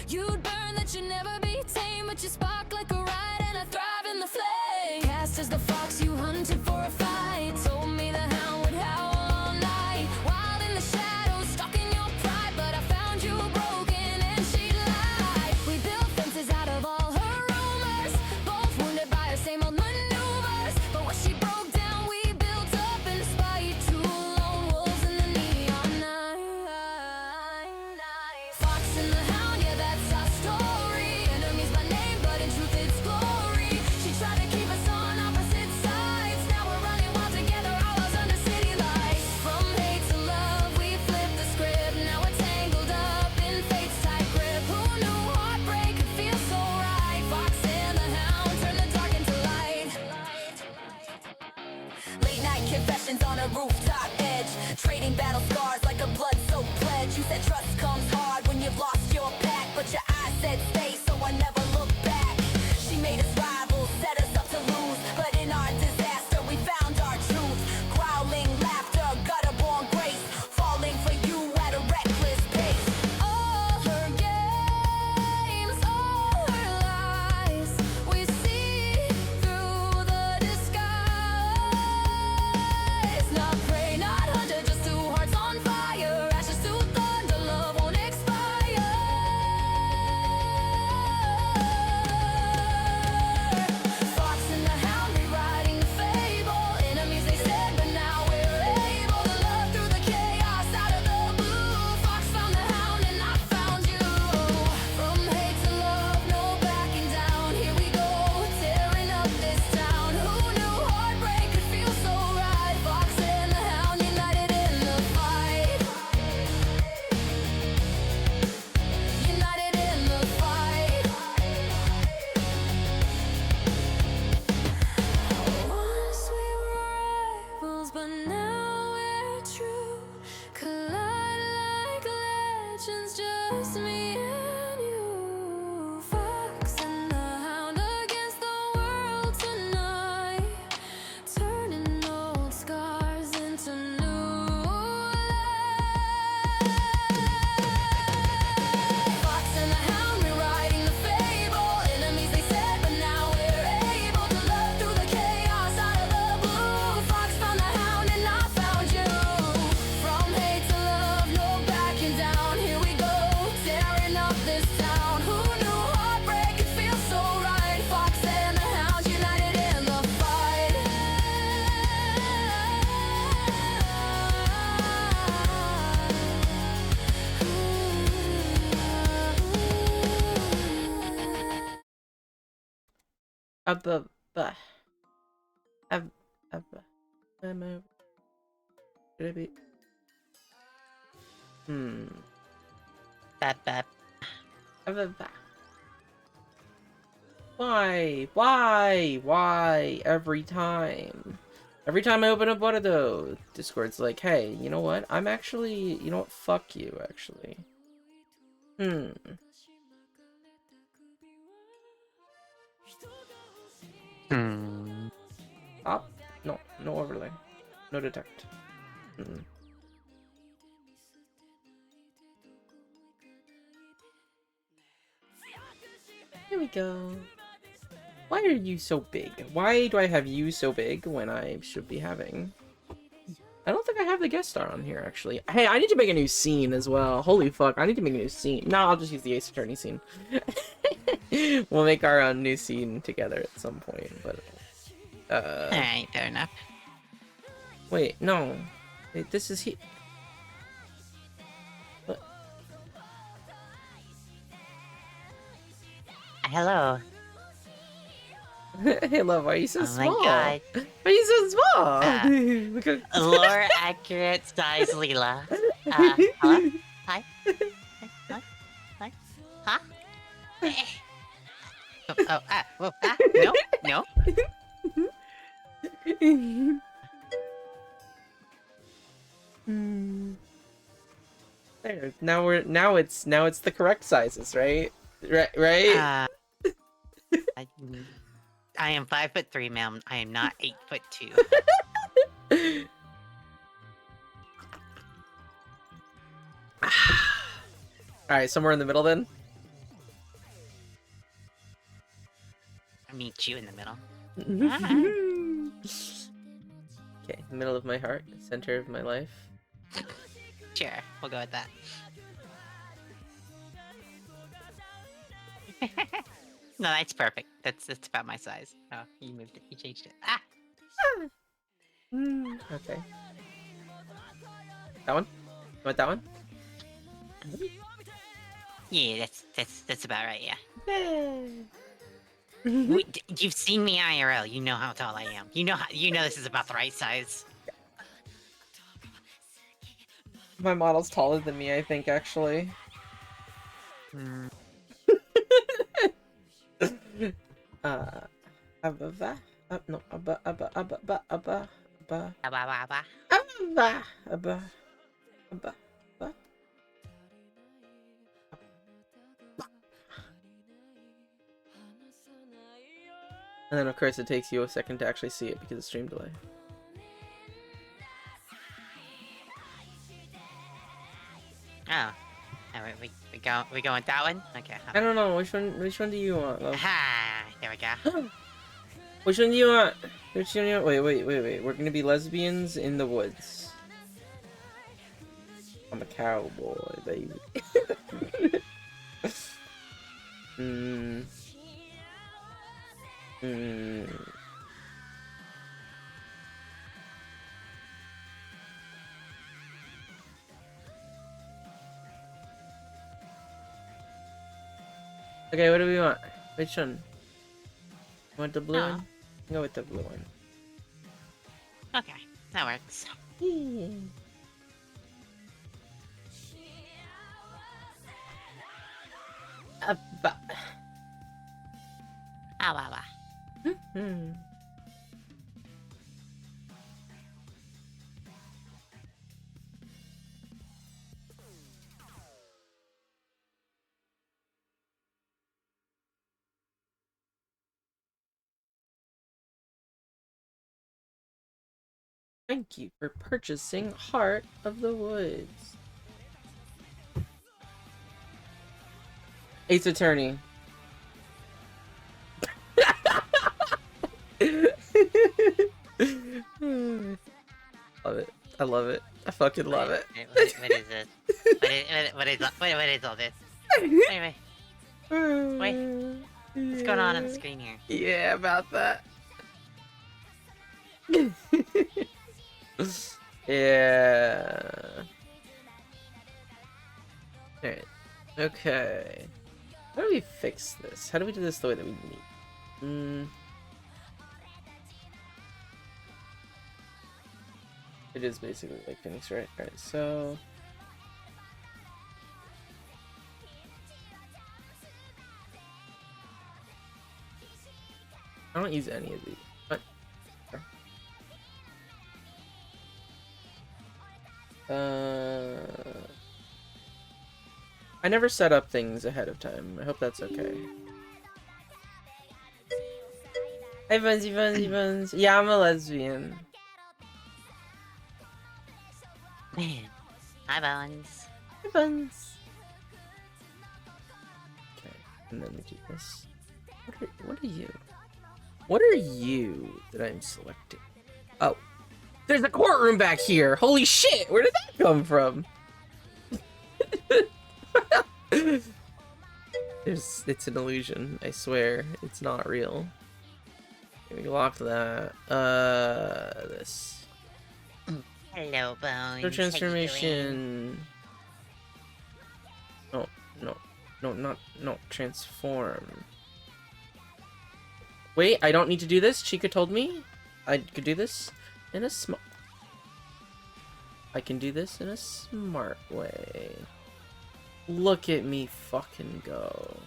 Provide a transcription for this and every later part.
You'd burn that you'd never be tame, but you spark like a riot and I thrive in the flame. Cast as the fox you hunted for a fight, told me the hound would howl all night. Wild in the shadows, stalking your pride, but I found you broken and she lied. We built fences out of all her rumors, both wounded by her same old maneuvers. But what she broke down, we built up in spite. Two lone wolves in the neon night. Fox and the hound, yeah, that's our story. Enemies by name, but in truth it's glory. She tried to keep us on opposite sides. Now we're running wild together, all us under city lights. From hate to love, we flipped the script. Now we're tangled up in fate's tight grip. Who knew heartbreak could feel so right? Fox and the hound turn the dark into light. Late night confessions on a rooftop edge, trading battle scars like a blood-soaked pledge. You said trust comes hard when you've lost your pack, but your eyes said stay, so I never looked back. She made us rivals, set us up to lose, but in our disaster we found our truth. Growling laughter, gutter-born grace, falling for you at a reckless pace. All her games, all her lies, we see through the disguise. Not prey, not hunter, just two hearts on fire. Ashes to thunder, love won't expire. Fox and the hound rewriting the fable. Enemies they said, but now we're able to love through the chaos out of the blue. Fox found the hound and I found you. From hate to love, no backing down. Here we go, tearing up this town. Who knew heartbreak could feel so right? Fox and the hound united in the fight. United in the fight. Once we were rivals, but now we're true. Collide like legends, just me and you. Fox and the hound against the world tonight, turning old scars into new light. Fox and the hound rewriting the fable. Enemies they said, but now we're able to love through the chaos out of the blue. Fox found the hound and I found you. From hate to love, no backing down. Here we go, tearing up this town. Who knew heartbreak could feel so right? Fox and the hound united in the fight. The should it be? Why every time? Every time I open up one of those, Discord's like, hey, you know what? I'm actually, you know what? Fuck you, actually. Stop. No, no overlay. No detect. Here we go. Why are you so big? Why do I have you so big when I should be having... I don't think I have the guest star on here, actually. Hey, I need to make a new scene as well. Holy fuck, I need to make a new scene. No, I'll just use the Ace Attorney scene. We'll make our own new scene together at some point, but... Alright, fair enough. Wait, no. Wait, this is he... What? Hello. Hey, love, why are you so small? Oh my god. Why are you so small? Look at... Lore accurate size Leela. Hello? Hi? Hi? Hi? Huh? No. There. Now it's the correct sizes, right? Right? I am 5'3", ma'am. I am not 8'2". Alright, somewhere in the middle then? meet you in the middle. Okay, middle of my heart, center of my life. Sure, we'll go with that. No, that's perfect. That's about my size. Oh, you moved it. You changed it. Ah! Okay. That one? You want that one? Yeah, that's about right. Yeah. Mm-hmm. You've seen me IRL. You know how tall I am. You know this is about the right size. My model's taller than me, I think, actually. Hmm. Abba, no, abba, abba, abba, abba, abba, abba, Ba, ba, ba, ba. abba, abba, abba, abba. And then, of course, it takes you a second to actually see it because of stream delay. Oh. Alright, we going with that one? Okay. I don't know, which one do you want, love? Ah, there we go. Which one do you want? Which one do you want? Wait. We're gonna be lesbians in the woods. I'm a cowboy, baby. Okay, what do we want? Which one? You want the blue Oh. one? Go with the blue one. Okay, that works. Abba. Ah, ba, ba. Thank you for purchasing Heart of the Woods. Ace Attorney. Love it. I love it. I fucking love it. What is this? What is all this? Wait. What's going on the screen here? Yeah, about that. Yeah. Alright. Okay. How do we fix this? How do we do this the way that we need? It is basically like Phoenix, right? Alright, so... I don't use any of these. What? I never set up things ahead of time. I hope that's okay. Hey, Buns. Yeah, I'm a lesbian. Man. Hi, Bones. Hey, Buns. Okay, and then we do this. What are you? What are you that I'm selecting? Oh. There's a courtroom back here! Holy shit! Where did that come from? It's an illusion, I swear. It's not real. Okay, we locked that. This. Hello, Bones. No transformation. No, transform. Wait, I don't need to do this? Chica told me I could do this in a I can do this in a smart way. Look at me fucking go.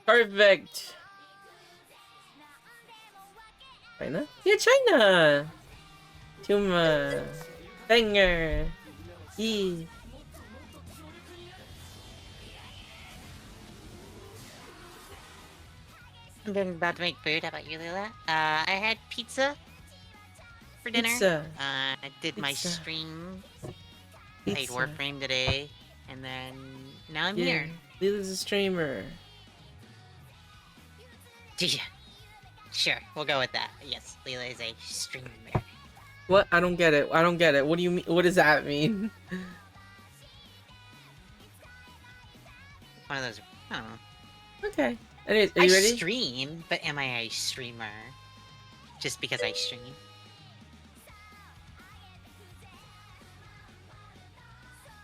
Perfect. China? Yeah, China. Tuma. Banger. E. I'm about to make food. How about you, Leela? I had pizza for dinner. Pizza. I did my Pizza. stream. Played Pizza. Warframe today, and then now I'm Yeah. here. Leela's a streamer. Yeah. Sure, we'll go with that. Yes, Leela is a streamer. What? I don't get it. I don't get it. What do you mean? What does that mean? One of those. I don't know. Okay. Anyways, are I you ready? stream, but am I a streamer? Just because I stream?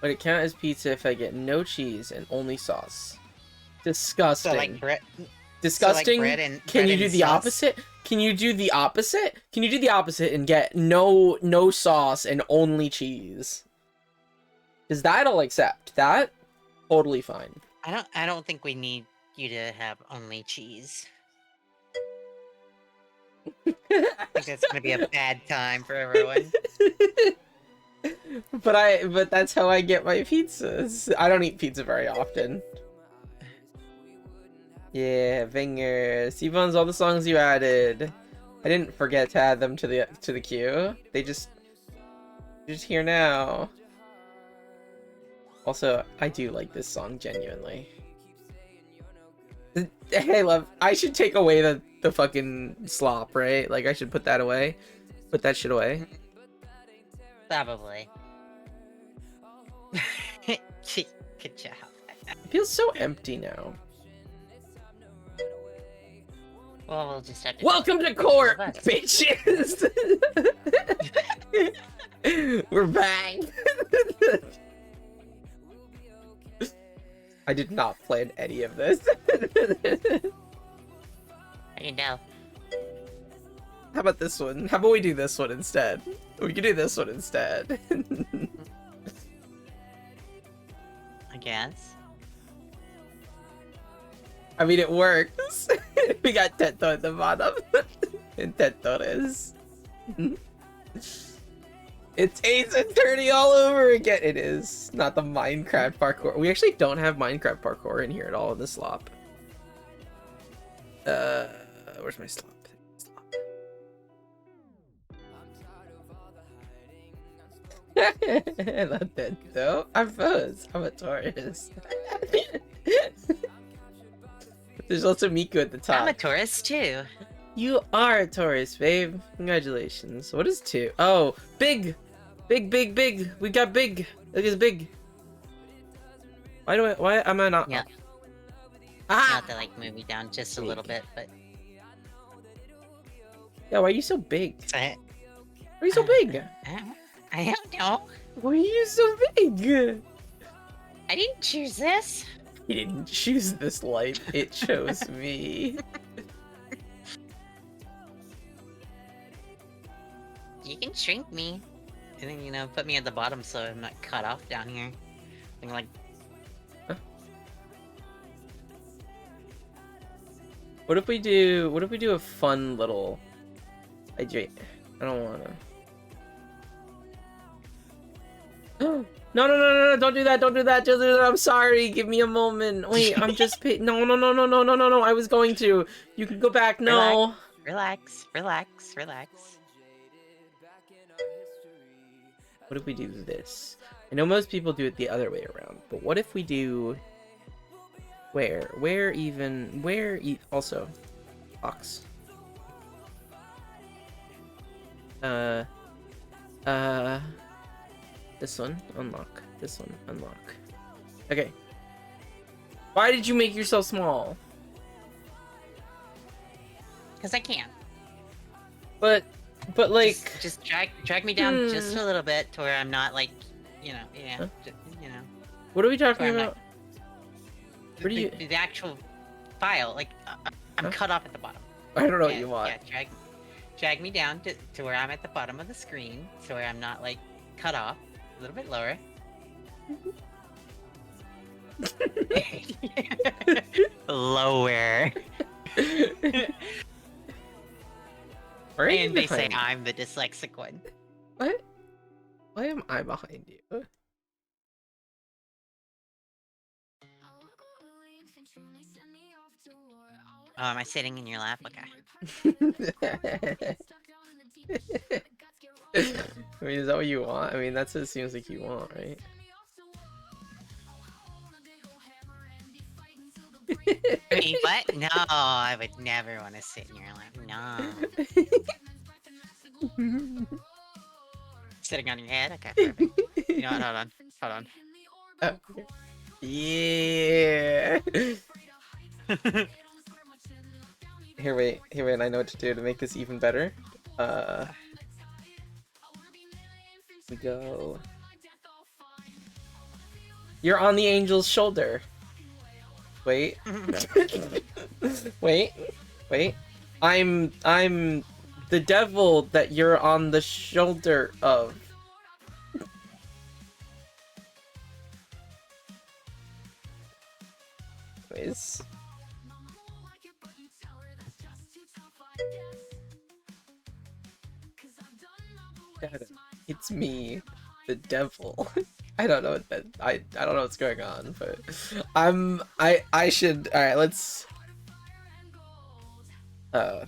Would it count as pizza if I get no cheese and only sauce? Disgusting. So like bread. Disgusting. So like bread and Can bread you do and the sauce? opposite? Can you do the opposite? Can you do the opposite and get no sauce and only cheese? Because that I'll accept. That totally fine. I don't think we need you to have only cheese. I think that's gonna be a bad time for everyone. but that's how I get my pizzas. I don't eat pizza very often. Yeah, Vingers. Yvonne's all the songs you added. I didn't forget to add them to the queue. They're just here now. Also, I do like this song genuinely. Hey, love, I should take away the fucking slop, right? Like, I should put that away. Put that shit away. Probably. Good job. It feels so empty now. Well, we'll just have to. Welcome to court, bitches! We're back! I did not plan any of this. I can tell. How about this one? How about we do this one instead? We can do this one instead. I guess. I mean, it works. We got Teto at the bottom. And Tetores. It's Ace Attorney all over again. It is not the Minecraft parkour. We actually don't have Minecraft parkour in here at all in the slop. Where's my slop? I love that though. I'm Fuzz. I'm a Taurus. There's also Miku at the top. I'm a tourist too. You are a Taurus, babe. Congratulations. What is 2? Oh, big! Big, big, big! We got big! Look, it's big! Why am I not? Yeah. Ah! Not to like move me down just a little bit, but. Yeah, why are you so big? I Why are you so big? don't know. Why are you so big? I didn't choose this. He didn't choose this life, it chose me. You can shrink me. And then, you know, put me at the bottom so I'm not cut off down here. I'm like, What if we do a fun little... I don't wanna... No, don't do that, don't do that, I'm sorry, give me a moment. Wait, I'm just no, I was going to. You can go back, no. relax. What if we do this? I know most people do it the other way around, but what if we do... Also, box. This one, unlock. This one, unlock. Okay. Why did you make yourself small? Because I can. But like... Just drag me down just a little bit to where I'm not like, you know, Huh? you know. What are we talking I'm not- about? Where do you... The actual file, like, I'm Huh? cut off at the bottom. I don't know what Yeah, you want. Yeah, drag me down to where I'm at the bottom of the screen, so where I'm not, like, cut off. A little bit lower. Lower. Where are you And they say behind? I'm the dyslexic one. What? Why am I behind you? Oh, am I sitting in your lap? Okay. I mean, is that what you want? I mean, that's what it seems like you want, right? Wait, what? No, I would never want to sit in your lap. No. Sitting on your head? Okay, perfect. You know what? Hold on. Hold on. Okay. Yeah. Here, wait. Here, wait. I know what to do to make this even better. We go. You're on the angel's shoulder. Wait. Wait. Wait. I'm the devil that you're on the shoulder of. Anyways. It's me, the devil. I don't know what that I don't know what's going on, but I should. All right, let's uh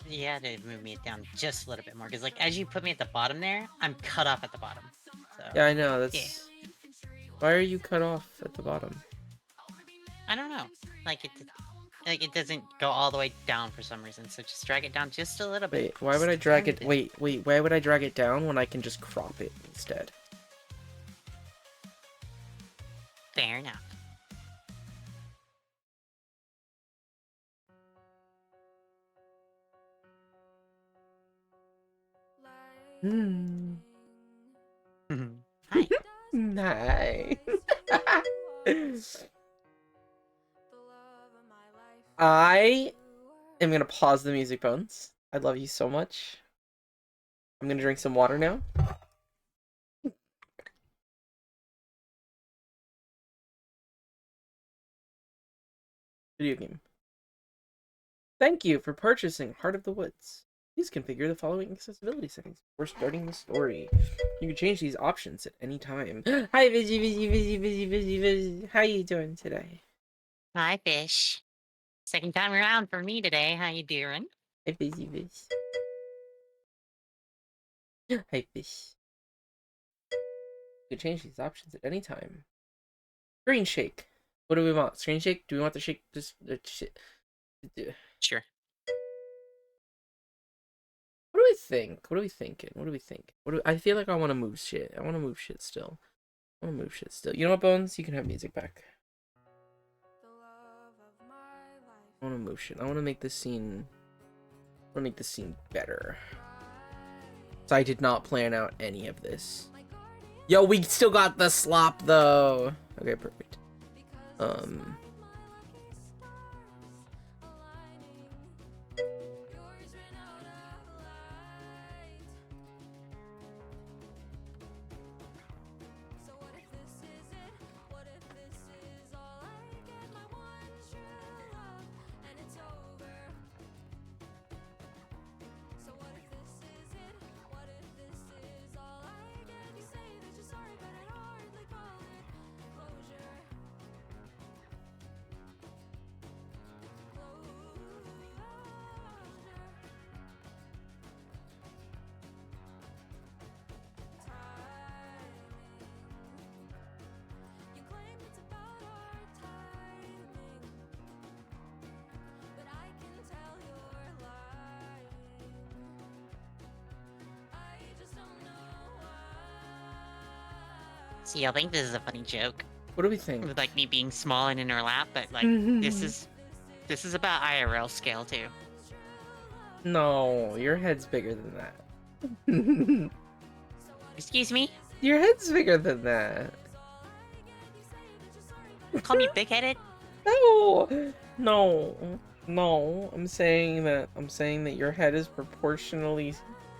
You had to move me down just a little bit more, because like as you put me at the bottom there, I'm cut off at the bottom. So, yeah, I know that's. yeah. Why are you cut off at the bottom? I don't know. Like it doesn't go all the way down for some reason. So just drag it down just a little bit. Wait, why would I drag it? Wait, why would I drag it down when I can just crop it instead? Fair enough. Hi. Hi. I am gonna pause the music, Bones. I love you so much. I'm gonna drink some water now. Video game. Thank you for purchasing Heart of the Woods. Please configure the following accessibility settings before starting the story. You can change these options at any time. Hi, Vizzy. How you doing today? Hi, fish. Second time around for me today. How you doing? Hi, Vizzy. Hi, fish. You can change these options at any time. Screen shake. What do we want? Screen shake? Do we want the shake? Just Sure. What do we think? What are we thinking? What do we think? I feel like I want to move shit. I want to move shit still. I want to move shit still. You know what, Bones? You can have music back. I want to move shit. I want to make this scene. I want to make this scene better. So I did not plan out any of this. Yo, we still got the slop though. Okay, perfect. See, I think this is a funny joke. What do we think? With like me being small and in her lap, but like this is about IRL scale too. No, your head's bigger than that. Excuse me? Your head's bigger than that. Call me big-headed? No, no. I'm saying that your head is proportionally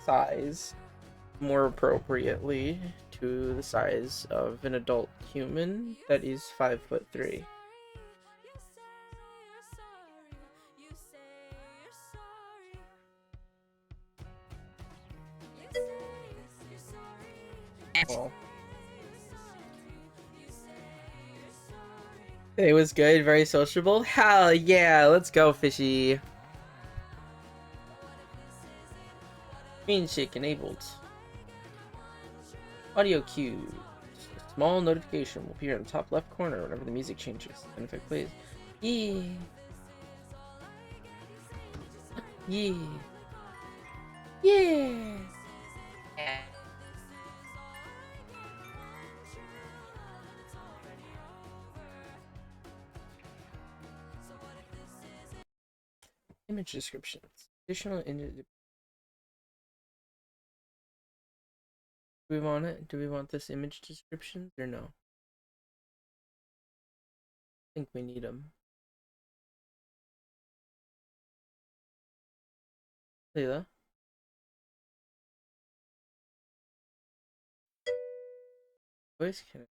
sized more appropriately to the size of an adult human that is 5'3". Well, it was good, very sociable. Hell yeah, let's go, fishy. Screen shake enabled. Audio cues. A small notification will appear in the top left corner whenever the music changes and if it plays. Yeah. Yeah. Yeah. Yeah. Image descriptions. Additional image. Do we want it? Do we want this image descriptions or no? I think we need them. Leila? Voice can.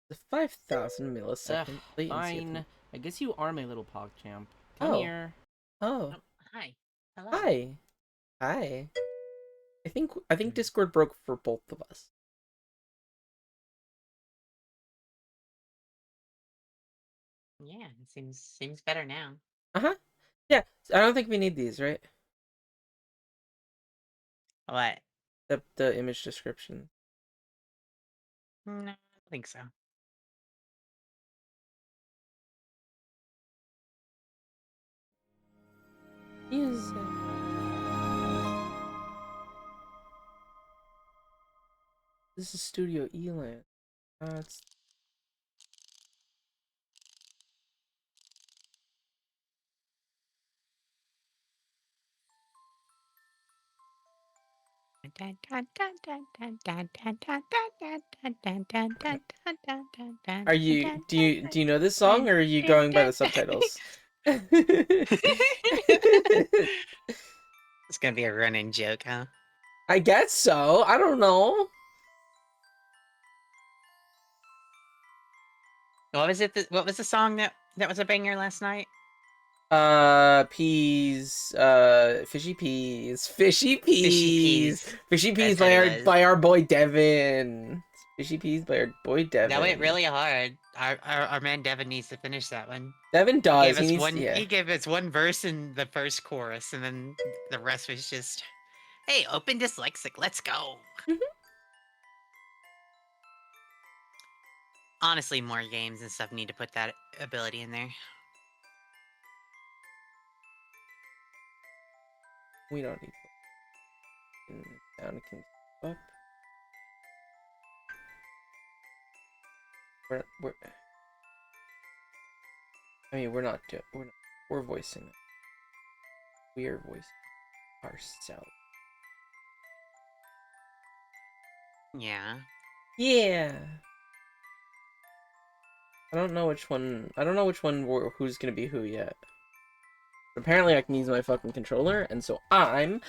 The 5,000 millisecond latency. Fine. I guess you are my little PogChamp. Come Oh. here. Oh. Hi. Hello. Hi. Hi. I think Discord broke for both of us. Yeah, it seems better now. Uh-huh. Yeah. I don't think we need these, right? What? The image description. No, I don't think so. Music. This is Studio Elan. It's Are you do you know this song or are you going by the subtitles? It's gonna be a running joke, huh? I guess so. I don't know. What was it? What was the song that was a banger last night? Peas, fishy peas, fishy Fishy peas, Peas. fishy peas That's what it was. by our boy Devin. Fishy peas by our boy Devin. That went really hard. Our man Devin needs to finish that one. Devin does. He needs, He yeah. gave us one verse in the first chorus, and then the rest was just, "Hey, open dyslexic, let's go." Honestly, more games and stuff need to put that ability in there. We don't need down can up. We're I mean we're voicing it. We are voicing ourselves. Yeah. Yeah. I don't know which one who's gonna be who yet. Apparently I can use my fucking controller, and so I'm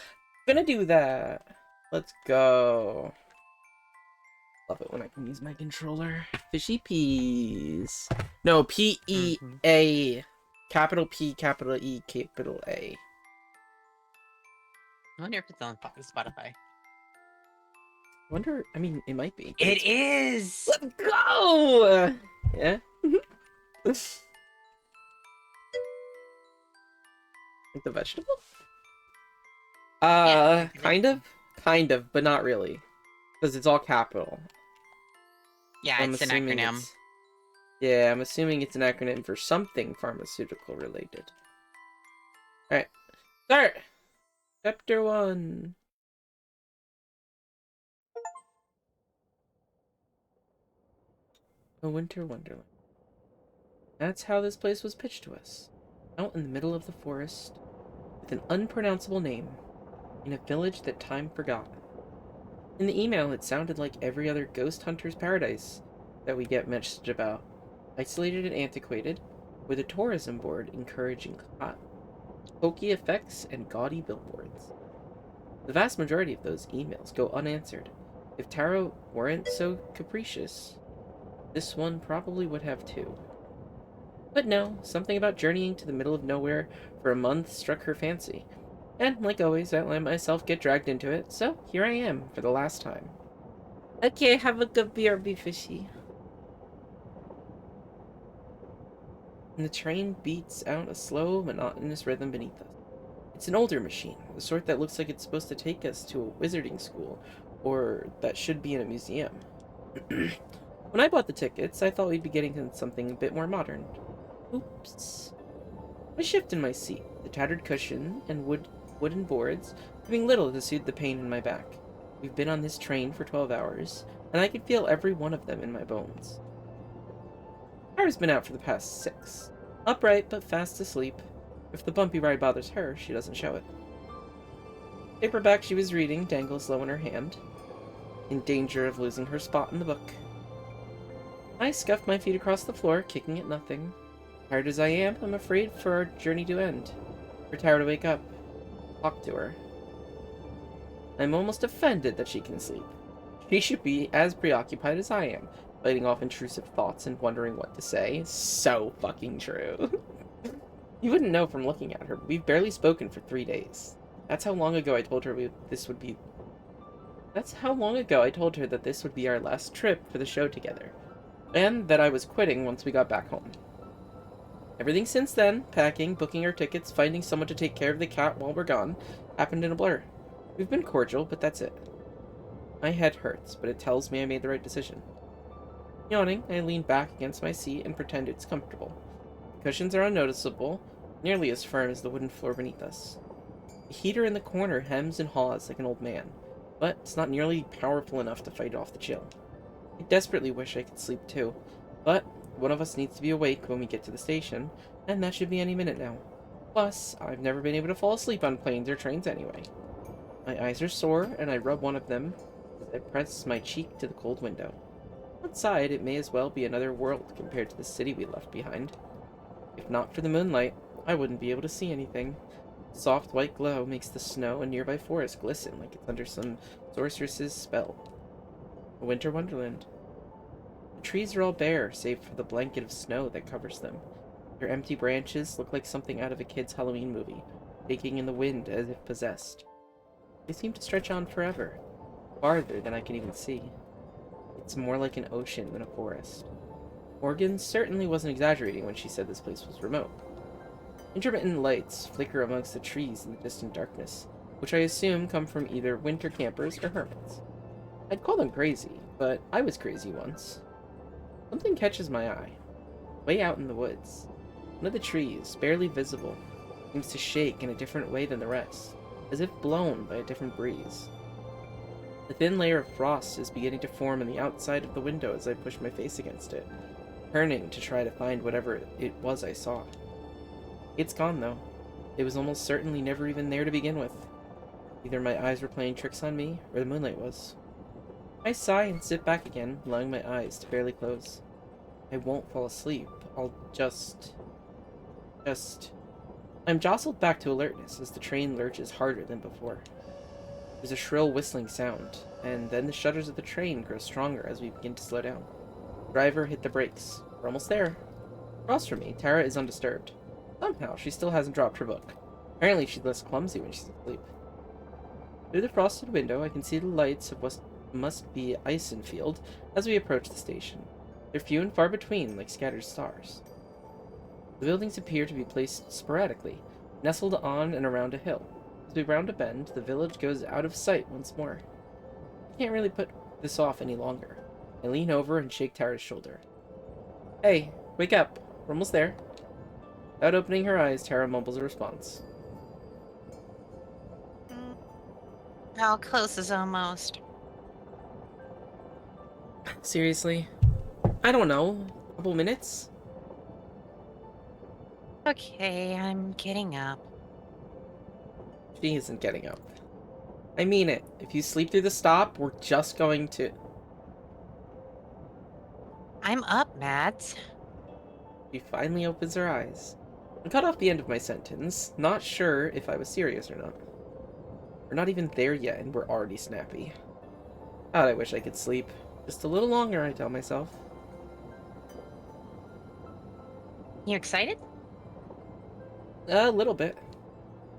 gonna do that. Let's go. Love it when I can use my controller. Fishy peas. No, P-E-A. Capital P, capital E, capital A. I wonder if it's on Spotify. I mean, it might be. It is! Let's go! Yeah? Like the vegetable? Yeah, Kind of, but not really. Because it's all capital. Yeah, it's an acronym. Yeah, I'm assuming it's an acronym for something pharmaceutical related. Alright. Start! Chapter 1. A winter wonderland. That's how this place was pitched to us. Out in the middle of the forest, with an unpronounceable name, in a village that time forgot. In the email, it sounded like every other ghost hunter's paradise that we get messaged about. Isolated and antiquated, with a tourism board encouraging hokey effects and gaudy billboards. The vast majority of those emails go unanswered. If tarot weren't so capricious, this one probably would have too. But no, something about journeying to the middle of nowhere for a month struck her fancy. And, like always, I let myself get dragged into it, so here I am, for the last time. Okay, have a good BRB, fishy. And the train beats out a slow, monotonous rhythm beneath us. It's an older machine, the sort that looks like it's supposed to take us to a wizarding school, or that should be in a museum. When I bought the tickets, I thought we'd be getting something a bit more modern. Oops. I shift in my seat, the tattered cushion and wooden boards doing little to soothe the pain in my back. We've been on this train for 12 hours, and I can feel every one of them in my bones. Tara's been out for the past 6. Upright but fast asleep. If the bumpy ride bothers her, she doesn't show it. Paperback she was reading dangles low in her hand, in danger of losing her spot in the book. I scuffed my feet across the floor, kicking at nothing. Tired as I am, I'm afraid for our journey to end. For Tara to wake up. Talk to her. I'm almost offended that she can sleep. She should be as preoccupied as I am, fighting off intrusive thoughts and wondering what to say. So fucking true. You wouldn't know from looking at her, but we've barely spoken for 3 days. That's how long ago I told her That's how long ago I told her that this would be our last trip for the show together, and that I was quitting once we got back home. Everything since then, packing, booking our tickets, finding someone to take care of the cat while we're gone, happened in a blur. We've been cordial, but that's it. My head hurts, but it tells me I made the right decision. Yawning, I lean back against my seat and pretend it's comfortable. The cushions are unnoticeable, nearly as firm as the wooden floor beneath us. The heater in the corner hems and haws like an old man, but it's not nearly powerful enough to fight off the chill. I desperately wish I could sleep too, but one of us needs to be awake when we get to the station, and that should be any minute now. Plus, I've never been able to fall asleep on planes or trains anyway. My eyes are sore, and I rub one of them as I press my cheek to the cold window. Outside, it may as well be another world compared to the city we left behind. If not for the moonlight, I wouldn't be able to see anything. Soft white glow makes the snow and nearby forest glisten like it's under some sorceress's spell. A winter wonderland. The trees are all bare, save for the blanket of snow that covers them. Their empty branches look like something out of a kid's Halloween movie, shaking in the wind as if possessed. They seem to stretch on forever, farther than I can even see. It's more like an ocean than a forest. Morgan certainly wasn't exaggerating when she said this place was remote. Intermittent lights flicker amongst the trees in the distant darkness, which I assume come from either winter campers or hermits. I'd call them crazy, but I was crazy once. Something catches my eye. Way out in the woods. One of the trees, barely visible, seems to shake in a different way than the rest, as if blown by a different breeze. A thin layer of frost is beginning to form on the outside of the window as I push my face against it, turning to try to find whatever it was I saw. It's gone, though. It was almost certainly never even there to begin with. Either my eyes were playing tricks on me, or the moonlight was. I sigh and sit back again, allowing my eyes to barely close. I won't fall asleep. I'll just... I'm jostled back to alertness as the train lurches harder than before. There's a shrill whistling sound, and then the shudders of the train grow stronger as we begin to slow down. The driver hit the brakes. We're almost there. Across from me, Tara is undisturbed. Somehow, she still hasn't dropped her book. Apparently, she's less clumsy when she's asleep. Through the frosted window, I can see the lights of what must be Isenfield as we approach the station. They're few and far between, like scattered stars. The buildings appear to be placed sporadically, nestled on and around a hill. As we round a bend, the village goes out of sight once more. I can't really put this off any longer. I lean over and shake Tara's shoulder. Hey, wake up. We're almost there. Without opening her eyes, Tara mumbles a response. How close is almost? Seriously? I don't know. A couple minutes? Okay, I'm getting up. She isn't getting up. I mean it. If you sleep through the stop, we're just going to... I'm up, Mads. She finally opens her eyes. I cut off the end of my sentence, not sure if I was serious or not. We're not even there yet, and we're already snappy. God, I wish I could sleep. Just a little longer, I tell myself. You excited? A little bit.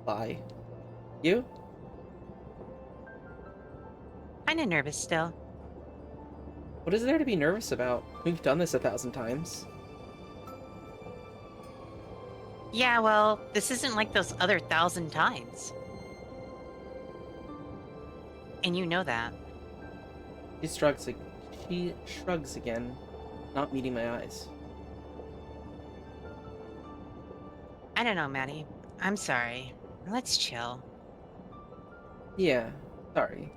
Bye. You? Kinda nervous still. What is there to be nervous about? We've done this 1,000 times. Yeah, well, this isn't like those other 1,000 times. And you know that. She shrugs again, not meeting my eyes. I don't know, Maddie. I'm sorry. Let's chill. Yeah, sorry.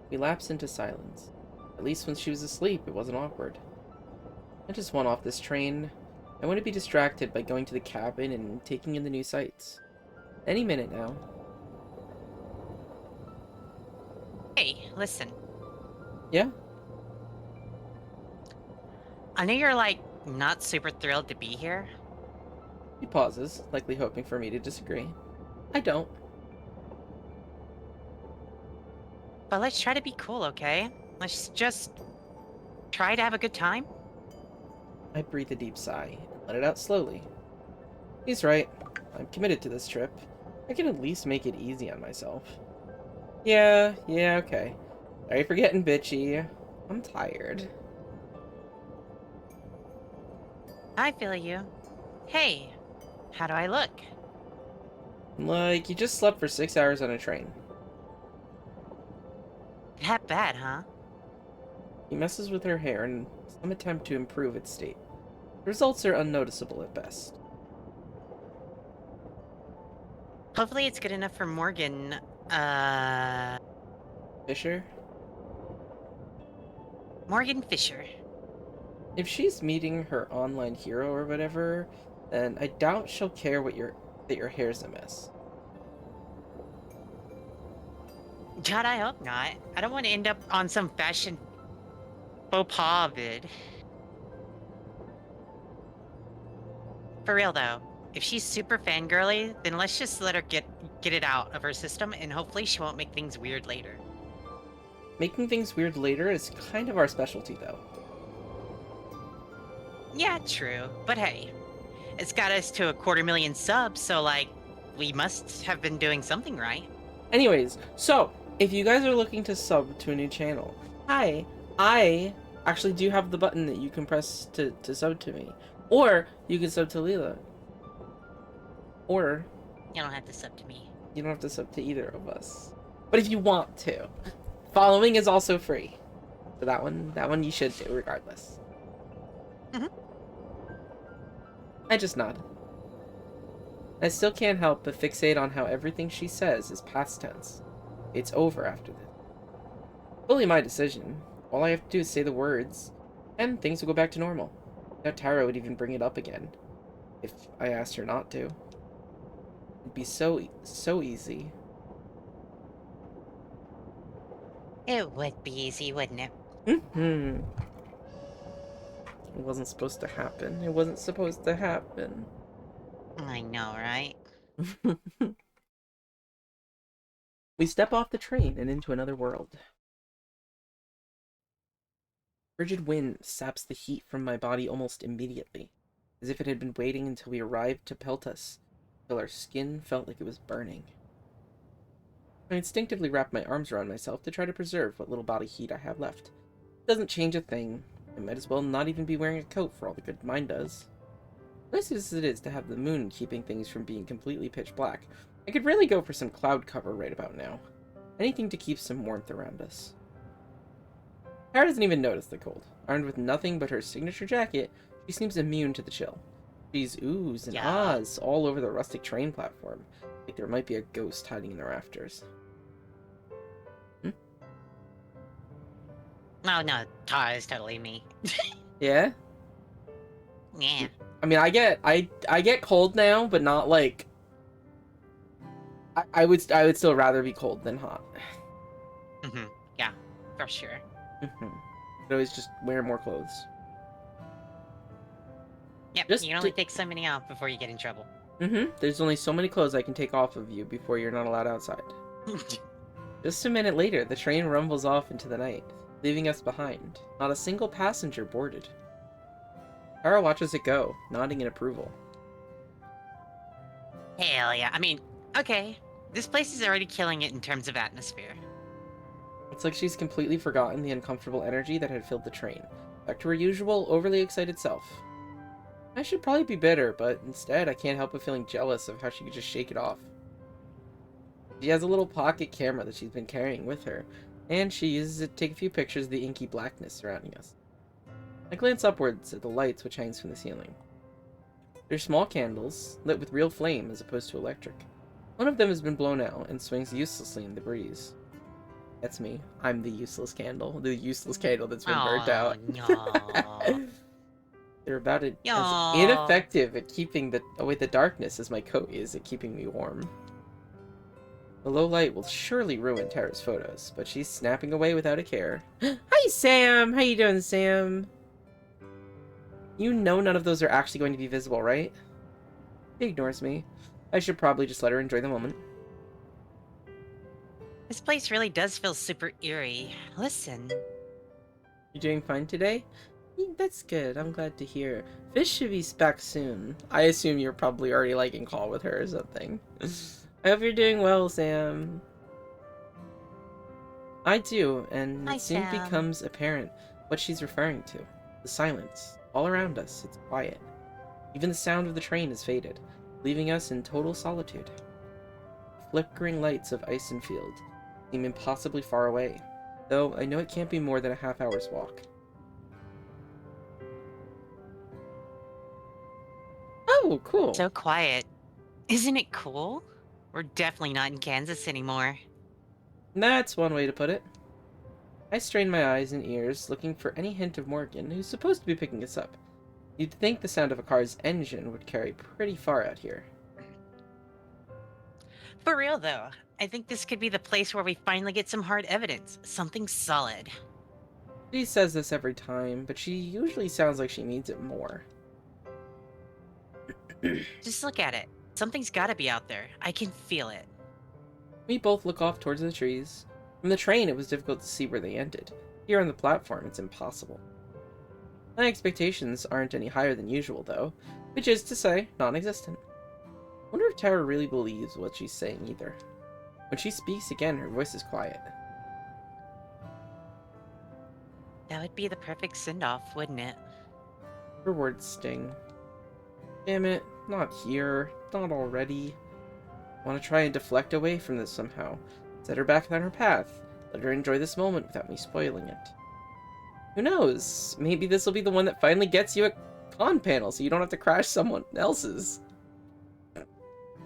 We lapse into silence. At least when she was asleep, it wasn't awkward. I just want off this train. I want to be distracted by going to the cabin and taking in the new sights. Any minute now. Hey, listen. Yeah? I know you're, like, not super thrilled to be here. He pauses, likely hoping for me to disagree. I don't. But let's try to be cool, okay? Let's just try to have a good time. I breathe a deep sigh and let it out slowly. He's right. I'm committed to this trip. I can at least make it easy on myself. Yeah, okay. Sorry for getting bitchy. I'm tired. I feel you. Hey, how do I look? Like, you just slept for 6 hours on a train. That bad, huh? He messes with her hair in some attempt to improve its state. The results are unnoticeable at best. Hopefully it's good enough for Morgan. Fisher? Morgan Fisher. If she's meeting her online hero or whatever, then I doubt she'll care that your hair's a mess. God, I hope not. I don't want to end up on some fashion faux pas vid. For real though, if she's super fangirly, then let's just let her get it out of her system, and hopefully she won't make things weird later. Making things weird later is kind of our specialty, though. Yeah, true. But hey, it's got us to 250,000 subs, so like, we must have been doing something right. Anyways, so, if you guys are looking to sub to a new channel, hi, I actually do have the button that you can press to sub to me. Or, you can sub to Leela. Or, You don't have to sub to me. you don't have to sub to either of us. But if you want to, following is also free. So that one you should do regardless. Mhm. I just nod. I still can't help but fixate on how everything she says is past tense. It's over after this. Fully my decision. All I have to do is say the words, and things will go back to normal. Now Tara would even bring it up again, if I asked her not to. It'd be so easy. It would be easy, wouldn't it? Mm-hmm. It wasn't supposed to happen. It wasn't supposed to happen. I know, right? We step off the train and into another world. Frigid wind saps the heat from my body almost immediately, as if it had been waiting until we arrived to pelt us, till our skin felt like it was burning. I instinctively wrap my arms around myself to try to preserve what little body heat I have left. It doesn't change a thing. I might as well not even be wearing a coat for all the good mine does. Nice as it is to have the moon keeping things from being completely pitch black, I could really go for some cloud cover right about now. Anything to keep some warmth around us. Tara doesn't even notice the cold. Armed with nothing but her signature jacket, she seems immune to the chill. She's oohs and ahs all over the rustic train platform, like there might be a ghost hiding in the rafters. Oh no, Tara is totally me. Yeah? Yeah. I mean, I get cold now, but not like... I would still rather be cold than hot. Yeah, for sure. I'd always just wear more clothes. Yep, Just you can only take so many off before you get in trouble. There's only so many clothes I can take off of you before you're not allowed outside. Just a minute later, the train rumbles off into the night, leaving us behind. Not a single passenger boarded. Tara watches it go, nodding in approval. Hell yeah. I mean, okay. This place is already killing it in terms of atmosphere. It's like she's completely forgotten the uncomfortable energy that had filled the train. Back to her usual, overly excited self. I should probably be bitter, but instead I can't help but feeling jealous of how she could just shake it off. She has a little pocket camera that she's been carrying with her, and she uses it to take a few pictures of the inky blackness surrounding us. I glance upwards at the lights which hangs from the ceiling. They're small candles, lit with real flame as opposed to electric. One of them has been blown out and swings uselessly in the breeze. That's me. I'm the useless candle. The useless candle that's been burnt out. No. They're about as Aw. ineffective at keeping away the darkness as my coat is at keeping me warm. The low light will surely ruin Tara's photos, but she's snapping away without a care. Hi, Sam! How you doing, Sam? You know none of those are actually going to be visible, right? She ignores me. I should probably just let her enjoy the moment. This place really does feel super eerie. Listen. You doing fine today? That's good. I'm glad to hear. Fish should be back soon. I assume you're probably already like in call with her or something. I hope you're doing well, Sam. I do, and Hi, it soon Sam. becomes apparent what she's referring to. The silence. All around us, it's quiet. Even the sound of the train has faded, leaving us in total solitude. Flickering lights of Isenfield seem impossibly far away, though I know it can't be more than a half-hour's walk. Oh, cool. So quiet. Isn't it cool? We're definitely not in Kansas anymore. That's one way to put it. I strain my eyes and ears, looking for any hint of Morgan, who's supposed to be picking us up. You'd think the sound of a car's engine would carry pretty far out here. For real though, I think this could be the place where we finally get some hard evidence. Something solid. She says this every time, but she usually sounds like she means it more. Just look at it. Something's gotta be out there. I can feel it. We both look off towards the trees. From the train, it was difficult to see where they ended. Here on the platform, it's impossible. My expectations aren't any higher than usual, though, which is to say, non-existent. Wonder if Tara really believes what she's saying either. When she speaks again, her voice is quiet. That would be the perfect send-off, wouldn't it? Her words sting. Damn it, not here, not already. I want to try and deflect away from this somehow. Set her back on her path. Let her enjoy this moment without me spoiling it. Who knows? Maybe this will be the one that finally gets you a con panel so you don't have to crash someone else's.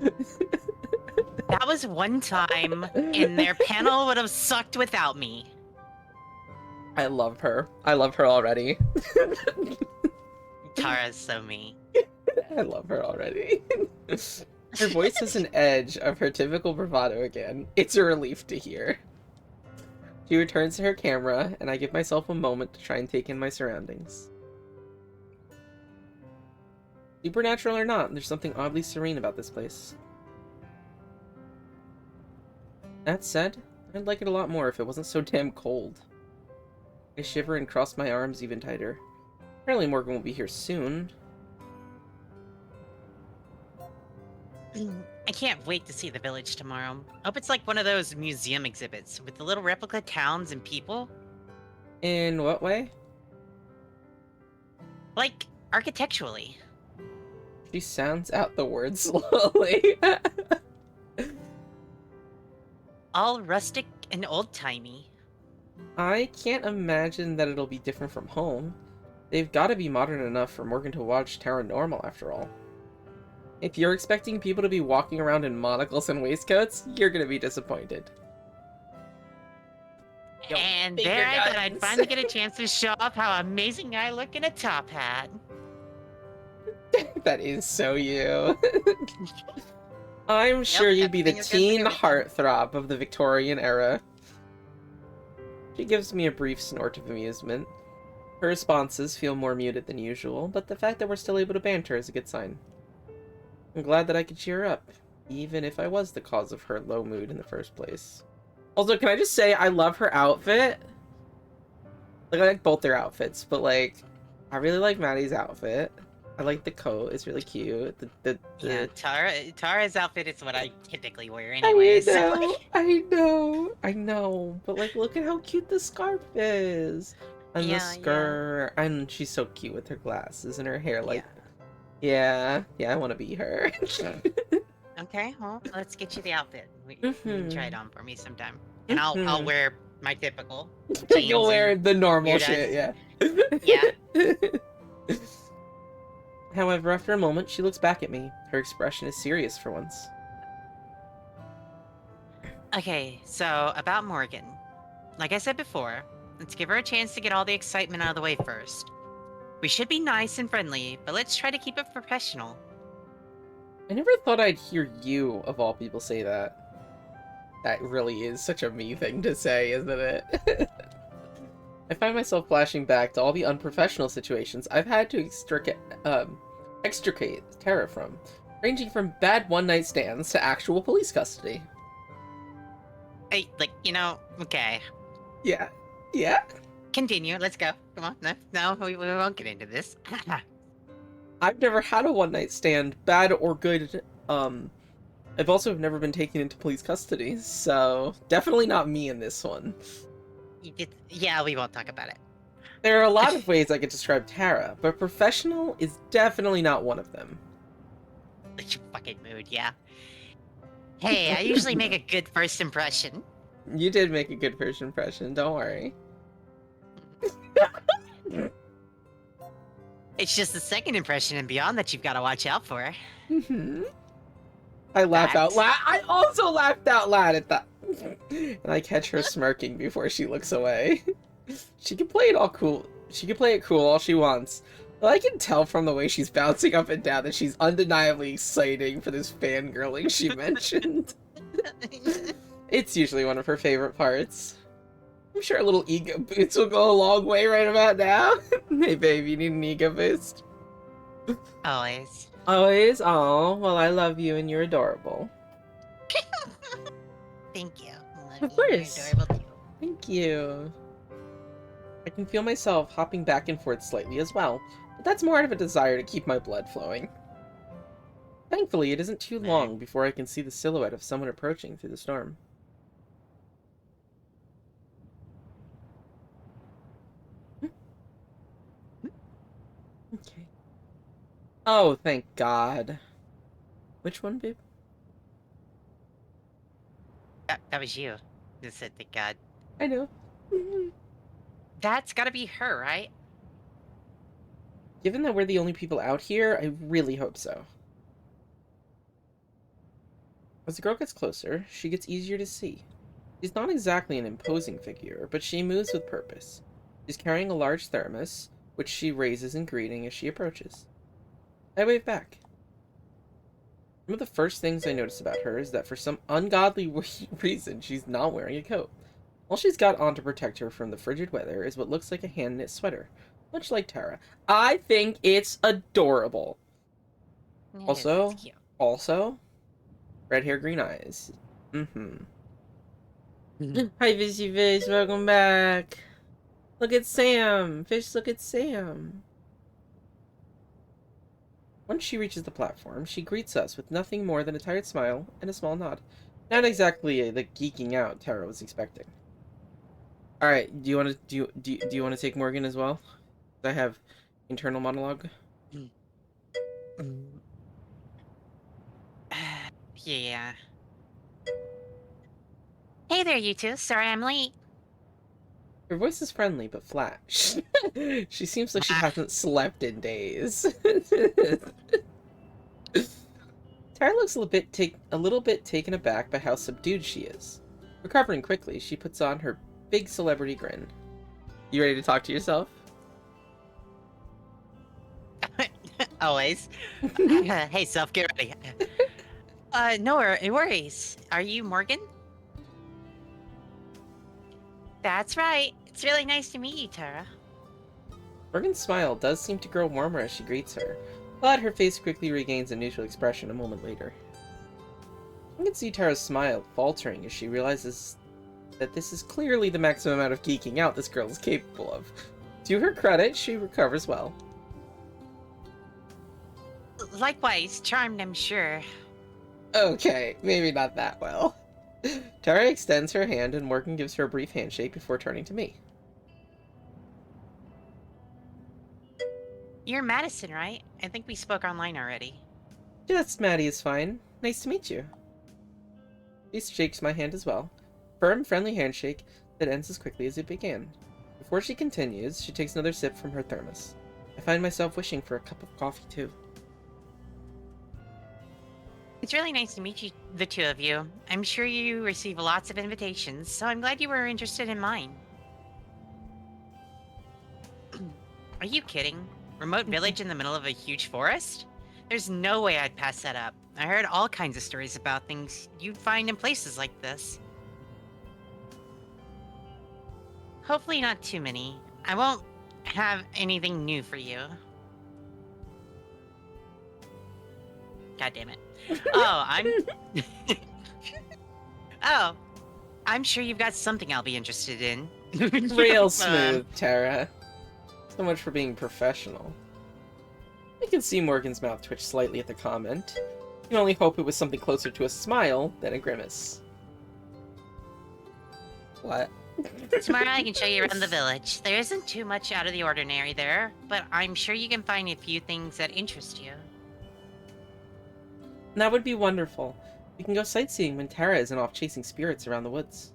That was one time, and their panel would have sucked without me. I love her. I love her already. Tara's so mean. I love her already. Her voice has an edge of her typical bravado again. It's a relief to hear. She returns to her camera, and I give myself a moment to try and take in my surroundings. Supernatural or not, there's something oddly serene about this place. That said, I'd like it a lot more if it wasn't so damn cold. I shiver and cross my arms even tighter. Apparently Morgan won't be here soon. I can't wait to see the village tomorrow. I hope it's like one of those museum exhibits with the little replica towns and people. In what way? Like, architecturally. She sounds out the word slowly. All rustic and old-timey. I can't imagine that it'll be different from home. They've got to be modern enough for Morgan to watch Paranormal, after all. If you're expecting people to be walking around in monocles and waistcoats, you're gonna be disappointed. Yo, And finger there I thought I'd guns. finally get a chance to show off how amazing I look in a top hat. That is so you. I'm sure Yep, you'd be the finger guns teen and everything. heartthrob of the Victorian era. She gives me a brief snort of amusement. Her responses feel more muted than usual, but the fact that we're still able to banter is a good sign. I'm glad that I could cheer her up, even if I was the cause of her low mood in the first place. Also, can I just say, I love her outfit? Like, I like both their outfits, but, like, I really like Maddie's outfit. I like the coat. It's really cute. Yeah, Tara's outfit is what I typically wear I anyways. know, I know. But like, look at how cute the scarf is, and the Yeah, skirt, and she's so cute with her glasses and her hair. yeah. Like, yeah, I want to be her. Okay, well, let's get you the outfit. You can try it Mhm. on for me sometime. And I'll Mhm. wear my typical You'll jeans wear and the normal weird shit, ass- yeah. Yeah. However, after a moment, she looks back at me. Her expression is serious for once. Okay, so about Morgan. Like I said before, let's give her a chance to get all the excitement out of the way first. We should be nice and friendly, but let's try to keep it professional. I never thought I'd hear you, of all people, say that. That really is such a me thing to say, isn't it? I find myself flashing back to all the unprofessional situations I've had to extricate Tara from, ranging from bad one-night stands to actual police custody. Hey, okay. Yeah. Yeah? Continue, let's go. Come on, no, we won't get into this. I've never had a one-night stand, bad or good. I've also never been taken into police custody, so definitely not me in this one. Yeah, we won't talk about it. There are a lot of ways I could describe Tara, but professional is definitely not one of them. Your fucking mood, yeah. Hey, I usually make a good first impression. You did make a good first impression, don't worry. It's just the second impression and beyond that you've got to watch out for. I laugh That. out loud. I also laughed out loud at that. And I catch her smirking before she looks away. She can play it all cool. She can play it cool all she wants. But I can tell from the way she's bouncing up and down that she's undeniably exciting for this fangirling she mentioned. It's usually one of her favorite parts. I'm sure a little ego boost will go a long way right about now. Hey babe, you need an ego boost? Always. Always? Oh, well I love you and you're adorable. Thank you. I love Of you. You're course. adorable too. Thank you. I can feel myself hopping back and forth slightly as well, but that's more out of a desire to keep my blood flowing. Thankfully, it isn't too long before I can see the silhouette of someone approaching through the storm. Okay. Oh, thank God. Which one, babe? That was you. Just said, thank God. I know. That's gotta be her, right? Given that we're the only people out here, I really hope so. As the girl gets closer, she gets easier to see. She's not exactly an imposing figure, but she moves with purpose. She's carrying a large thermos, which she raises in greeting as she approaches. I wave back. One of the first things I notice about her is that for some ungodly reason, she's not wearing a coat. All she's got on to protect her from the frigid weather is what looks like a hand-knit sweater, much like Tara. I think it's adorable. Also, It's cute. red hair, green eyes. Hi, Fishy Fish, welcome back. Look at Sam. Fish, look at Sam. Once she reaches the platform, she greets us with nothing more than a tired smile and a small nod. Not exactly the geeking out Tara was expecting. All right, do you want to take Morgan as well? I have internal monologue. Yeah. Hey there, you two. Sorry I'm late. Her voice is friendly but flat. She seems like she hasn't slept in days. Tara looks a little bit taken aback by how subdued she is. Recovering quickly, she puts on her big celebrity grin. You ready to talk to yourself? Always. Hey, self, get ready. No worries. Are you Morgan? That's right. It's really nice to meet you, Tara. Morgan's smile does seem to grow warmer as she greets her, but her face quickly regains a neutral expression a moment later. You can see Tara's smile faltering as she realizes that this is clearly the maximum amount of geeking out this girl is capable of. To her credit, she recovers well. likewise, charmed, I'm sure. Okay, maybe not that well. Tara extends her hand and Morgan gives her a brief handshake before turning to me. You're Madison, right? I think we spoke online already. Just Maddie is fine. Nice to meet you. She shakes my hand as well. Firm, friendly handshake that ends as quickly as it began. Before she continues, she takes another sip from her thermos. I find myself wishing for a cup of coffee too. It's really nice to meet you, the two of you. I'm sure you receive lots of invitations, so I'm glad you were interested in mine. Are you kidding? Remote village in the middle of a huge forest? There's no way I'd pass that up. I heard all kinds of stories about things you'd find in places like this. Hopefully not too many. I won't have anything new for you. God damn it. Oh, I'm sure you've got something I'll be interested in. Real smooth, Tara. So much for being professional. I can see Morgan's mouth twitch slightly at the comment. I can only hope it was something closer to a smile than a grimace. What? Tomorrow I can show you around the village. There isn't too much out of the ordinary there, but I'm sure you can find a few things that interest you. That would be wonderful. We can go sightseeing when Tara isn't off chasing spirits around the woods.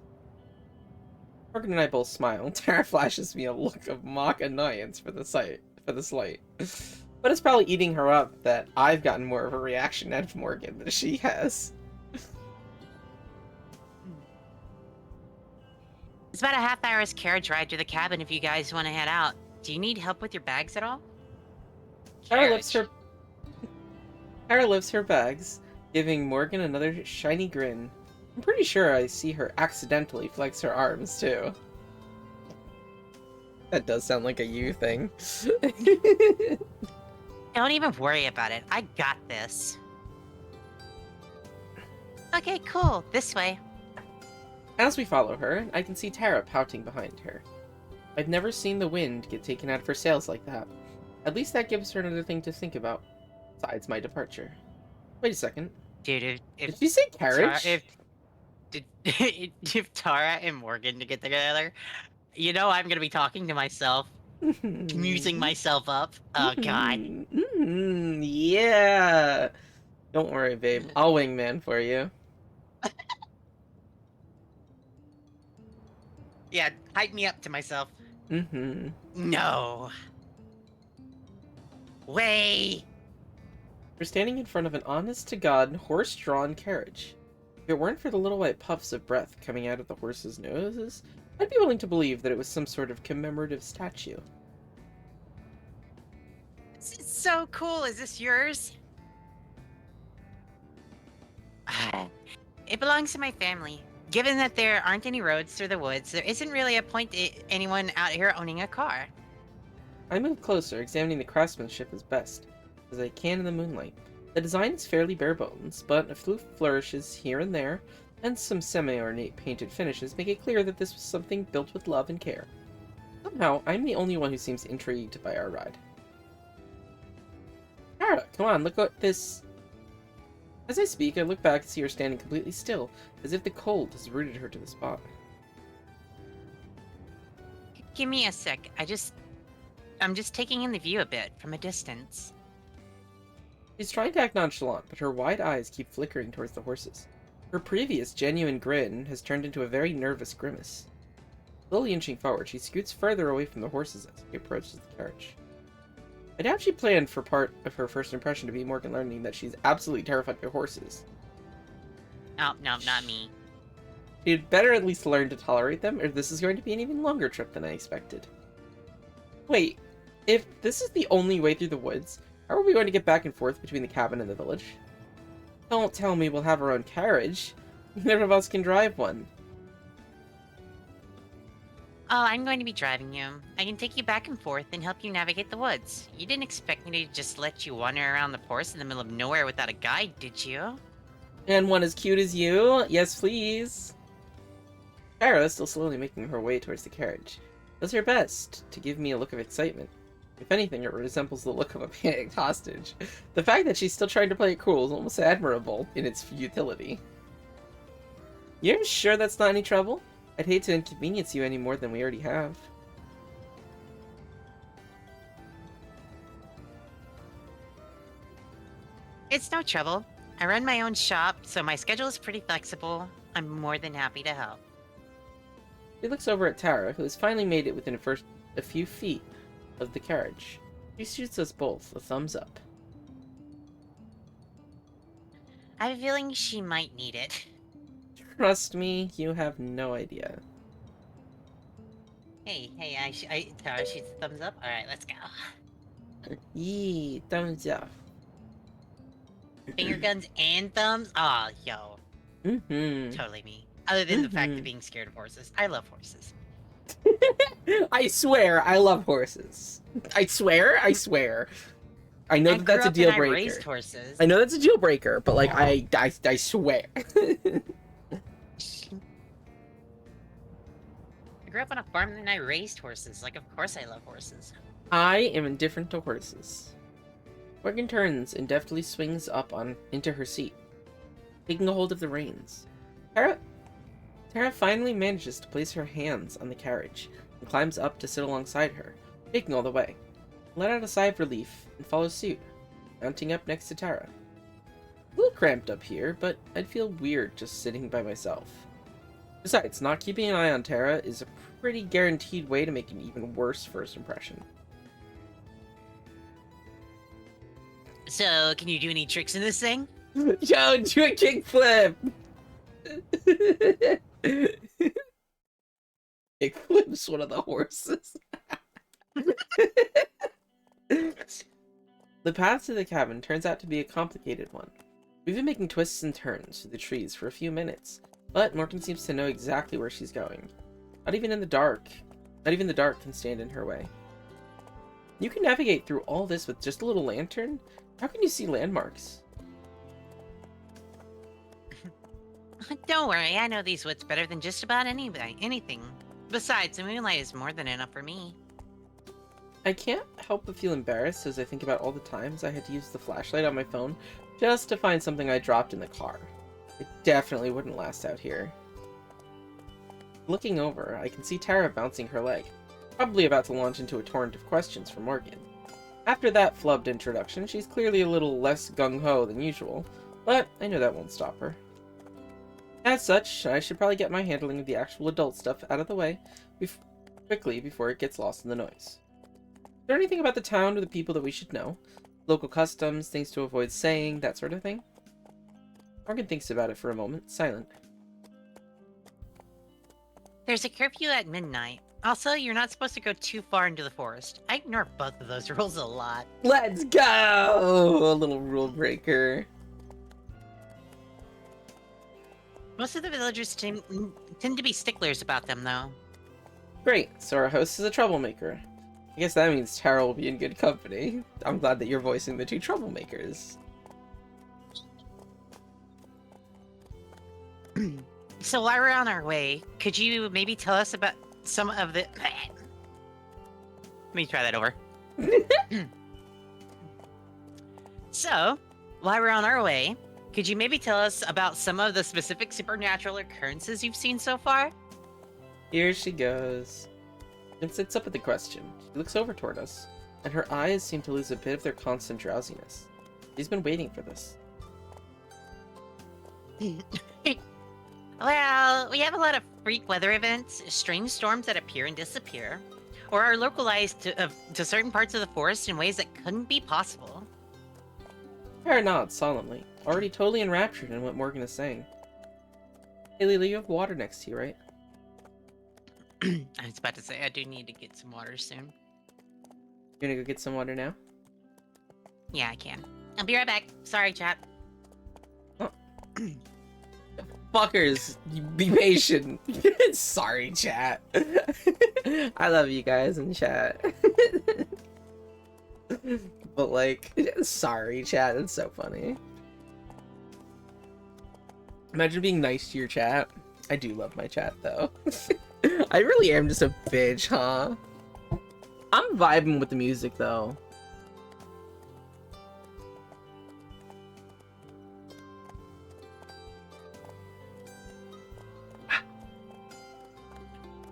Morgan and I both smile. Tara flashes me a look of mock annoyance for the slight. But it's probably eating her up that I've gotten more of a reaction out of Morgan than she has. It's about a half-hour's carriage ride to the cabin if you guys want to head out. Do you need help with your bags at all? Tara lifts her bags, giving Morgan another shiny grin. I'm pretty sure I see her accidentally flex her arms, too. That does sound like a you thing. Don't even worry about it. I got this. Okay, cool. This way. As we follow her, I can see Tara pouting behind her. I've never seen the wind get taken out of her sails like that. At least that gives her another thing to think about, besides my departure. Wait a second. Dude, Did you say carriage? If Tara and Morgan to get together, you know I'm gonna be talking to myself, musing myself up. Oh god. Yeah. Don't worry, babe. I'll wingman for you. Yeah, hype me up to myself. Mm-hmm. No. Way. We're standing in front of an honest-to-God, horse-drawn carriage. If it weren't for the little white puffs of breath coming out of the horses' noses, I'd be willing to believe that it was some sort of commemorative statue. This is so cool. Is this yours? It belongs to my family. Given that there aren't any roads through the woods, there isn't really a point to anyone out here owning a car. I move closer, examining the craftsmanship as best as I can in the moonlight. The design is fairly bare bones, but a few flourishes here and there, and some semi-ornate painted finishes make it clear that this was something built with love and care. Somehow, I'm the only one who seems intrigued by our ride. Tara, come on, look at this. As I speak, I look back and see her standing completely still, as if the cold has rooted her to the spot. Give me a sec. I'm just taking in the view a bit from a distance. She's trying to act nonchalant, but her wide eyes keep flickering towards the horses. Her previous genuine grin has turned into a very nervous grimace. Slowly inching forward, she scoots further away from the horses as she approaches the carriage. I doubt she planned for part of her first impression to be Morgan learning that she's absolutely terrified by horses. Oh, no, not me. She'd better at least learn to tolerate them, or this is going to be an even longer trip than I expected. Wait, if this is the only way through the woods, how are we going to get back and forth between the cabin and the village? Don't tell me we'll have our own carriage. Neither of us can drive one. Oh, I'm going to be driving you. I can take you back and forth and help you navigate the woods. You didn't expect me to just let you wander around the forest in the middle of nowhere without a guide, did you? And one as cute as you? Yes, please. Tara, still slowly making her way towards the carriage, does her best to give me a look of excitement. If anything, it resembles the look of a panicked hostage. The fact that she's still trying to play it cool is almost admirable in its futility. You're sure that's not any trouble? I'd hate to inconvenience you any more than we already have. It's no trouble. I run my own shop, so my schedule is pretty flexible. I'm more than happy to help. He looks over at Tara, who has finally made it within a few feet of the carriage. She shoots us both a thumbs up. I have a feeling she might need it. Trust me, you have no idea. Hey, Tara shoots a thumbs up. Alright, let's go. Yee, thumbs up. Finger guns and thumbs? Aw, yo. Mm-hmm. Totally me. Other than the fact of being scared of horses. I love horses. I swear, I love horses. I swear. I know that that's a deal breaker. I raised horses. I know that's a deal breaker, but like, I swear. I grew up on a farm and I raised horses. Like, of course I love horses. I am indifferent to horses. Morgan turns and deftly swings up into her seat, taking a hold of the reins. Tara finally manages to place her hands on the carriage and climbs up to sit alongside her, shaking all the way. I let out a sigh of relief and follows suit, mounting up next to Tara. A little cramped up here, but I'd feel weird just sitting by myself. Besides, not keeping an eye on Tara is a pretty guaranteed way to make an even worse first impression. So, can you do any tricks in this thing? Yo, do a kickflip! Kickflip's one of the horses. The path to the cabin turns out to be a complicated one. We've been making twists and turns through the trees for a few minutes, but Morgan seems to know exactly where she's going. Not even the dark can stand in her way. You can navigate through all this with just a little lantern? How can you see landmarks? Don't worry, I know these woods better than just about anything. Besides, the moonlight is more than enough for me. I can't help but feel embarrassed as I think about all the times I had to use the flashlight on my phone just to find something I dropped in the car. It definitely wouldn't last out here. Looking over, I can see Tara bouncing her leg, probably about to launch into a torrent of questions for Morgan. After that flubbed introduction, she's clearly a little less gung-ho than usual, but I know that won't stop her. As such, I should probably get my handling of the actual adult stuff out of the way quickly before it gets lost in the noise. Is there anything about the town or the people that we should know? Local customs, things to avoid saying, that sort of thing? Morgan thinks about it for a moment, silent. There's a curfew at midnight. Also, you're not supposed to go too far into the forest. I ignore both of those rules a lot. Let's go! A little rule breaker. Most of the villagers tend to be sticklers about them, though. Great, so our host is a troublemaker. I guess that means Tara will be in good company. I'm glad that you're voicing the two troublemakers. So while we're on our way, could you maybe tell us about some of the... Let me try that over. So, while we're on our way, could you maybe tell us about some of the specific supernatural occurrences you've seen so far? Here she goes. And sits up at the question. She looks over toward us, and her eyes seem to lose a bit of their constant drowsiness. She's been waiting for this. Well, we have a lot of freak weather events, strange storms that appear and disappear, or are localized to certain parts of the forest in ways that couldn't be possible. Tara nods solemnly, already totally enraptured in what Morgan is saying. Hey Lila, you have water next to you, right? I was about to say, I do need to get some water soon. You're gonna go get some water now? Yeah, I can. I'll be right back. Sorry, chat. Oh. Fuckers, be patient. Sorry, chat. I love you guys in chat. But like, sorry, chat. It's so funny. Imagine being nice to your chat. I do love my chat though. I really am just a bitch, huh? I'm vibing with the music though.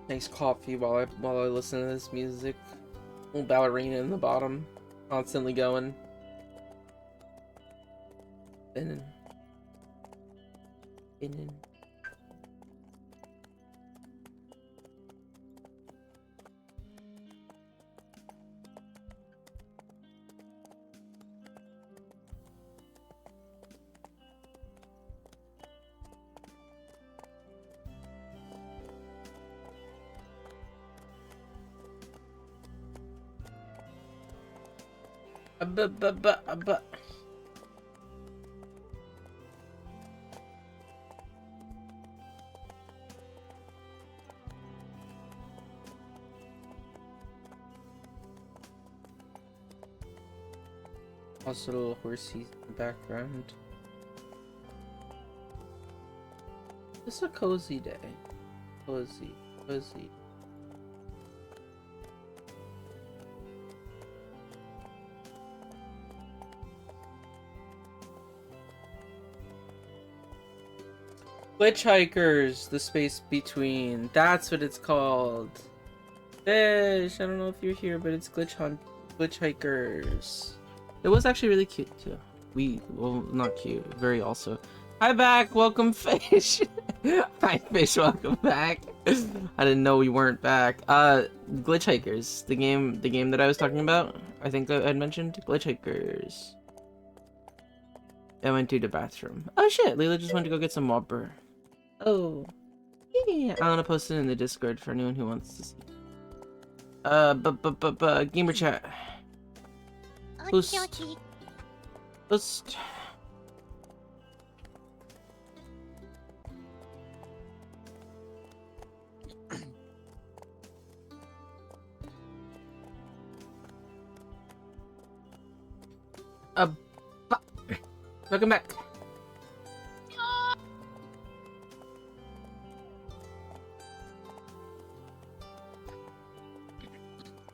Nice coffee while I listen to this music. Little ballerina in the bottom, constantly going. Spinning. Spinning. But. Also, little horsies in the background. It's a cozy day. Cozy, cozy. Glitch hikers, the space between. That's what it's called. Fish, I don't know if you're here, but it's glitch hikers. It was actually really cute too. Well, not cute, very also. Hi back, welcome Fish. Hi Fish, welcome back. I didn't know we weren't back. Glitch hikers, the game that I was talking about. I think I had mentioned glitch hikers. I went to the bathroom. Oh shit, Leela just went to go get some Whopper. Oh. Yeah, I'm gonna post it in the Discord for anyone who wants to see. Gamer chat. Boost. Welcome back.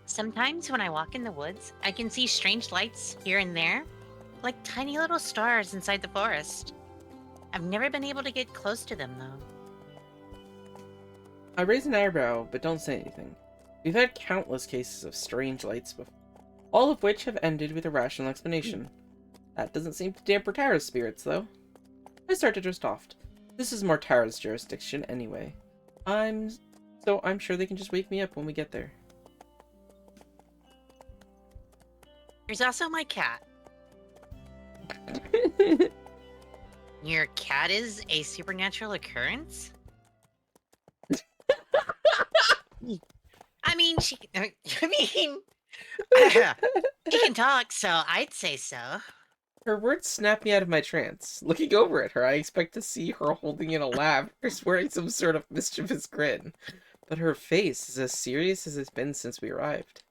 Sometimes when I walk in the woods, I can see strange lights here and there, like tiny little stars inside the forest. I've never been able to get close to them, though. I raise an eyebrow, but don't say anything. We've had countless cases of strange lights before, all of which have ended with a rational explanation. That doesn't seem to damper Tara's spirits, though. I start to drift off. This is more Tara's jurisdiction, anyway. I'm sure they can just wake me up when we get there. There's also my cat. Your cat is a supernatural occurrence? I mean, she can talk, so I'd say so. Her words snap me out of my trance. Looking over at her, I expect to see her holding in a laugh or wearing some sort of mischievous grin. But her face is as serious as it's been since we arrived.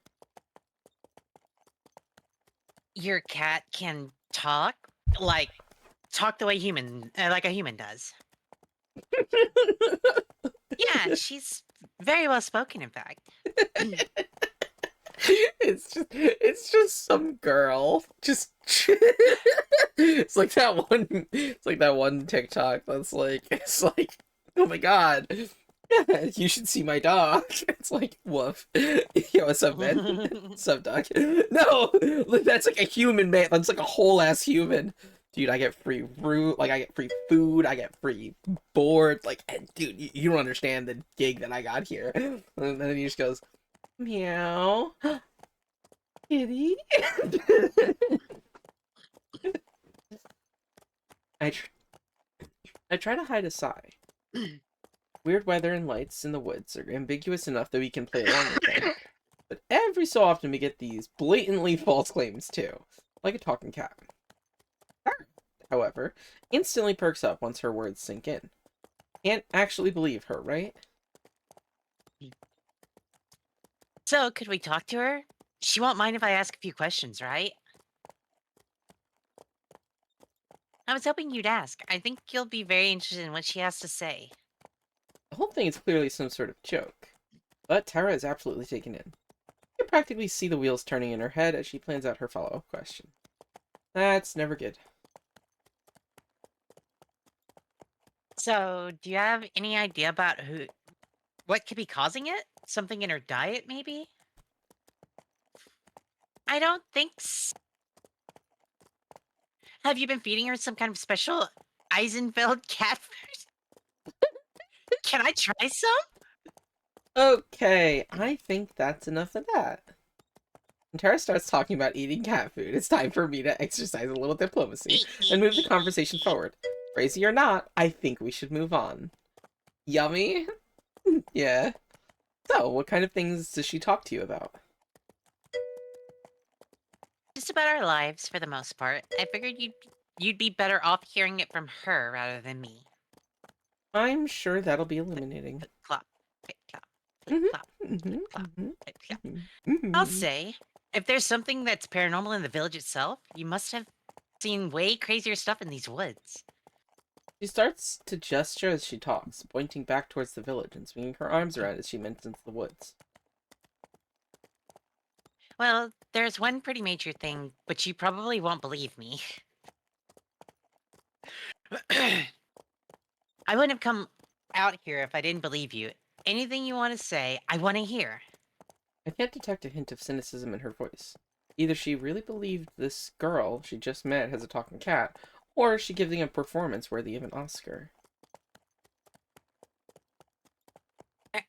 Your cat can talk? Like, talk the way like a human does. Yeah, she's very well spoken, in fact. It's just some girl. Just it's like that one TikTok that's like, oh my god, you should see my dog. It's like, woof. Yo, what's up, man? What's up, dog? No, that's like a human, man. That's like a whole ass human. Dude, I get free root, like I get free food, I get free board, like, and dude, you don't understand the gig that I got here. And then he just goes, meow, kitty. I try to hide a sigh. Weird weather and lights in the woods are ambiguous enough that we can play along with them. But every so often we get these blatantly false claims too, like a talking cat. However, instantly perks up once her words sink in. Can't actually believe her, right? So, could we talk to her? She won't mind if I ask a few questions, right? I was hoping you'd ask. I think you'll be very interested in what she has to say. The whole thing is clearly some sort of joke, but Tara is absolutely taken in. You're practically see the wheels turning in her head as she plans out her follow-up question. That's never good. So, do you have any idea about what could be causing it? Something in her diet, maybe? I don't think so. Have you been feeding her some kind of special Eisenfeld cat food? Can I try some? Okay, I think that's enough of that. When Tara starts talking about eating cat food, it's time for me to exercise a little diplomacy and move the conversation forward. Crazy or not, I think we should move on. Yummy? Yeah. So, what kind of things does she talk to you about? Just about our lives, for the most part. I figured you'd be better off hearing it from her rather than me. I'm sure that'll be illuminating. Click, clop, click, clop, click, clop, click, clop, click, clop. I'll say, if there's something that's paranormal in the village itself, you must have seen way crazier stuff in these woods. She starts to gesture as she talks, pointing back towards the village and swinging her arms around as she mentions the woods. Well, there's one pretty major thing, but you probably won't believe me. I wouldn't have come out here if I didn't believe you. Anything you want to say, I want to hear. I can't detect a hint of cynicism in her voice. Either she really believed this girl she just met has a talking cat, or is she giving a performance worthy of an Oscar?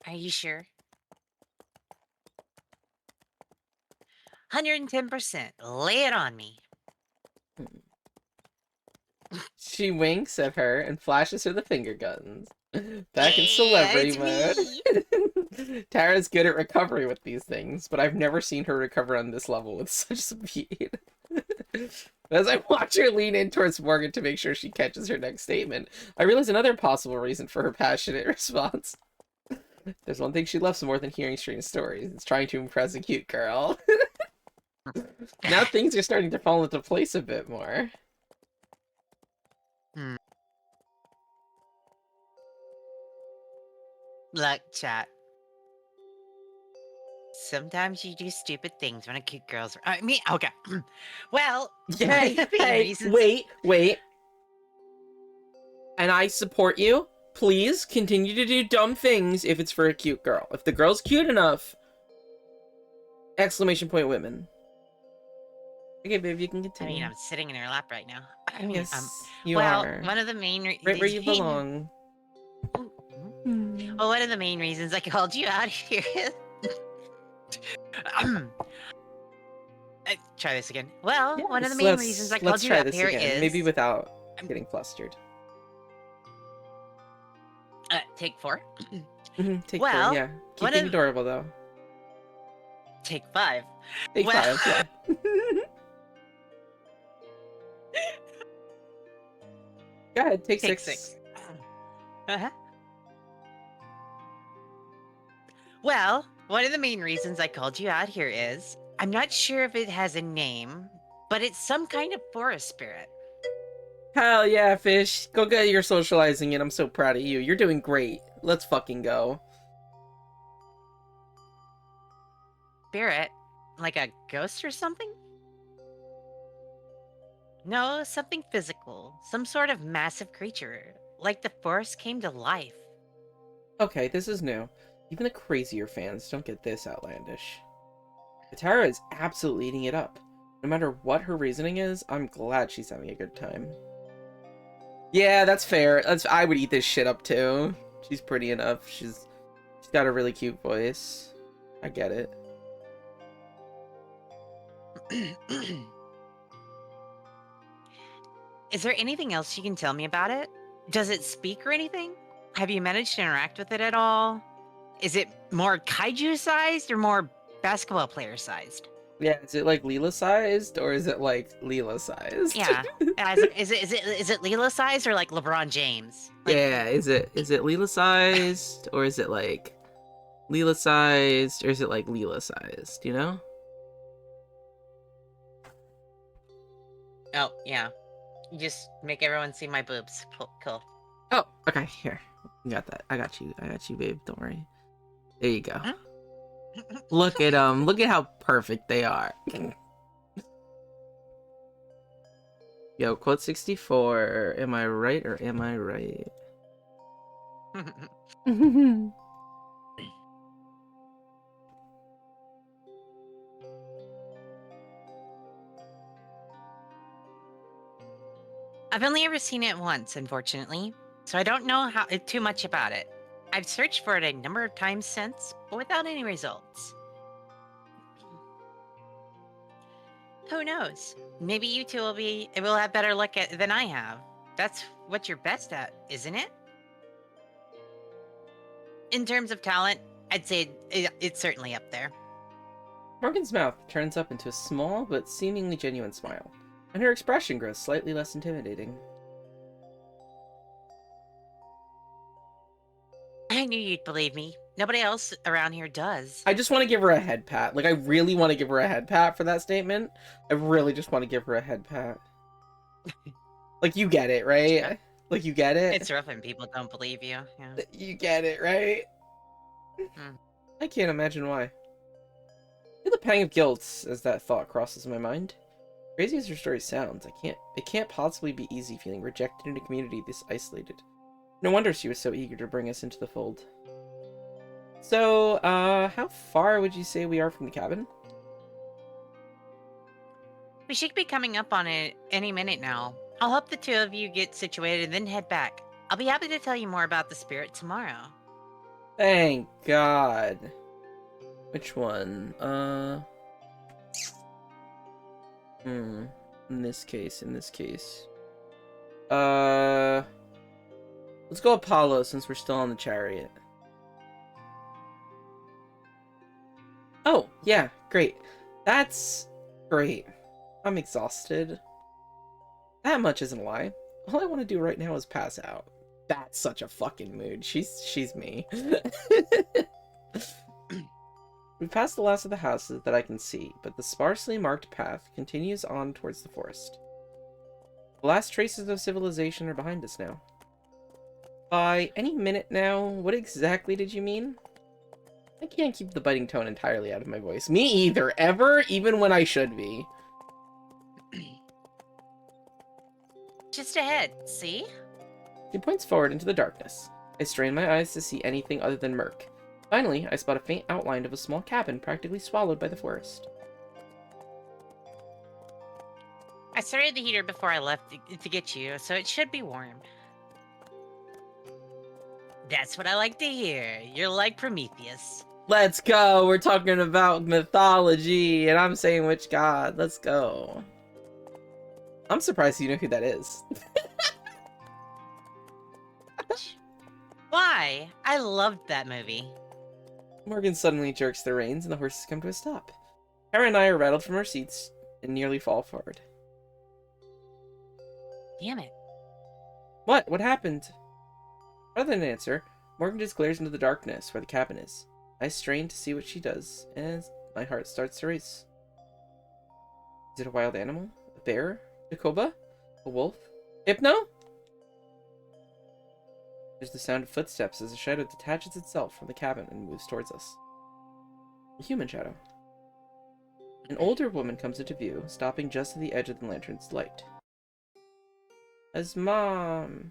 Are you sure? 110%. Lay it on me. She winks at her and flashes her the finger guns. Back in Yeah, celebrity it's mode. Tara's good at recovery with these things, but I've never seen her recover on this level with such speed. As I watch her lean in towards Morgan to make sure she catches her next statement, I realize another possible reason for her passionate response. There's one thing she loves more than hearing strange stories. It's trying to impress a cute girl. Now things are starting to fall into place a bit more. Look, chat. Sometimes you do stupid things when a cute girl's. I mean, okay. Well, Hey, one of the main hey, reasons- wait. And I support you. Please continue to do dumb things if it's for a cute girl. If the girl's cute enough, exclamation point women. Okay, babe, you can I continue. mean, I'm sitting in her lap right now. I mean, Yes, you well, are. one of the main Right where you belong. Well, one of the main reasons I called you out here is. Try this again. Well, one of the main reasons I called you out here is. Maybe without getting flustered. Take 4. Take Well, 4, yeah. Keep one being of- adorable, though. Take 5. Take Well- 5, yeah. Go ahead, take 6. Uh-huh. Well, one of the main reasons I called you out here is I'm not sure if it has a name, but it's some kind of forest spirit. Hell yeah, Fish. Go get your socializing in. I'm so proud of you. You're doing great. Let's fucking go. Spirit? Like a ghost or something? No, something physical. Some sort of massive creature. Like the forest came to life. Okay, this is new. Even the crazier fans don't get this outlandish. Tara is absolutely eating it up. No matter what her reasoning is, I'm glad she's having a good time. Yeah, that's fair. I would eat this shit up too. She's pretty enough. She's got a really cute voice. I get it. Is there anything else you can tell me about it? Does it speak or anything? Have you managed to interact with it at all? Is it more kaiju sized or more basketball player sized? Yeah, is it like Leela sized or is it like Leela sized? Yeah. Is it Leela sized or like LeBron James? Like, Yeah, is it Leela sized or is it like Leela sized or is it like Leela sized, you know? Oh, yeah. You just make everyone see my boobs. Cool. Oh, okay, here. You got that. I got you, babe. Don't worry. There you go. Look at them. Look at how perfect they are. Yo, quote 64. Am I right or am I right? I've only ever seen it once, unfortunately, so I don't know too much about it. I've searched for it a number of times since, but without any results. Who knows? Maybe you two will have better luck than I have. That's what you're best at, isn't it? In terms of talent, I'd say it's certainly up there. Morgan's mouth turns up into a small but seemingly genuine smile, and her expression grows slightly less intimidating. I knew you'd believe me. Nobody else around here does. I just want to give her a head pat. Like, I really want to give her a head pat for that statement. I really just want to give her a head pat. Like, you get it, right? Like, you get it? It's rough when people don't believe you. Yeah. You get it, right? I can't imagine why. I feel the pang of guilt as that thought crosses my mind. Crazy as her story sounds, it can't possibly be easy feeling rejected in a community this isolated. No wonder she was so eager to bring us into the fold. So, how far would you say we are from the cabin? We should be coming up on it any minute now. I'll help the two of you get situated and then head back. I'll be happy to tell you more about the spirit tomorrow. Thank God. Which one? In this case. Let's go Apollo since we're still on the chariot. Oh, yeah, great. That's great. I'm exhausted. That much isn't a lie. All I want to do right now is pass out. That's such a fucking mood. She's me. We passed the last of the houses that I can see, but the sparsely marked path continues on towards the forest. The last traces of civilization are behind us now. By any minute now, what exactly did you mean? I can't keep the biting tone entirely out of my voice. Me either, ever, even when I should be. Just ahead, see? He points forward into the darkness. I strain my eyes to see anything other than murk. Finally, I spot a faint outline of a small cabin practically swallowed by the forest. I started the heater before I left to get you, so it should be warm. That's what I like to hear. You're like Prometheus. Let's go! We're talking about mythology, and I'm saying which god. Let's go. I'm surprised you know who that is. Why? I loved that movie. Morgan suddenly jerks the reins, and the horses come to a stop. Kara and I are rattled from our seats and nearly fall forward. Damn it. What? What happened? Rather than answer, Morgan just glares into the darkness where the cabin is. I strain to see what she does, as my heart starts to race. Is it a wild animal? A bear? A koba? A wolf? Hypno? There's the sound of footsteps as a shadow detaches itself from the cabin and moves towards us. A human shadow. An older woman comes into view, stopping just at the edge of the lantern's light. As Mom.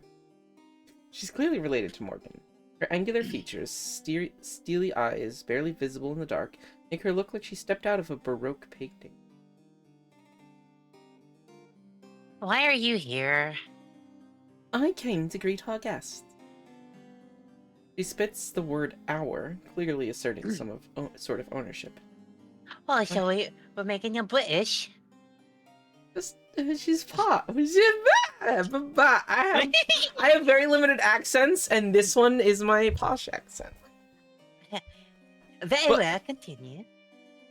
She's clearly related to Morgan. Her angular features, steely eyes, barely visible in the dark, make her look like she stepped out of a Baroque painting. Why are you here? I came to greet our guests. She spits the word "our," clearly asserting some sort of ownership. Well, so we're making you British. She's pop. I have very limited accents, and this one is my posh accent. Very well, continue.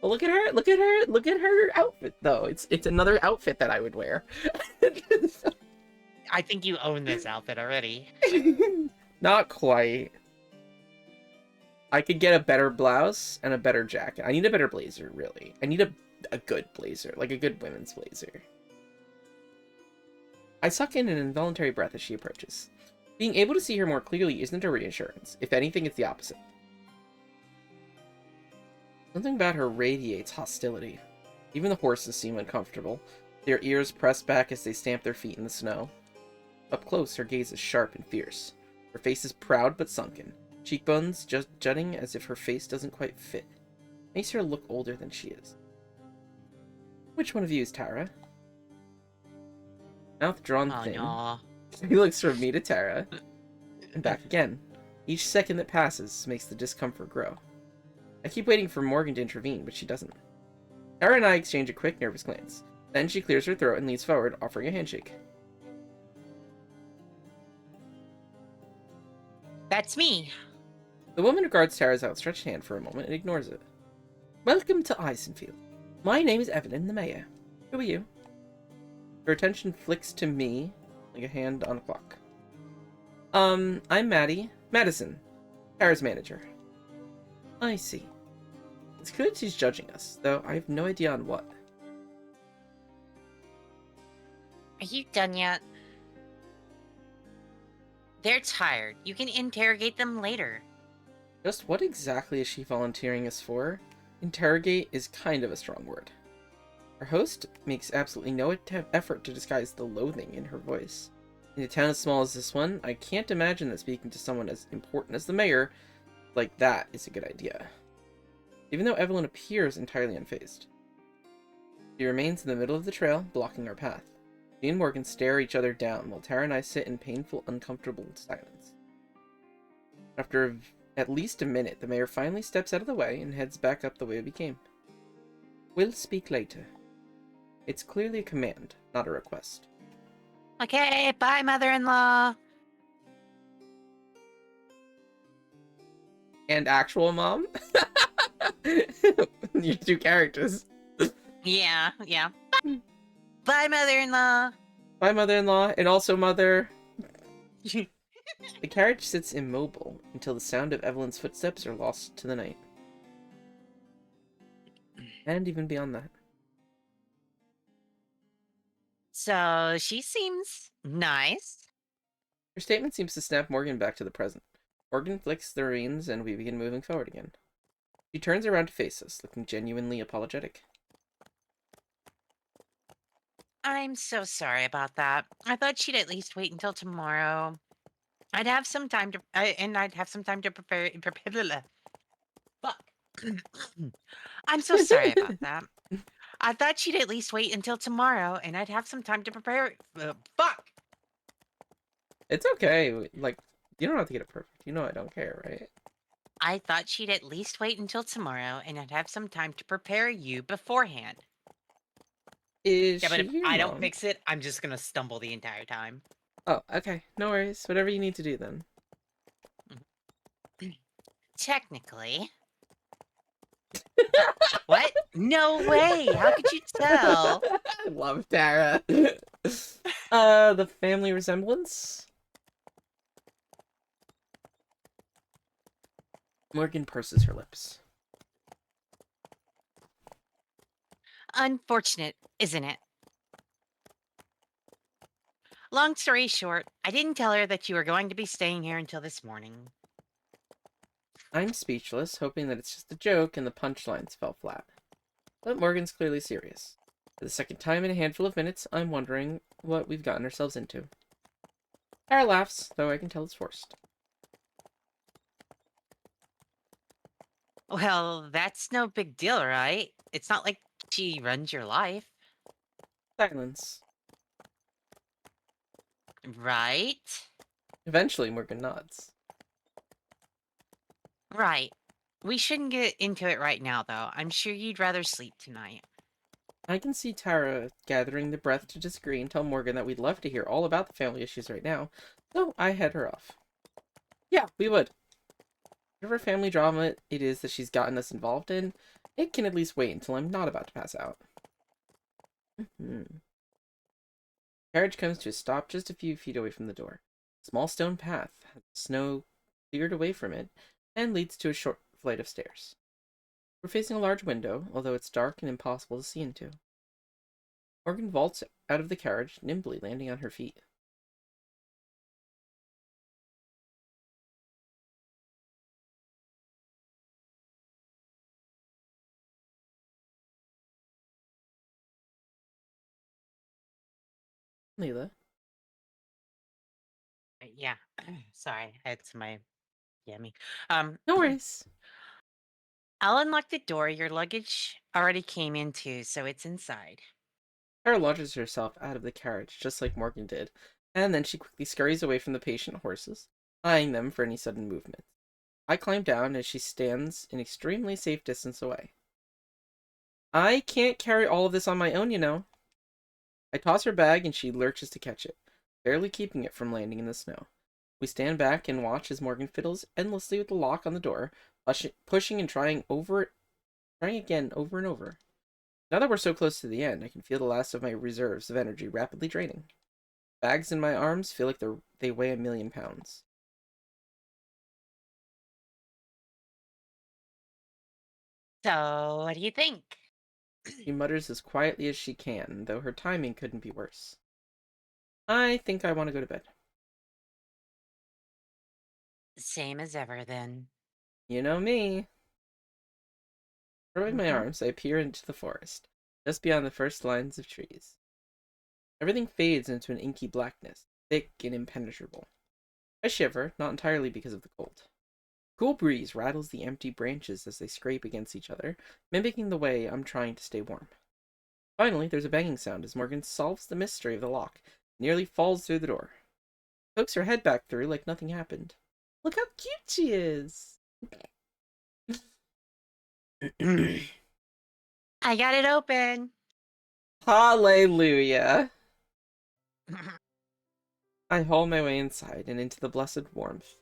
Well, look at her! Look at her! Look at her outfit, though. It's another outfit that I would wear. I think you own this outfit already. Not quite. I could get a better blouse and a better jacket. I need a better blazer, really. I need a good blazer, like a good women's blazer. I suck in an involuntary breath as she approaches. Being able to see her more clearly isn't a reassurance. If anything, it's the opposite. Something about her radiates hostility. Even the horses seem uncomfortable, their ears pressed back as they stamp their feet in the snow. Up close, her gaze is sharp and fierce. Her face is proud but sunken, cheekbones just jutting as if her face doesn't quite fit. Makes her look older than she is. Which one of you is Tara? Mouth drawn Oh thin. no. He looks from me to Tara, and back again. Each second that passes makes the discomfort grow. I keep waiting for Morgan to intervene, but she doesn't. Tara and I exchange a quick, nervous glance. Then she clears her throat and leans forward, offering a handshake. That's me. The woman regards Tara's outstretched hand for a moment and ignores it. Welcome to Isenfield. My name is Evelyn, the mayor. Who are you? Her attention flicks to me like a hand on a clock. I'm Madison, Tara's manager. I see. It's clear that she's judging us, though I have no idea on what. Are you done yet? They're tired. You can interrogate them later. Just what exactly is she volunteering us for? Interrogate is kind of a strong word. Our host makes absolutely no effort to disguise the loathing in her voice. In a town as small as this one, I can't imagine that speaking to someone as important as the mayor like that is a good idea. Even though Evelyn appears entirely unfazed. She remains in the middle of the trail, blocking our path. She and Morgan stare each other down, while Tara and I sit in painful, uncomfortable silence. After at least a minute, the mayor finally steps out of the way and heads back up the way we came. We'll speak later. It's clearly a command, not a request. Okay, bye, mother-in-law. And actual mom? Your two characters. Yeah. Bye, mother-in-law. Bye, mother-in-law, and also mother. The carriage sits immobile until the sound of Evelyn's footsteps are lost to the night. And even beyond that. So she seems nice. Her statement seems to snap Morgan back to the present. Morgan flicks the reins and we begin moving forward again. She turns around to face us, looking genuinely apologetic. I'm so sorry about that. I thought she'd at least wait until tomorrow. I'd have some time to, I'd have some time to prepare. Fuck. I'm so sorry about that. I thought she'd at least wait until tomorrow, and I'd have some time to prepare. Fuck. It's okay. Like, you don't have to get it perfect. You know I don't care, right? I thought she'd at least wait until tomorrow, and I'd have some time to prepare you beforehand. Is Yeah, but she if your I don't mom? fix it, I'm just gonna stumble the entire time. Oh, okay. No worries. Whatever you need to do then. Technically. What? No way! How could you tell? I love Tara. The family resemblance? Morgan purses her lips. Unfortunate, isn't it? Long story short, I didn't tell her that you were going to be staying here until this morning. I'm speechless, hoping that it's just a joke and the punchlines fell flat. But Morgan's clearly serious. For the second time in a handful of minutes, I'm wondering what we've gotten ourselves into. Tara laughs, though I can tell it's forced. Well, that's no big deal, right? It's not like she runs your life. Silence. Right? Eventually, Morgan nods. Right. We shouldn't get into it right now, though. I'm sure you'd rather sleep tonight. I can see Tara gathering the breath to disagree and tell Morgan that we'd love to hear all about the family issues right now, so I head her off. Yeah, we would. Whatever family drama it is that she's gotten us involved in, it can at least wait until I'm not about to pass out. Carriage comes to a stop just a few feet away from the door. A small stone path has snow cleared away from it and leads to a short flight of stairs. We're facing a large window, although it's dark and impossible to see into. Morgan vaults out of the carriage, nimbly landing on her feet. Leela. Yeah. Sorry, it's my yummy. Um, No worries. I'll unlock the door. Your luggage already came in too, so it's inside. Tara launches herself out of the carriage, just like Morgan did, and then she quickly scurries away from the patient horses, eyeing them for any sudden movement. I climb down as she stands an extremely safe distance away. I can't carry all of this on my own, you know. I toss her bag and she lurches to catch it, barely keeping it from landing in the snow. We stand back and watch as Morgan fiddles endlessly with the lock on the door, pushing and trying again over and over. Now that we're so close to the end, I can feel the last of my reserves of energy rapidly draining. Bags in my arms feel like they weigh 1,000,000 pounds. So, what do you think? She mutters as quietly as she can, though her timing couldn't be worse. I think I want to go to bed. Same as ever, then. You know me. Throwing my Mhm. arms, I peer into the forest, just beyond the first lines of trees. Everything fades into an inky blackness, thick and impenetrable. I shiver, not entirely because of the cold. Cool breeze rattles the empty branches as they scrape against each other, mimicking the way I'm trying to stay warm. Finally, there's a banging sound as Morgan solves the mystery of the lock, nearly falls through the door. Pokes her head back through like nothing happened. Look how cute she is! I got it open. Hallelujah! I haul my way inside and into the blessed warmth.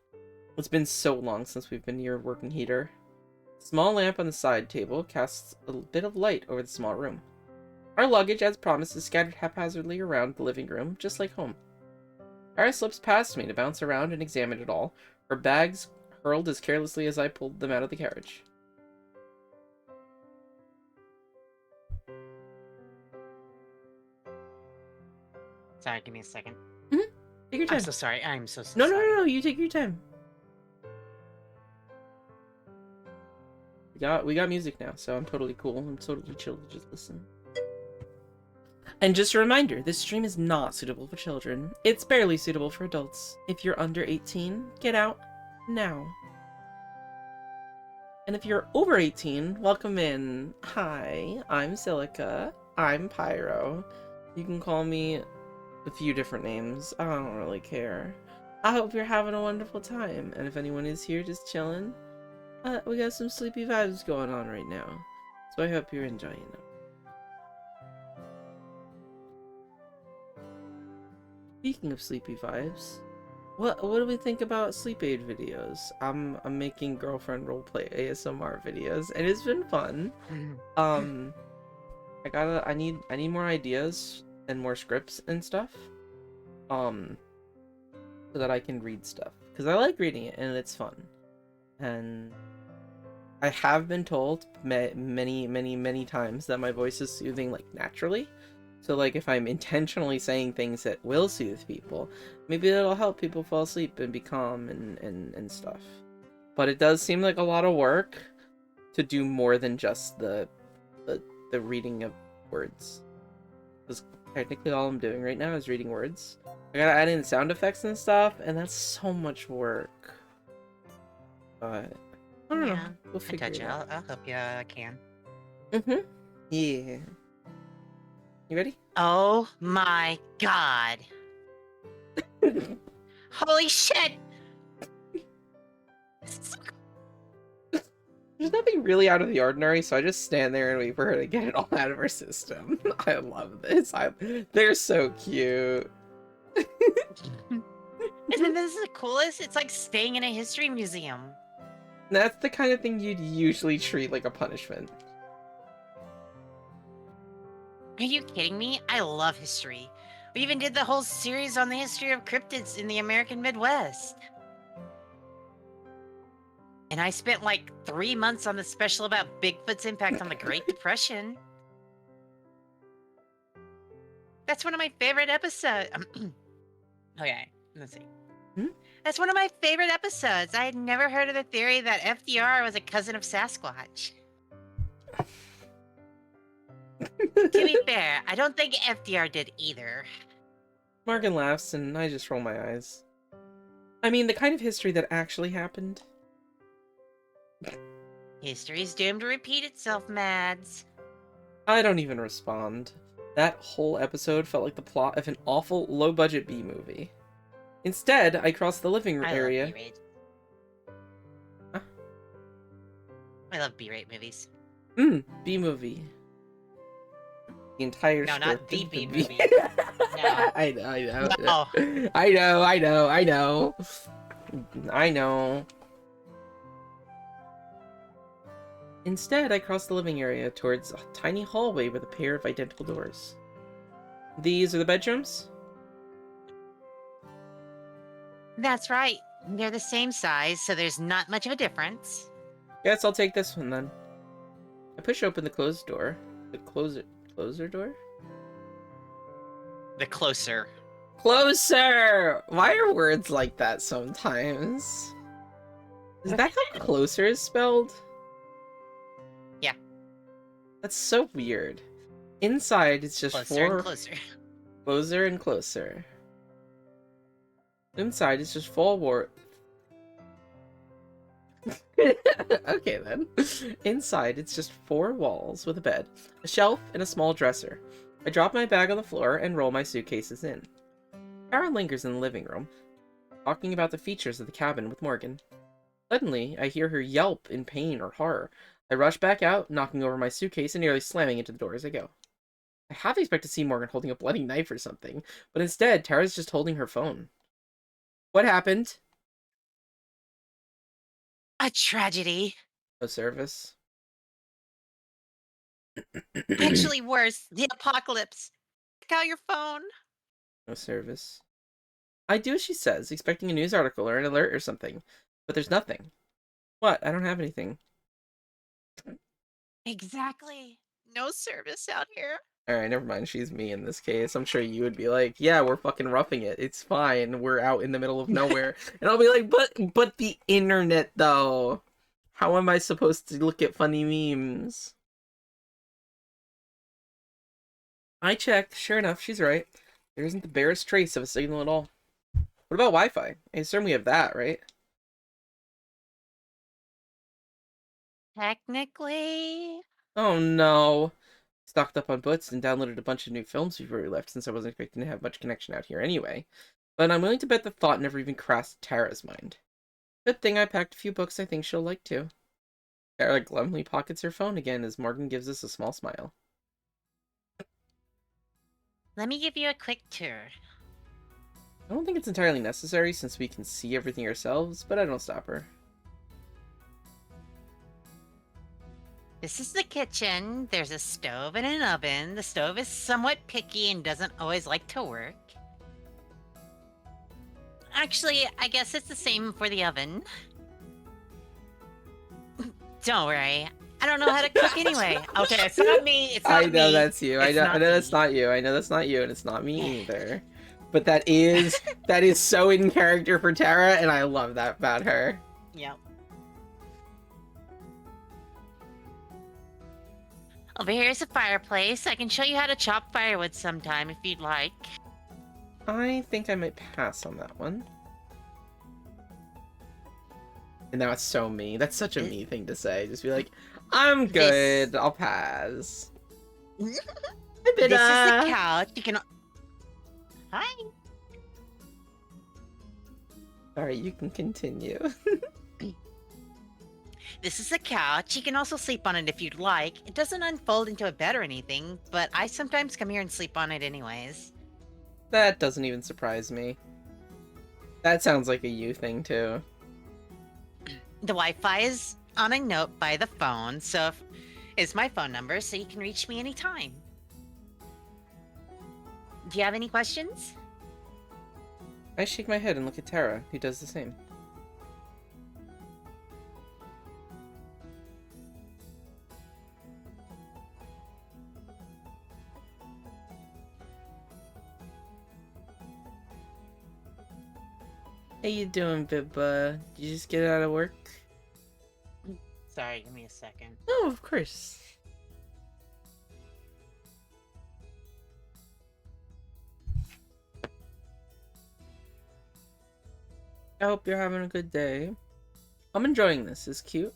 It's been so long since we've been near a working heater. A small lamp on the side table casts a bit of light over the small room. Our luggage, as promised, is scattered haphazardly around the living room, just like home. Kara slips past me to bounce around and examine it all, her bags hurled as carelessly as I pulled them out of the carriage. Sorry, give me a second. Take your time. I'm so sorry. I'm so No, sorry. no, you take your time. We got music now, so I'm totally cool. I'm totally chill to just listen. And just a reminder, this stream is not suitable for children. It's barely suitable for adults. If you're under 18, get out now. And if you're over 18, welcome in. Hi, I'm Silica. I'm Pyro. You can call me a few different names. I don't really care. I hope you're having a wonderful time. And if anyone is here just chilling, we got some sleepy vibes going on right now. So I hope you're enjoying them. Speaking of sleepy vibes, what do we think about sleep aid videos? I'm making girlfriend roleplay ASMR videos, and it's been fun. I need more ideas and more scripts and stuff. So that I can read stuff, because I like reading it and it's fun. And I have been told many times that my voice is soothing, like, naturally. So, like, if I'm intentionally saying things that will soothe people, maybe that'll help people fall asleep and be calm and stuff. But it does seem like a lot of work to do more than just the reading of words. Because technically all I'm doing right now is reading words. I gotta add in sound effects and stuff, and that's so much work. But I don't know. We'll I figure touch it you. out. I'll help you. I can. Yeah. You ready? Oh my god! Holy shit! There's nothing really out of the ordinary, so I just stand there and wait for her to get it all out of her system. I love this. They're so cute. Isn't this the coolest? It's like staying in a history museum. That's the kind of thing you'd usually treat like a punishment. Are you kidding me? I love history. We even did the whole series on the history of cryptids in the American Midwest. And I spent like 3 months on the special about Bigfoot's impact on the Great Depression. That's one of my favorite episodes. Okay, let's see. That's one of my favorite episodes. I had never heard of the theory that FDR was a cousin of Sasquatch. To be fair, I don't think FDR did either. Morgan laughs, and I just roll my eyes. I mean, the kind of history that actually happened. History's doomed to repeat itself, Mads. I don't even respond. That whole episode felt like the plot of an awful, low-budget B-movie. Instead, I cross the living I area. love B-rate. Huh? I love B-rate movies. B-movie. The entire No, script not the of B-movie. No. I know. No. I know. Instead, I cross the living area towards a tiny hallway with a pair of identical doors. These are the bedrooms? That's right. They're the same size, so there's not much of a difference. Guess I'll take this one then. I push open the closed door. The closer door? The closer. Closer! Why are words like that sometimes? Is that how closer is spelled? Yeah. That's so weird. Inside, it's just Closer four... and closer. Closer and closer. Inside, it's just full war... Okay then. Inside, it's just 4 walls with a bed, a shelf, and a small dresser. I drop my bag on the floor and roll my suitcases in. Tara lingers in the living room, talking about the features of the cabin with Morgan. Suddenly, I hear her yelp in pain or horror. I rush back out, knocking over my suitcase and nearly slamming into the door as I go. I half expect to see Morgan holding a bloody knife or something, but instead, Tara's just holding her phone. What happened? A tragedy. No service. Actually worse, the apocalypse. Check out your phone. No service. I do as she says, expecting a news article or an alert or something, but there's nothing. What? I don't have anything. Exactly. No service out here. Alright, never mind. She's me in this case. I'm sure you would be like, yeah, we're fucking roughing it. It's fine. We're out in the middle of nowhere. And I'll be like, but the internet, though. How am I supposed to look at funny memes? I checked. Sure enough, she's right. There isn't the barest trace of a signal at all. What about Wi-Fi? I assume we have that, right? Technically. Oh no. Stocked up on books and downloaded a bunch of new films before we left since I wasn't expecting to have much connection out here anyway. But I'm willing to bet the thought never even crossed Tara's mind. Good thing I packed a few books I think she'll like too. Tara glumly pockets her phone again as Morgan gives us a small smile. Let me give you a quick tour. I don't think it's entirely necessary since we can see everything ourselves, but I don't stop her. This is the kitchen. There's a stove and an oven. The stove is somewhat picky and doesn't always like to work. Actually, I guess it's the same for the oven. Don't worry. I don't know how to cook anyway. Okay, it's not me. It's not me. I know that's you. I know that's not you. I know that's not you, and it's not me either. But that is so in character for Tara, and I love that about her. Yep. Over here's a fireplace. I can show you how to chop firewood sometime if you'd like. I think I might pass on that one. And now it's so me. That's such a me thing to say. Just be like, I'm good. I'll pass. This is the couch. You can. Hi. Alright, you can continue. This is the couch. You can also sleep on it if you'd like. It doesn't unfold into a bed or anything, but I sometimes come here and sleep on it anyways. That doesn't even surprise me. That sounds like a you thing, too. The Wi-Fi is on a note by the phone, so it's my phone number, so you can reach me anytime. Do you have any questions? I shake my head and look at Tara, who does the same. How you doing, Bibba? Did you just get out of work? Sorry, give me a second. Oh, of course. I hope you're having a good day. I'm enjoying this. It's cute.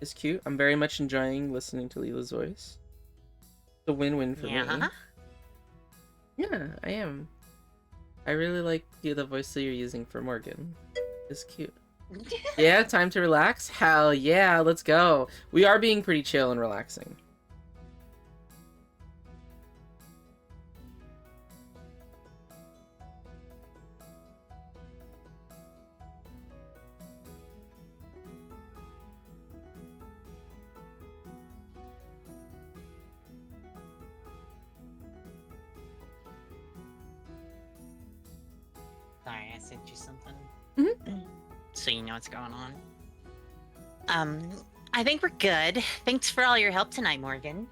It's cute. I'm very much enjoying listening to Leela's voice. It's a win-win for me. Yeah, I am. I really like the voice that you're using for Morgan. It's cute. Yeah, time to relax? Hell yeah, let's go. We are being pretty chill and relaxing. Sorry, I sent you something. Mhm. So you know what's going on. I think we're good. Thanks for all your help tonight, Morgan.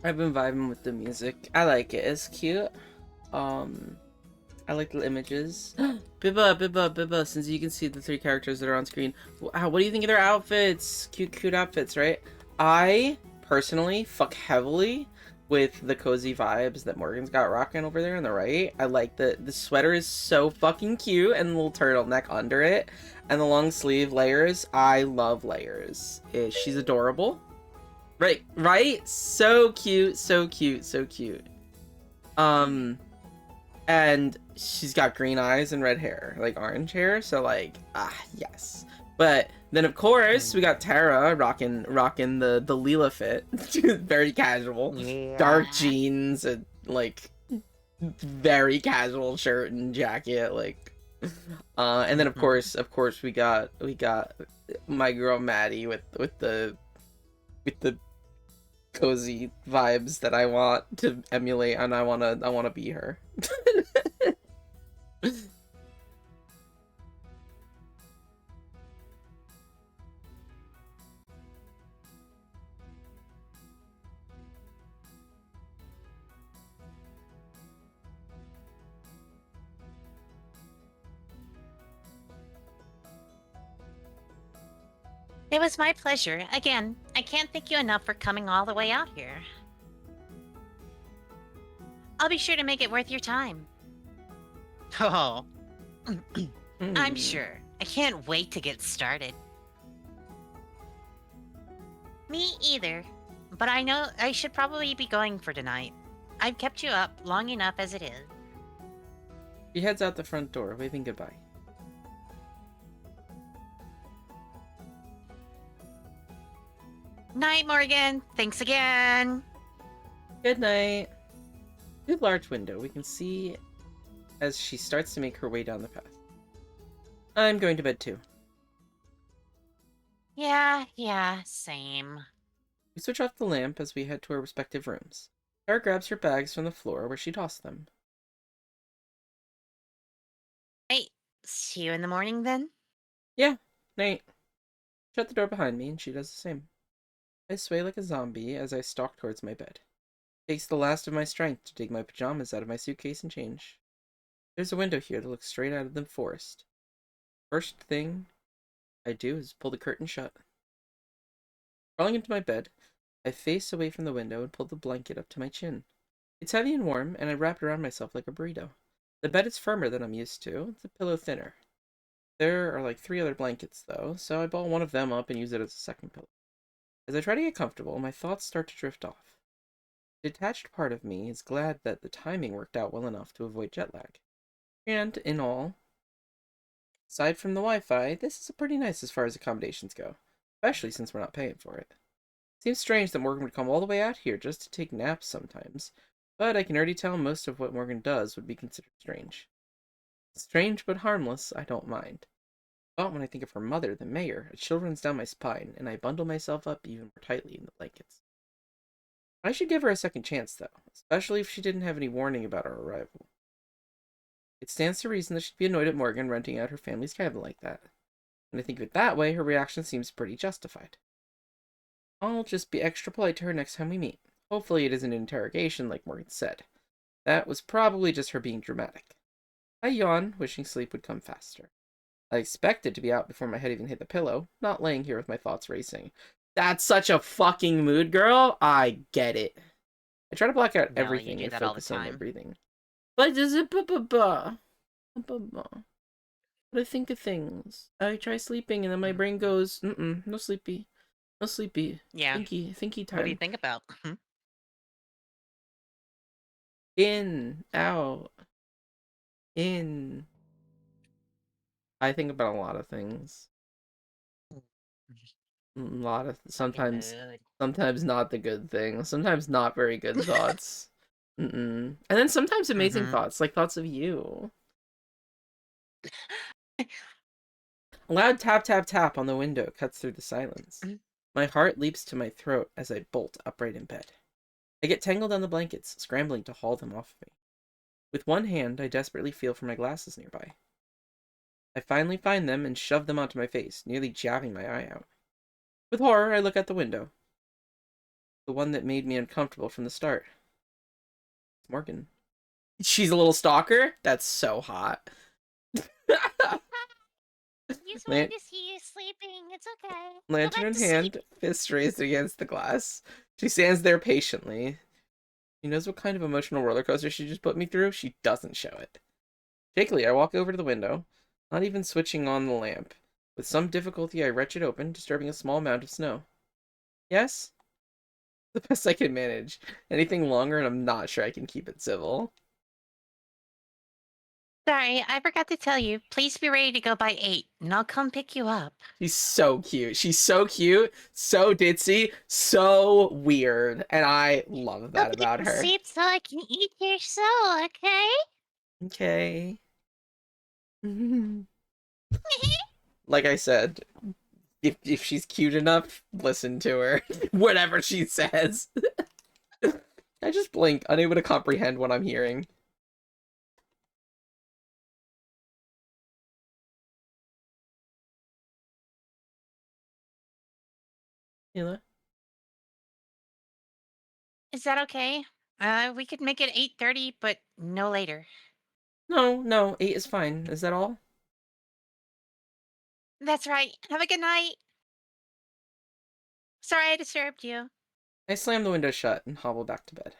I've been vibing with the music. I like it. It's cute. I like the images. Bibba, since you can see the 3 characters that are on screen, what do you think of their outfits? Cute outfits, right? I, personally, fuck heavily with the cozy vibes that Morgan's got rocking over there on the right. I like the sweater is so fucking cute, and the little turtleneck under it, and the long sleeve layers. I love layers. She's adorable. Right? So cute, so cute, so cute. And she's got green eyes and red hair, like orange hair, so like, yes. But then of course we got Tara rocking the Leela fit, very casual, dark jeans and like very casual shirt and jacket, like. And then of course we got my girl Maddie with the cozy vibes that I want to emulate, and I wanna be her. It was my pleasure. Again, I can't thank you enough for coming all the way out here. I'll be sure to make it worth your time. Oh, I'm sure. I can't wait to get started. Me either. But I know I should probably be going for tonight. I've kept you up long enough as it is. She heads out the front door, waving goodbye. Night, Morgan. Thanks again. Good night. Through the large window, we can see as she starts to make her way down the path. I'm going to bed too. Yeah, same. We switch off the lamp as we head to our respective rooms. Tara grabs her bags from the floor where she tossed them. Hey, see you in the morning then? Yeah, night. Shut the door behind me, and she does the same. I sway like a zombie as I stalk towards my bed. It takes the last of my strength to dig my pajamas out of my suitcase and change. There's a window here that looks straight out of the forest. First thing I do is pull the curtain shut. Crawling into my bed, I face away from the window and pull the blanket up to my chin. It's heavy and warm, and I wrap it around myself like a burrito. The bed is firmer than I'm used to, the pillow thinner. There are like 3 other blankets, though, so I ball one of them up and use it as a second pillow. As I try to get comfortable, my thoughts start to drift off. The detached part of me is glad that the timing worked out well enough to avoid jet lag. And, in all, aside from the Wi-Fi, this is pretty nice as far as accommodations go, especially since we're not paying for it. Seems strange that Morgan would come all the way out here just to take naps sometimes, but I can already tell most of what Morgan does would be considered strange. Strange but harmless, I don't mind. But when I think of her mother, the mayor, a chill runs down my spine, and I bundle myself up even more tightly in the blankets. I should give her a second chance, though, especially if she didn't have any warning about our arrival. It stands to reason that she'd be annoyed at Morgan renting out her family's cabin like that. When I think of it that way, her reaction seems pretty justified. I'll just be extra polite to her next time we meet. Hopefully it isn't an interrogation like Morgan said. That was probably just her being dramatic. I yawn, wishing sleep would come faster. I expected to be out before my head even hit the pillow, not laying here with my thoughts racing. That's such a fucking mood, girl. I get it. I try to block out No, you everything do and that all the focus on my time. breathing. But does it But I think of things. I try sleeping and then my brain goes, no sleepy. No sleepy. Yeah. Thinky What do you time. think about? In, out, in. I think about a lot of things. A lot of Fucking sometimes mood. sometimes not the good things. Sometimes not very good thoughts. And then sometimes amazing Mm-hmm. thoughts, like thoughts of you. A loud tap tap tap on the window cuts through the silence. My heart leaps to my throat as I bolt upright in bed. I get tangled on the blankets, scrambling to haul them off of me. With one hand, I desperately feel for my glasses nearby. I finally find them and shove them onto my face, nearly jabbing my eye out. With horror, I look out the window. The one that made me uncomfortable from the start. It's Morgan. She's a little stalker? That's so hot. Just Lan- wanted to see you sleeping. It's okay. Go Lantern back in to sleep. hand, fist raised against the glass. She stands there patiently. She knows what kind of emotional roller coaster she just put me through. She doesn't show it. Shakily, I walk over to the window, not even switching on the lamp. With some difficulty, I wrench it open, disturbing a small mound of snow. Yes? The best I can manage. Anything longer, and I'm not sure I can keep it civil. Sorry, I forgot to tell you. Please be ready to go by 8, and I'll come pick you up. She's so cute. She's so cute, so ditzy, so weird, and I love Go that get about some her. sleep so I can eat your soul, okay? Okay. Like I said, if she's cute enough, listen to her. Whatever she says. I just blink, unable to comprehend what I'm hearing. Hila? Is that okay? We could make it 8:30, but no later. No, 8 is fine. Is that all? That's right. Have a good night. Sorry I disturbed you. I slam the window shut and hobble back to bed.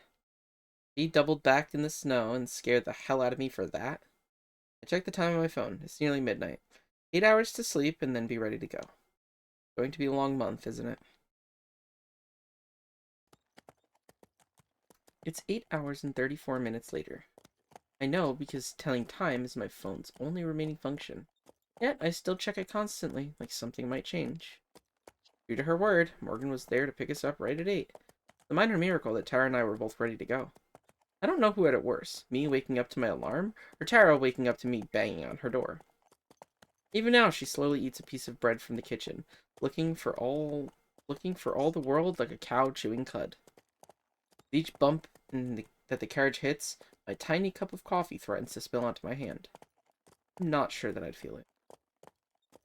He doubled back in the snow and scared the hell out of me for that. I check the time on my phone. It's nearly midnight. 8 hours to sleep and then be ready to go. Going to be a long month, isn't it? It's 8 hours and 34 minutes later. I know because telling time is my phone's only remaining function. Yet I still check it constantly, like something might change. True to her word, Morgan was there to pick us up right at 8. The minor miracle that Tara and I were both ready to go. I don't know who had it worse, me waking up to my alarm, or Tara waking up to me banging on her door. Even now, she slowly eats a piece of bread from the kitchen, looking for all the world like a cow chewing cud. With each bump that the carriage hits, my tiny cup of coffee threatens to spill onto my hand. I'm not sure that I'd feel it.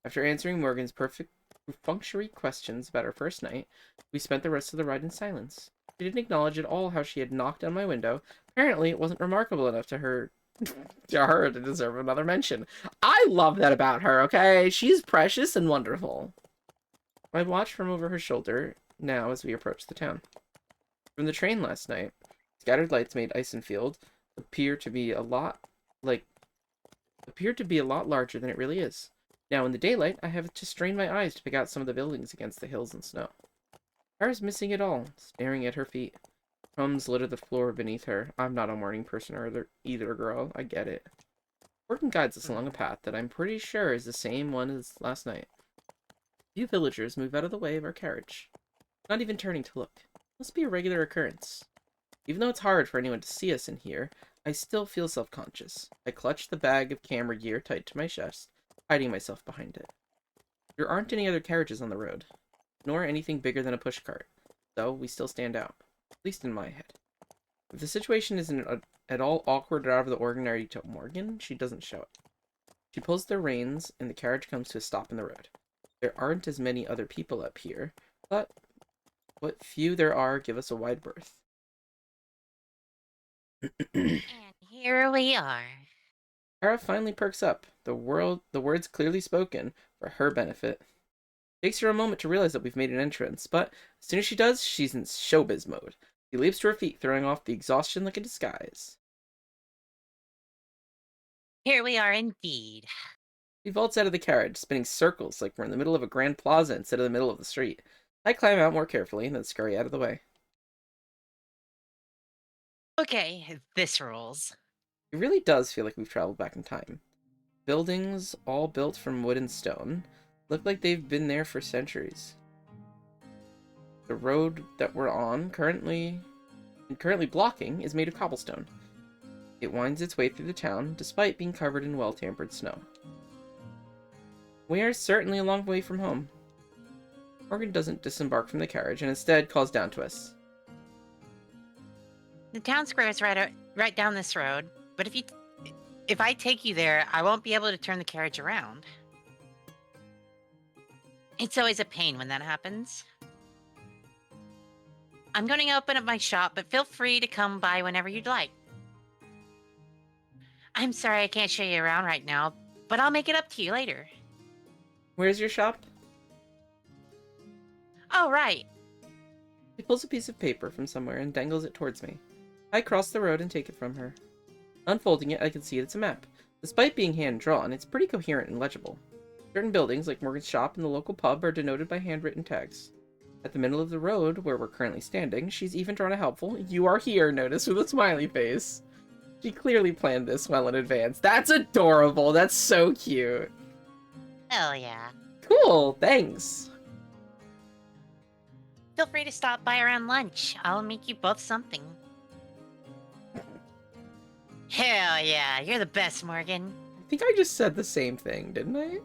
After answering Morgan's perfunctory questions about our first night, we spent the rest of the ride in silence. She didn't acknowledge at all how she had knocked on my window. Apparently, it wasn't remarkable enough to her to deserve another mention. I love that about her, okay? She's precious and wonderful. I watched from over her shoulder now as we approached the town. From the train last night, scattered lights made Isenfield appear to be a lot larger than it really is. Now in the daylight, I have to strain my eyes to pick out some of the buildings against the hills and snow. Tara's missing it all, staring at her feet. Crumbs litter the floor beneath her. I'm not a morning person either, girl. I get it. Morgan guides us along a path that I'm pretty sure is the same one as last night. Few villagers move out of the way of our carriage, not even turning to look. Must be a regular occurrence. Even though it's hard for anyone to see us in here, I still feel self-conscious. I clutch the bag of camera gear tight to my chest, hiding myself behind it. There aren't any other carriages on the road, nor anything bigger than a pushcart, though we still stand out, at least in my head. If the situation isn't at all awkward or out of the ordinary to Morgan, she doesn't show it. She pulls the reins, and the carriage comes to a stop in the road. There aren't as many other people up here, but what few there are give us a wide berth. And here we are. Kara finally perks up, the words clearly spoken for her benefit. It takes her a moment to realize that we've made an entrance, but as soon as she does, she's in showbiz mode. She leaps to her feet, throwing off the exhaustion like a disguise. Here we are indeed. She vaults out of the carriage, spinning circles like we're in the middle of a grand plaza instead of the middle of the street. I climb out more carefully and then scurry out of the way. Okay, this rules. It really does feel like we've traveled back in time. Buildings, all built from wood and stone, look like they've been there for centuries. The road that we're on, currently blocking, is made of cobblestone. It winds its way through the town, despite being covered in well-tampered snow. We are certainly a long way from home. Morgan doesn't disembark from the carriage, and instead calls down to us. The town square is right down this road, but if I take you there, I won't be able to turn the carriage around. It's always a pain when that happens. I'm going to open up my shop, but feel free to come by whenever you'd like. I'm sorry I can't show you around right now, but I'll make it up to you later. Where's your shop? Oh, right. She pulls a piece of paper from somewhere and dangles it towards me. I cross the road and take it from her. Unfolding it, I can see it's a map. Despite being hand-drawn, it's pretty coherent and legible. Certain buildings, like Morgan's shop and the local pub, are denoted by handwritten tags. At the middle of the road, where we're currently standing, she's even drawn a helpful "You are here" notice with a smiley face. She clearly planned this well in advance. That's adorable! That's so cute! Hell yeah. Cool, thanks! Feel free to stop by around lunch. I'll make you both something. Hell yeah, you're the best, Morgan. I think I just said the same thing, didn't I?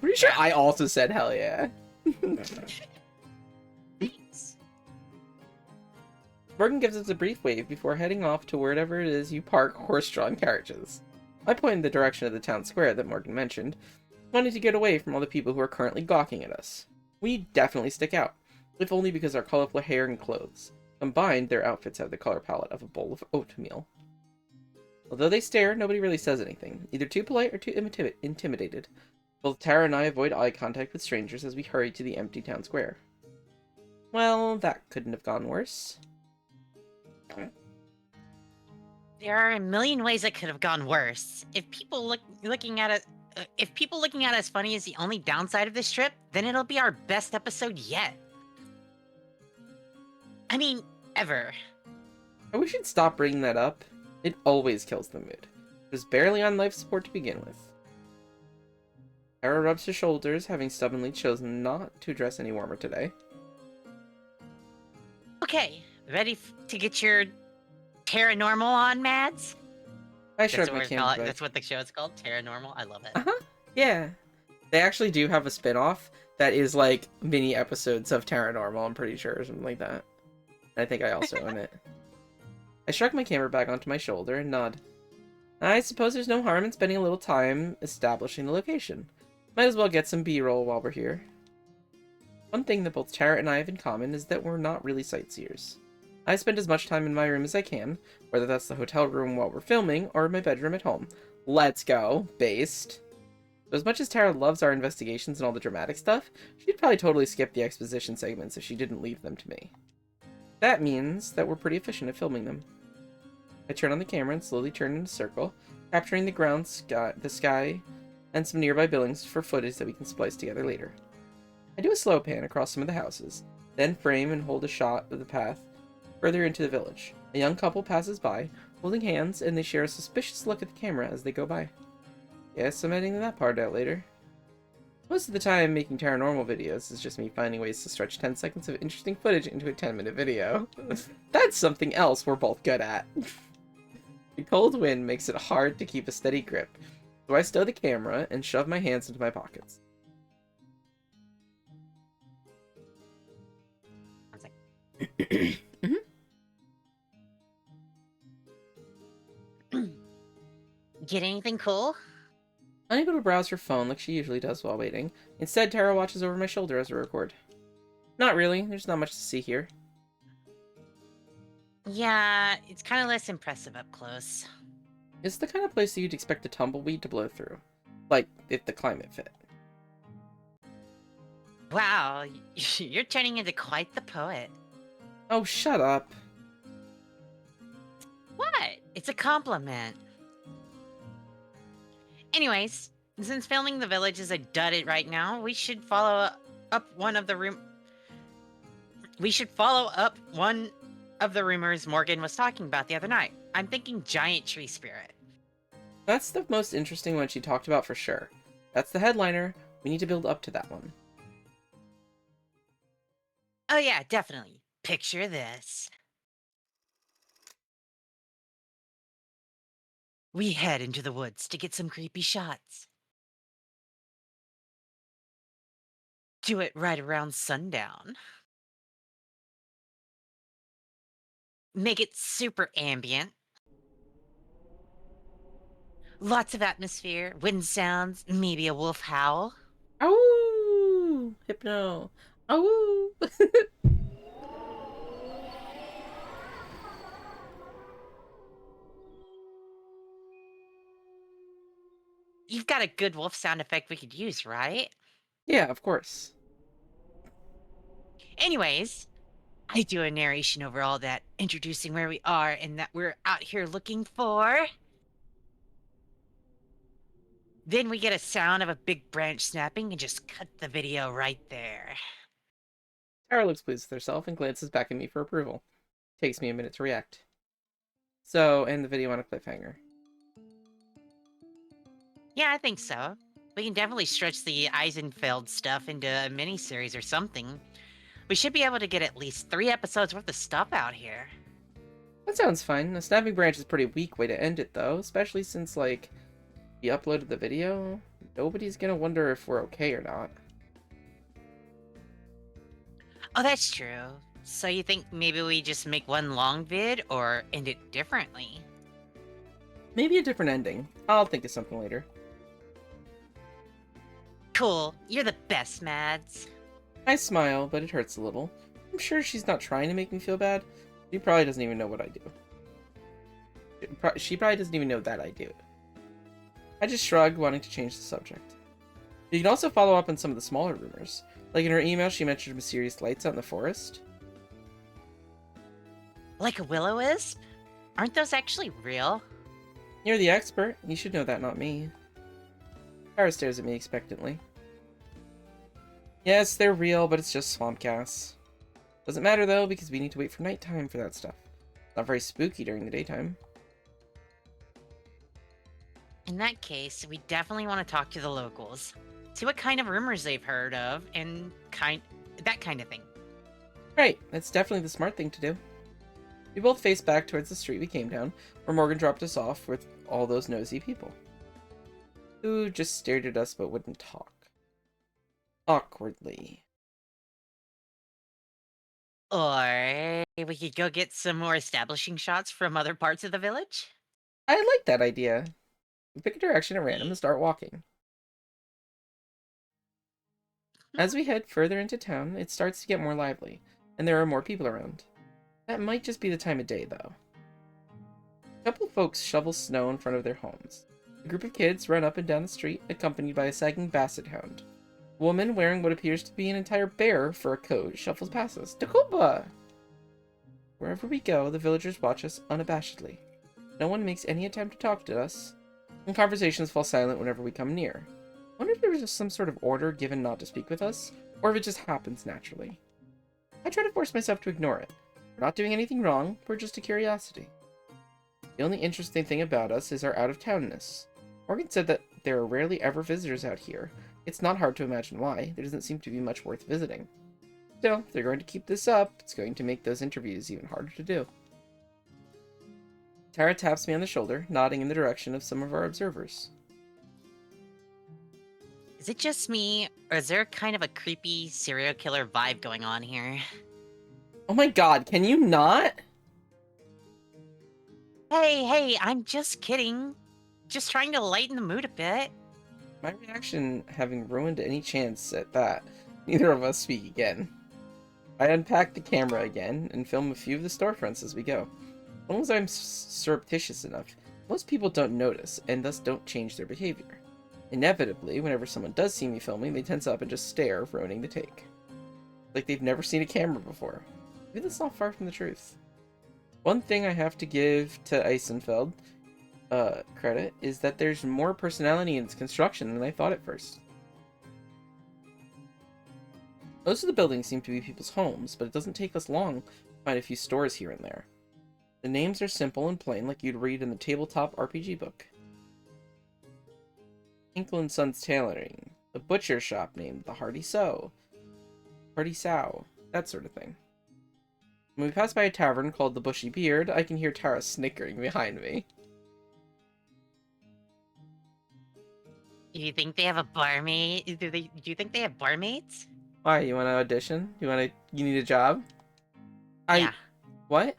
Pretty sure I also said hell yeah. Thanks. Morgan gives us a brief wave before heading off to wherever it is you park horse-drawn carriages. I point in the direction of the town square that Morgan mentioned, wanting to get away from all the people who are currently gawking at us. We definitely stick out, if only because our colorful hair and clothes. Combined, their outfits have the color palette of a bowl of oatmeal. Although they stare, nobody really says anything, either too polite or too intimidated. Both Tara and I avoid eye contact with strangers as we hurry to the empty town square. Well, that couldn't have gone worse. There are a million ways that could have gone worse. If people looking at us funny is the only downside of this trip, then it'll be our best episode yet. I mean, ever. I wish you'd stop bringing that up. It always kills the mood. It was barely on life support to begin with. Tara rubs her shoulders, having stubbornly chosen not to dress any warmer today. Okay, ready to get your Terranormal on, Mads? I That's shrug what my we're camera calling- back. That's what the show is called, Terranormal. I love it. Uh-huh. Yeah. They actually do have a spin-off that is like mini episodes of Terranormal, I'm pretty sure, or something like that. I think I also own it. I shrug my camera back onto my shoulder and nod. I suppose there's no harm in spending a little time establishing the location. Might as well get some B-roll while we're here. One thing that both Tara and I have in common is that we're not really sightseers. I spend as much time in my room as I can, whether that's the hotel room while we're filming or my bedroom at home. Let's go, based. So as much as Tara loves our investigations and all the dramatic stuff, she'd probably totally skip the exposition segments if she didn't leave them to me. That means that we're pretty efficient at filming them. I turn on the camera and slowly turn in a circle, capturing the ground, the sky, and some nearby buildings for footage that we can splice together later. I do a slow pan across some of the houses, then frame and hold a shot of the path further into the village. A young couple passes by, holding hands, and they share a suspicious look at the camera as they go by. Yes, I'm editing that part out later. Most of the time, making paranormal videos is just me finding ways to stretch 10 seconds of interesting footage into a 10-minute video. That's something else we're both good at. The cold wind makes it hard to keep a steady grip, so I stow the camera and shove my hands into my pockets. Get anything cool? Unable to browse her phone like she usually does while waiting. Instead, Tara watches over my shoulder as I record. Not really. There's not much to see here. Yeah, it's kind of less impressive up close. It's the kind of place that you'd expect a tumbleweed to blow through. Like, if the climate fit. Wow, you're turning into quite the poet. Oh, shut up. What? It's a compliment. Anyways, since filming the village is a dud right now, we should follow up one of the rumors Morgan was talking about the other night. I'm thinking giant tree spirit. That's the most interesting one she talked about for sure. That's the headliner. We need to build up to that one. Oh yeah, definitely. Picture this. We head into the woods to get some creepy shots. Do it right around sundown. Make it super ambient. Lots of atmosphere, wind sounds, maybe a wolf howl. Ow! Hypno. Ow! You've got a good wolf sound effect we could use, right? Yeah, of course. Anyways, I do a narration over all that, introducing where we are and that we're out here looking for. Then we get a sound of a big branch snapping and just cut the video right there. Tara looks pleased with herself and glances back at me for approval. Takes me a minute to react. So, end the video on a cliffhanger. Yeah, I think so. We can definitely stretch the Eisenfeld stuff into a miniseries or something. We should be able to get at least 3 episodes worth of stuff out here. That sounds fine. A snapping branch is a pretty weak way to end it, though, especially since, like, we uploaded the video. Nobody's gonna wonder if we're okay or not. Oh, that's true. So you think maybe we just make one long vid or end it differently? Maybe a different ending. I'll think of something later. Cool. You're the best, Mads. I smile, but it hurts a little. I'm sure she's not trying to make me feel bad. She probably doesn't even know what I do. She probably doesn't even know that I do it. I just shrug, wanting to change the subject. You can also follow up on some of the smaller rumors. Like in her email, she mentioned mysterious lights out in the forest. Like a will-o-wisp? Aren't those actually real? You're the expert. You should know that, not me. Tara stares at me expectantly. Yes, they're real, but it's just swamp gas. Doesn't matter though, because we need to wait for nighttime for that stuff. Not very spooky during the daytime. In that case, we definitely want to talk to the locals. See what kind of rumors they've heard of, and that kind of thing. Right, that's definitely the smart thing to do. We both faced back towards the street we came down, where Morgan dropped us off with all those nosy people. Who just stared at us but wouldn't talk. Awkwardly. Or we could go get some more establishing shots from other parts of the village? I like that idea. We pick a direction at random and start walking. As we head further into town, it starts to get more lively, and there are more people around. That might just be the time of day, though. A couple folks shovel snow in front of their homes. A group of kids run up and down the street, accompanied by a sagging basset hound. A woman wearing what appears to be an entire bear for a coat shuffles past us. Takuba! Wherever we go, the villagers watch us unabashedly. No one makes any attempt to talk to us, and conversations fall silent whenever we come near. I wonder if there was just some sort of order given not to speak with us, or if it just happens naturally. I try to force myself to ignore it. We're not doing anything wrong, we're just a curiosity. The only interesting thing about us is our out-of-townness. Morgan said that there are rarely ever visitors out here. It's not hard to imagine why. There doesn't seem to be much worth visiting. Still, if they're going to keep this up, it's going to make those interviews even harder to do. Tara taps me on the shoulder, nodding in the direction of some of our observers. Is it just me, or is there kind of a creepy serial killer vibe going on here? Oh my god, can you not? Hey, I'm just kidding. Just trying to lighten the mood a bit. My reaction having ruined any chance at that, neither of us speak again. I unpack the camera again and film a few of the storefronts as we go. As long as I'm surreptitious enough, most people don't notice and thus don't change their behavior. Inevitably, whenever someone does see me filming, they tense up and just stare, ruining the take. Like they've never seen a camera before. Maybe that's not far from the truth. One thing I have to give to Eisenfeld credit is that there's more personality in its construction than I thought at first. Most of the buildings seem to be people's homes, but it doesn't take us long to find a few stores here and there. The names are simple and plain, like you'd read in the tabletop RPG book. Hinkle & Sons Tailoring, the butcher shop named the Hearty Sow, that sort of thing. When we pass by a tavern called the Bushy Beard, I can hear Tara snickering behind me. Do you think they have a barmaid? Do you think they have barmaids? Why, you want to audition? You need a job? Yeah. What?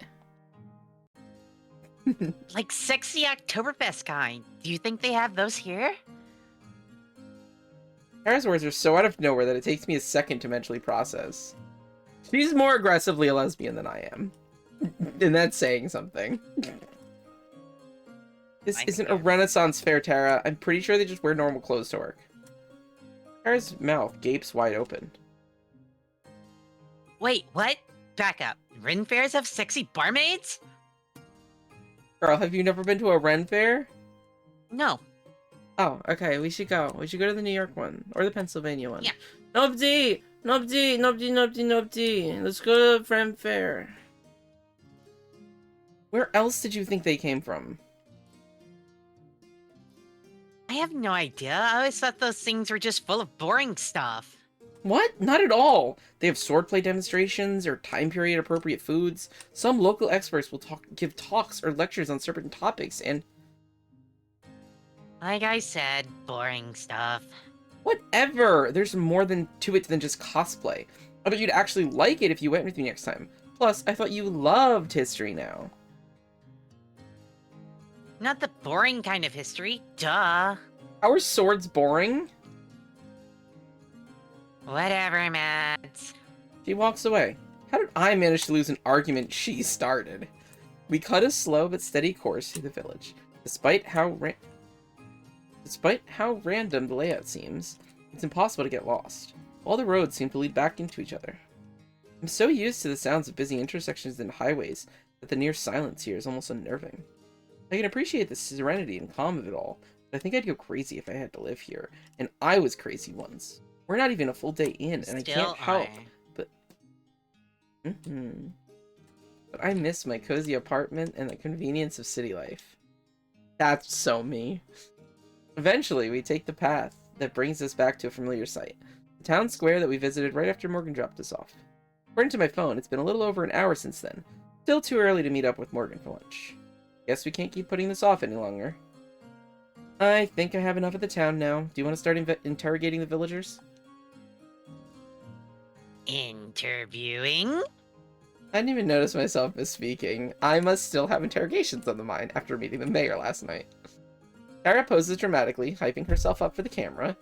Like sexy Oktoberfest kind. Do you think they have those here? Tara's words are so out of nowhere that it takes me a second to mentally process. She's more aggressively a lesbian than I am. And that's saying something. This isn't a Renaissance fair, Tara. I'm pretty sure they just wear normal clothes to work. Tara's mouth gapes wide open. Wait, what? Back up. Ren fairs have sexy barmaids? Girl, have you never been to a Ren fair? No. Oh, okay, we should go. We should go to the New York one. Or the Pennsylvania one. Yeah. Nobody! Let's go to the Ren fair. Where else did you think they came from? I have no idea. I always thought those things were just full of boring stuff. What? Not at all. They have swordplay demonstrations or time period appropriate foods. Some local experts will give talks or lectures on certain topics, and Like I said, boring stuff. whatever. There's more to it than just cosplay. I bet you'd actually like it if you went with me next time. Plus, I thought you loved history now. Not the boring kind of history. Duh. How are swords boring? Whatever, Mads. She walks away. How did I manage to lose an argument she started? We cut a slow but steady course through the village. Despite how random the layout seems, it's impossible to get lost. All the roads seem to lead back into each other. I'm so used to the sounds of busy intersections and highways that the near silence here is almost unnerving. I can appreciate the serenity and calm of it all, but I think I'd go crazy if I had to live here, and I was crazy once. We're not even a full day in, and I can't help but... But I miss my cozy apartment and the convenience of city life. That's so me. Eventually, we take the path that brings us back to a familiar site. The town square that we visited right after Morgan dropped us off. According to my phone, it's been a little over an hour since then. Still too early to meet up with Morgan for lunch. Guess we can't keep putting this off any longer. I think I have enough of the town now. Do you want to start interrogating the villagers? Interviewing? I didn't even notice myself misspeaking. I must still have interrogations on the mind after meeting the mayor last night. Tara poses dramatically, hyping herself up for the camera.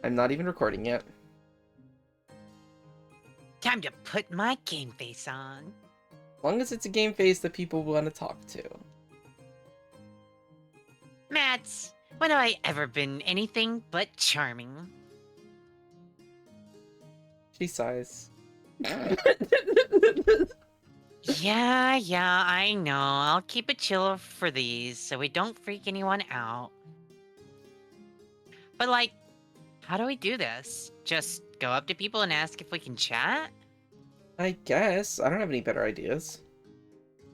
I'm not even recording yet. Time to put my game face on. As long as it's a game face that people want to talk to. Mads, when have I ever been anything but charming? She sighs. Yeah, I know. I'll keep it chill for these so we don't freak anyone out. But like, how do we do this? Just go up to people and ask if we can chat? I guess. I don't have any better ideas.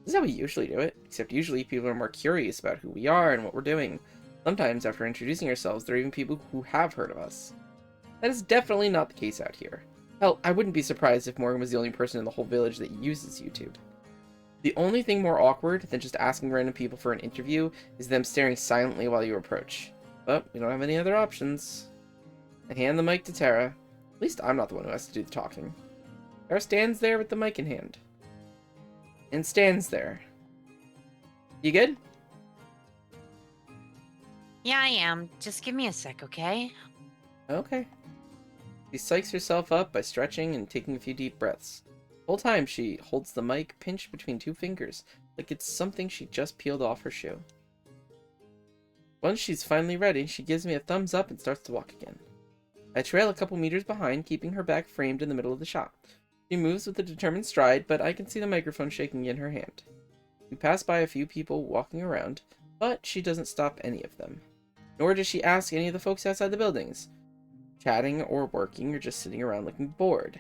This is how we usually do it, except usually people are more curious about who we are and what we're doing. Sometimes, after introducing ourselves, there are even people who have heard of us. That is definitely not the case out here. Hell, I wouldn't be surprised if Morgan was the only person in the whole village that uses YouTube. The only thing more awkward than just asking random people for an interview is them staring silently while you approach. But we don't have any other options. I hand the mic to Tara. At least I'm not the one who has to do the talking. Tara stands there with the mic in hand. And stands there. You good? Yeah, I am. Just give me a sec, okay? Okay. She psychs herself up by stretching and taking a few deep breaths. The whole time she holds the mic pinched between two fingers, like it's something she just peeled off her shoe. Once she's finally ready, she gives me a thumbs up and starts to walk again. I trail a couple meters behind, keeping her back framed in the middle of the shot. She moves with a determined stride, but I can see the microphone shaking in her hand. We pass by a few people walking around, but she doesn't stop any of them. Nor does she ask any of the folks outside the buildings, chatting or working or just sitting around looking bored.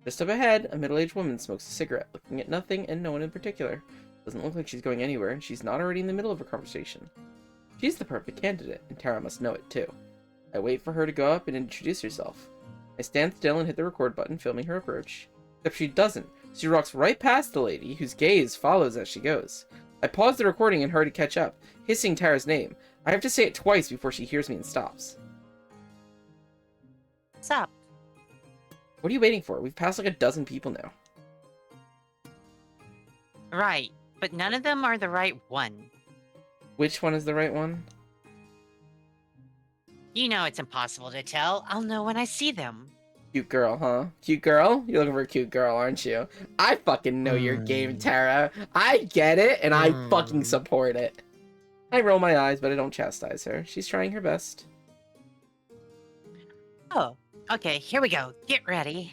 Just up ahead, a middle-aged woman smokes a cigarette, looking at nothing and no one in particular. Doesn't look like she's going anywhere, and she's not already in the middle of a conversation. She's the perfect candidate, and Tara must know it too. I wait for her to go up and introduce herself. I stand still and hit the record button, filming her approach. Except she doesn't. She walks right past the lady, whose gaze follows as she goes. I pause the recording and hurry to catch up, hissing Tara's name. I have to say it twice before she hears me and stops. What's up? What are you waiting for? We've passed like a dozen people now. Right, but none of them are the right one. Which one is the right one? You know it's impossible to tell. I'll know when I see them. Cute girl, huh? Cute girl? You're looking for a cute girl, aren't you? I fucking know your game, Tara. I get it, and I fucking support it. I roll my eyes, but I don't chastise her. She's trying her best. Oh, okay, here we go. Get ready.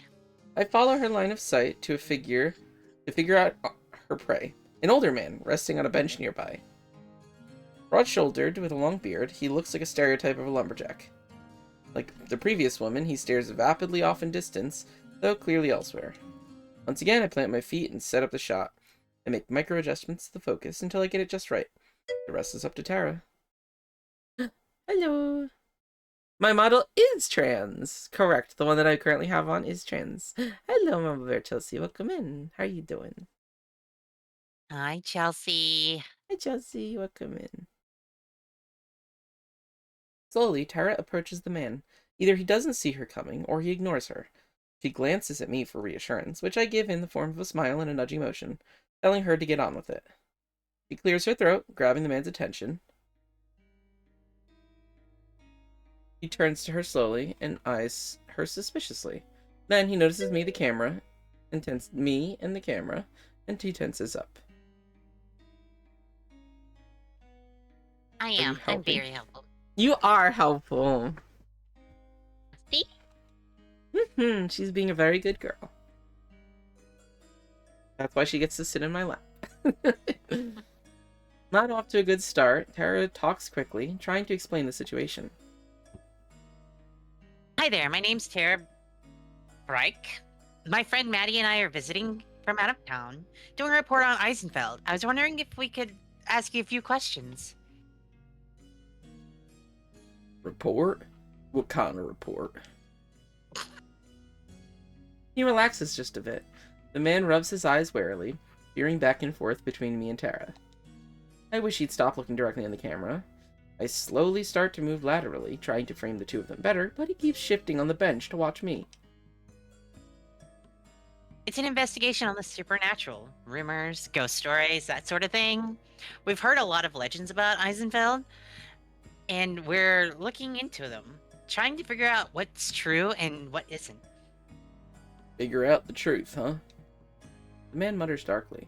I follow her line of sight to figure out her prey. An older man, resting on a bench nearby. Broad-shouldered, with a long beard, he looks like a stereotype of a lumberjack. Like the previous woman, he stares vapidly off in distance, though clearly elsewhere. Once again, I plant my feet and set up the shot. I make micro-adjustments to the focus until I get it just right. The rest is up to Tara. Hello! My model is trans! Correct, the one that I currently have on is trans. Hello, Mama Bear Chelsea, welcome in. How are you doing? Hi, Chelsea. Hi, Chelsea, welcome in. Slowly, Tara approaches the man. Either he doesn't see her coming, or he ignores her. She glances at me for reassurance, which I give in the form of a smile and a nudging motion, telling her to get on with it. She clears her throat, grabbing the man's attention. He turns to her slowly and eyes her suspiciously. Then he notices me, the camera, and the camera, and he tenses up. I you am. I'm helping? very helpful. You are helpful. See? She's being a very good girl. That's why she gets to sit in my lap. Not off to a good start, Tara talks quickly, trying to explain the situation. Hi there, my name's Tara Breik. My friend Maddie and I are visiting from out of town, doing a report on Eisenfeld. I was wondering if we could ask you a few questions. Report? What kind of report? He relaxes just a bit. The man rubs his eyes warily, peering back and forth between me and Tara. I wish he'd stop looking directly in the camera. I slowly start to move laterally, trying to frame the two of them better, but he keeps shifting on the bench to watch me. It's an investigation on the supernatural. Rumors, ghost stories, that sort of thing. We've heard a lot of legends about Eisenfeld, and we're looking into them, trying to figure out what's true and what isn't. Figure out the truth, huh? The man mutters darkly,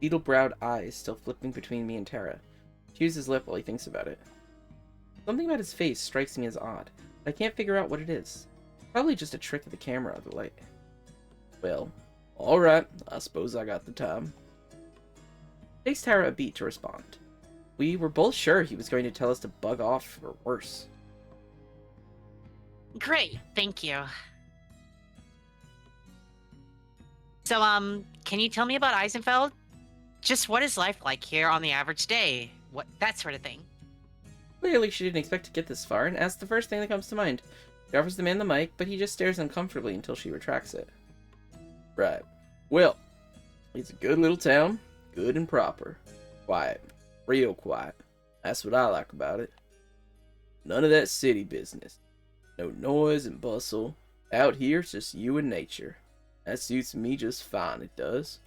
beetle-browed eyes still flipping between me and Tara. Chews his lip while he thinks about it. Something about his face strikes me as odd, but I can't figure out what it is. Probably just a trick of the camera or the light. Well, alright, I suppose I got the time. It takes Tara a beat to respond. We were both sure he was going to tell us to bug off, or worse. Great, thank you. So, can you tell me about Eisenfeld? Just what is life like here on the average day? That sort of thing. Clearly she didn't expect to get this far, and asks the first thing that comes to mind. She offers the man the mic, but he just stares uncomfortably until she retracts it. Right. Well, it's a good little town. Good and proper. Quiet. Real quiet. That's what I like about it. None of that city business. No noise and bustle. Out here, it's just you and nature. That suits me just fine, it does.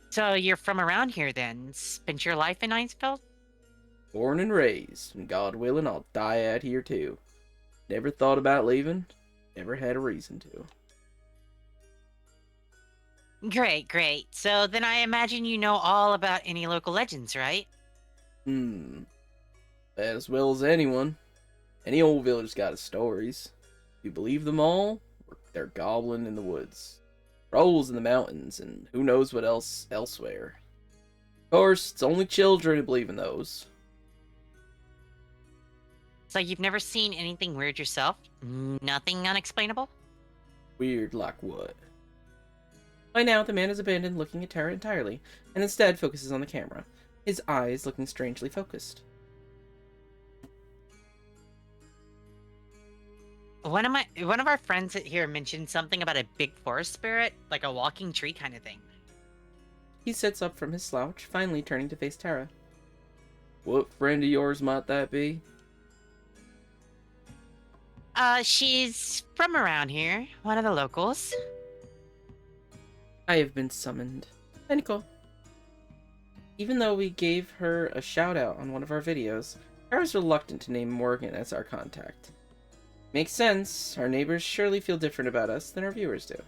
So you're from around here then? Spent your life in Eisenfeld? Born and raised, and God willing, I'll die out here too. Never thought about leaving. Never had a reason to. Great, great. So then I imagine you know all about any local legends, right? As well as anyone. Any old village's got its stories. If you believe them all, they're goblin in the woods. Trolls in the mountains, and who knows what else elsewhere. Of course, it's only children who believe in those. So you've never seen anything weird yourself? Nothing unexplainable? Weird like what? By now, the man has abandoned looking at Tara entirely, and instead focuses on the camera, his eyes looking strangely focused. One of our friends here mentioned something about a big forest spirit, like a walking tree kind of thing. He sits up from his slouch, finally turning to face Tara. What friend of yours might that be? She's from around here, one of the locals. I have been summoned. Hi, Nicole. Even though we gave her a shout out on one of our videos, Tara's reluctant to name Morgan as our contact. Makes sense. Our neighbors surely feel different about us than our viewers do.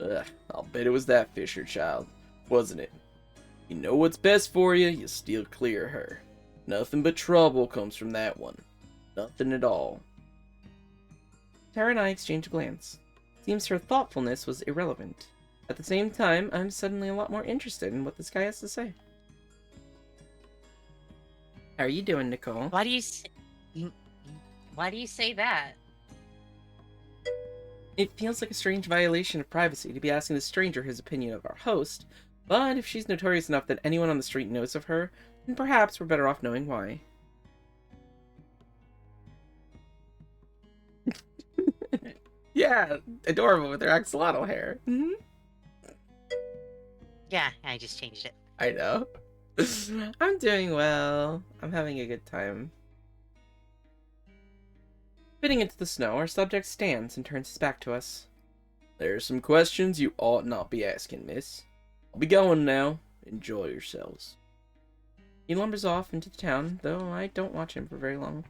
Ugh, I'll bet it was that Fisher child, wasn't it? You know what's best for you, you steer clear of her. Nothing but trouble comes from that one. Nothing at all. Tara and I exchange a glance. Seems her thoughtfulness was irrelevant. At the same time, I'm suddenly a lot more interested in what this guy has to say. How are you doing, Nicole? Why do you say that? It feels like a strange violation of privacy to be asking the stranger his opinion of our host, but if she's notorious enough that anyone on the street knows of her, then perhaps we're better off knowing why. Yeah, adorable with her axolotl hair. Mm-hmm. Yeah, I just changed it. I know. I'm doing well. I'm having a good time. Fitting into the snow, our subject stands and turns his back to us. There are some questions you ought not be asking, miss. I'll be going now. Enjoy yourselves. He lumbers off into the town, though I don't watch him for very long.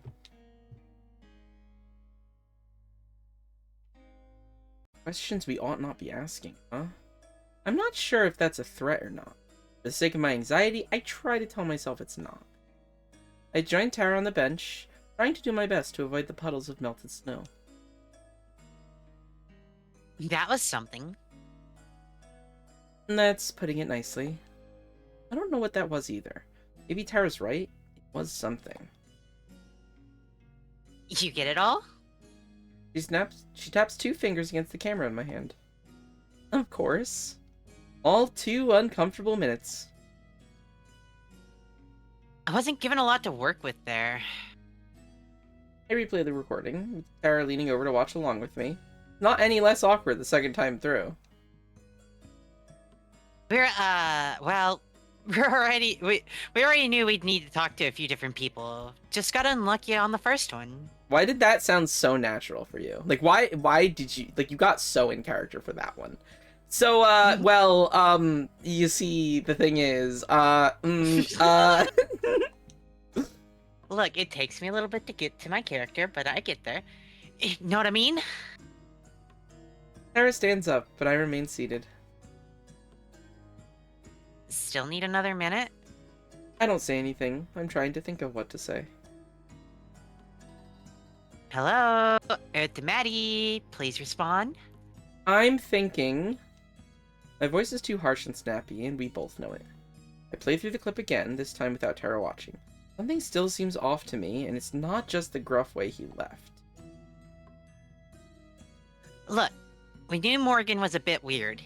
Questions we ought not be asking, huh? I'm not sure if that's a threat or not. For the sake of my anxiety, I try to tell myself it's not. I join Tara on the bench, trying to do my best to avoid the puddles of melted snow. That was something. And that's putting it nicely. I don't know what that was either. Maybe Tara's right. It was something. You get it all? She taps 2 fingers against the camera in my hand. Of course. All 2 uncomfortable minutes. I wasn't given a lot to work with there. I replay the recording, with Tara leaning over to watch along with me. Not any less awkward the second time through. Well, we already knew we'd need to talk to a few different people. Just got unlucky on the first one. Why did that sound so natural for you? Like, why did you, like, you got so in character for that one. So, well, you see, the thing is, Look, it takes me a little bit to get to my character, but I get there. Know what I mean? Tara stands up, but I remain seated. Still need another minute? I don't say anything. I'm trying to think of what to say. Hello? Maddie, please respond. I'm thinking... My voice is too harsh and snappy, and we both know it. I play through the clip again, this time without Tara watching. Something still seems off to me, and it's not just the gruff way he left. Look, we knew Morgan was a bit weird.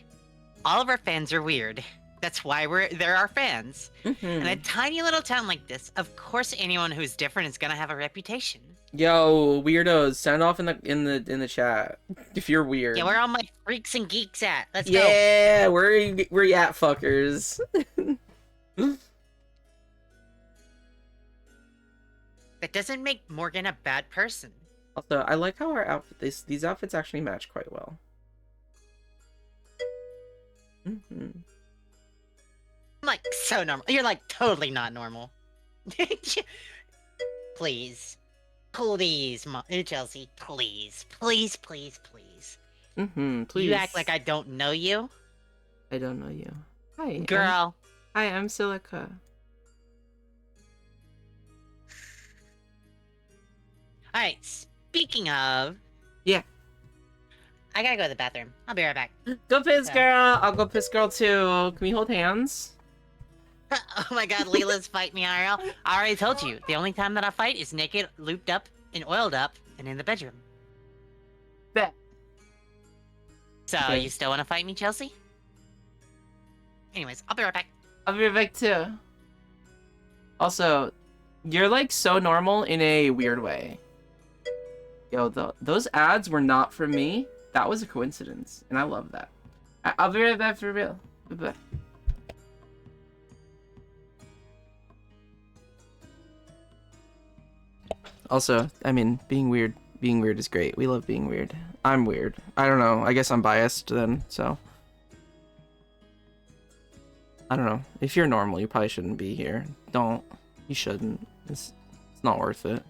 All of our fans are weird. That's why they're our fans. In a tiny little town like this, of course anyone who's different is gonna have a reputation. Yo, weirdos, sound off in the chat if you're weird. Yeah, where all my freaks and geeks at? Let's go. Yeah, where you at, fuckers? That doesn't make Morgan a bad person. Also, I like how our these outfits actually match quite well. I'm like so normal. You're like totally not normal. Please. Please, Chelsea. Please. Please, please, please. Please. You act like I don't know you. I don't know you. Hi. Girl. I'm Silica. Alright, speaking of... Yeah. I gotta go to the bathroom. I'll be right back. Go piss, girl. I'll go piss, girl, too. Can we hold hands? Oh my god, Leela's fight me IRL. I already told you, the only time that I fight is naked, looped up, and oiled up, and in the bedroom. Bet. So, Okay. you still want to fight me, Chelsea? Anyways, I'll be right back. I'll be right back, too. Also, you're, like, so normal in a weird way. Yo, those ads were not from me. That was a coincidence, and I love that. I'll be right back for real. Bye-bye. Also, I mean, being weird is great. We love being weird. I'm weird. I don't know. I guess I'm biased then, so. I don't know. If you're normal, you probably shouldn't be here. Don't. You shouldn't. It's not worth it.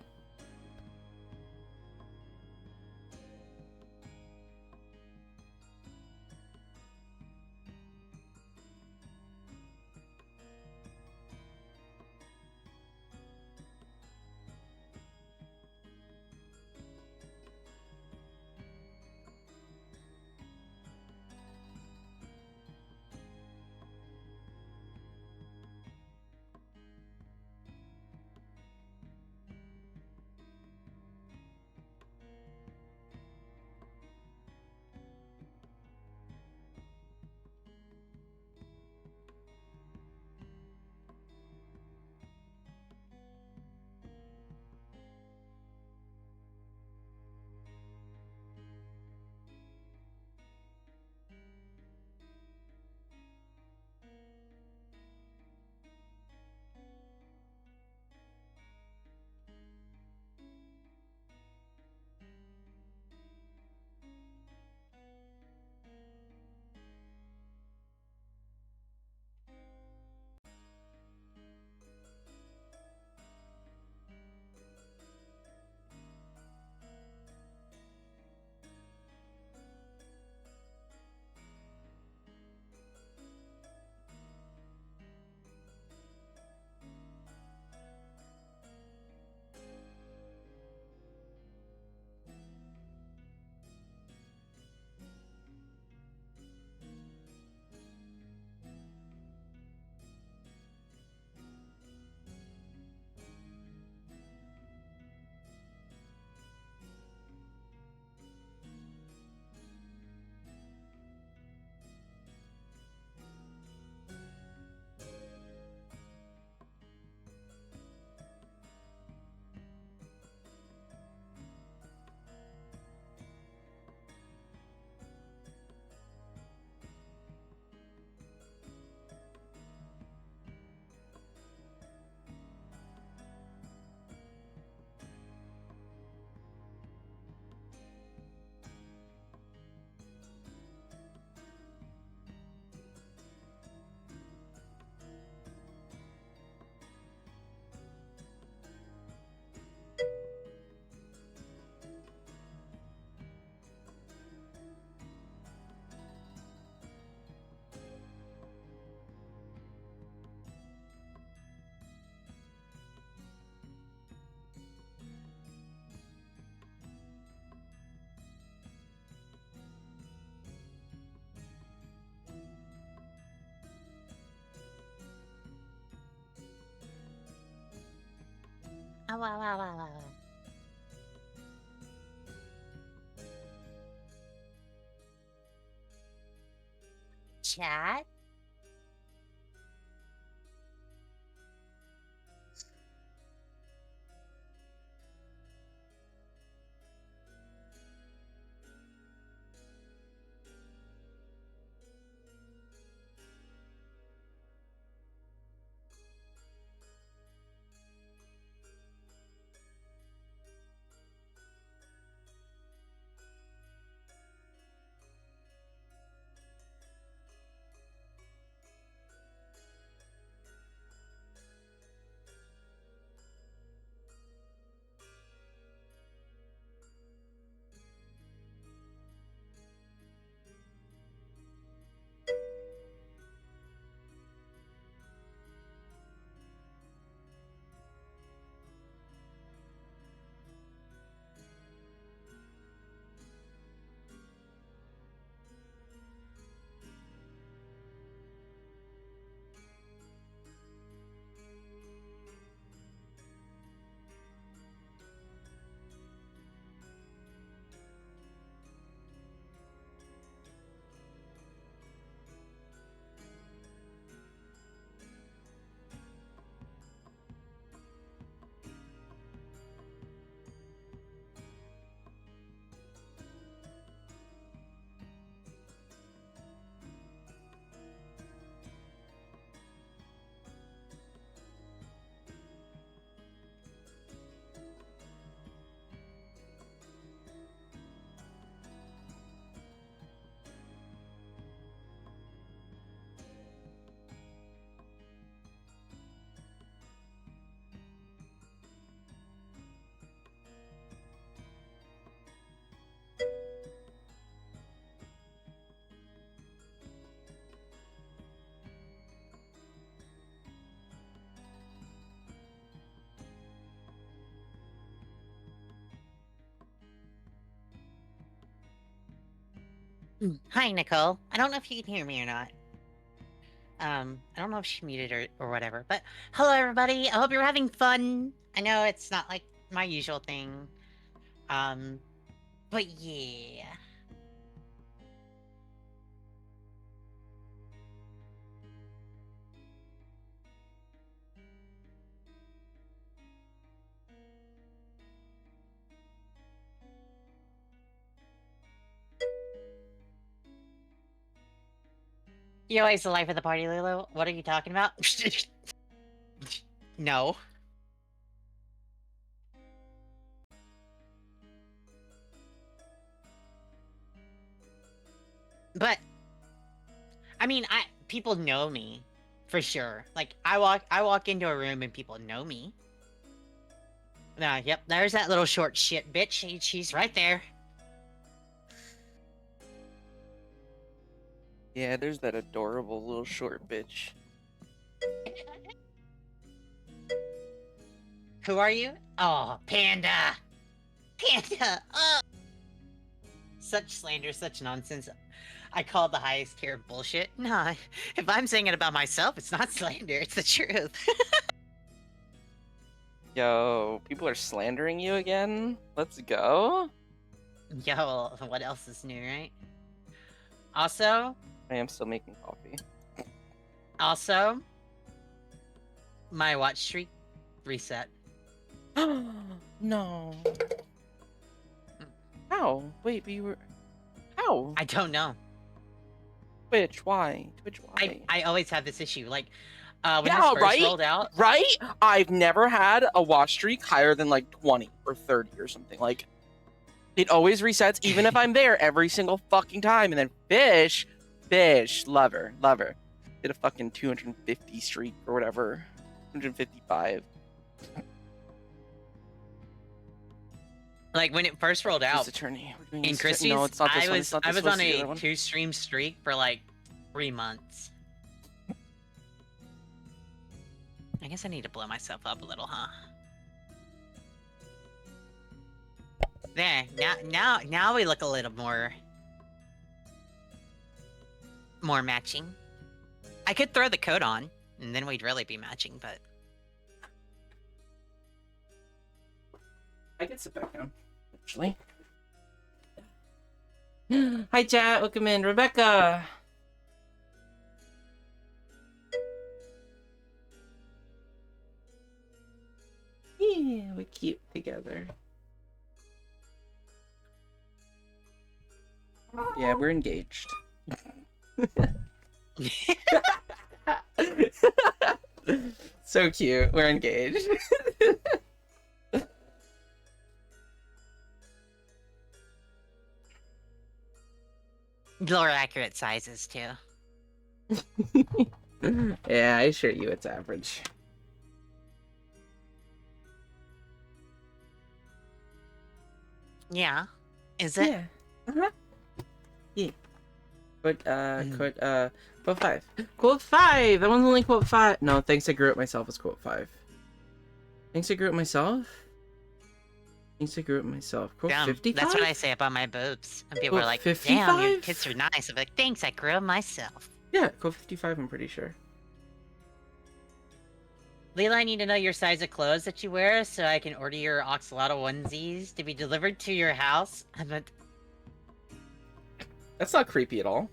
Ow, ow, ow, ow, ow. Chat? Hi, Nicole. I don't know if you can hear me or not. I don't know if she's muted or whatever, but hello, everybody. I hope you're having fun. I know it's not like my usual thing. But yeah. You're always the life of the party, Lulu. What are you talking about? No. But I mean, people know me for sure. Like I walk into a room and people know me. Yep, there's that little short shit bitch. She's right there. Yeah, there's that adorable little short bitch. Who are you? Oh, Panda. Panda. Oh. Such slander, such nonsense. I call it the highest tier of bullshit. No, if I'm saying it about myself, it's not slander, it's the truth. Yo, people are slandering you again? Let's go. Yo, what else is new, right? Also, I am still making coffee. my watch streak reset. No. How? Wait, but you were... How? I don't know. Twitch, why? Twitch, why? I always have this issue. Like, when Yeah, this first right? rolled out, Right? I've never had a watch streak higher than like 20 or 30 or something. Like, it always resets even if I'm there every single fucking time. And then Fish, lover. Did a fucking 250 streak or whatever. 255. like when it first rolled This out attorney. We're doing in this- Christie's, No, it's not this I one. was It's not I this was one. on It's the other a one. 2-stream streak for like 3 months. I guess I need to blow myself up a little, huh? There, now we look a little more matching. I could throw the coat on, and then we'd really be matching, but I can sit back down. Actually. Hi, chat. Welcome in, Rebecca. Yeah, we're cute together. Yeah, we're engaged. So cute. We're engaged. more accurate sizes too. Yeah, I assure you it's average. Yeah, is it? Yeah. Uh-huh. Yeah. But, quote 5. Quote 5! That one's only quote 5. No, thanks I grew it myself is quote 5. Thanks I grew it myself? Thanks I grew it myself. Quote Dumb. 55? That's what I say about my boobs. And people Quote are like, damn, your 55? tits are nice. I'm like, thanks, I grew them myself. Yeah, quote 55 I'm pretty sure. Leela, I need to know your size of clothes that you wear so I can order your Oxalotl onesies to be delivered to your house. That's not creepy at all.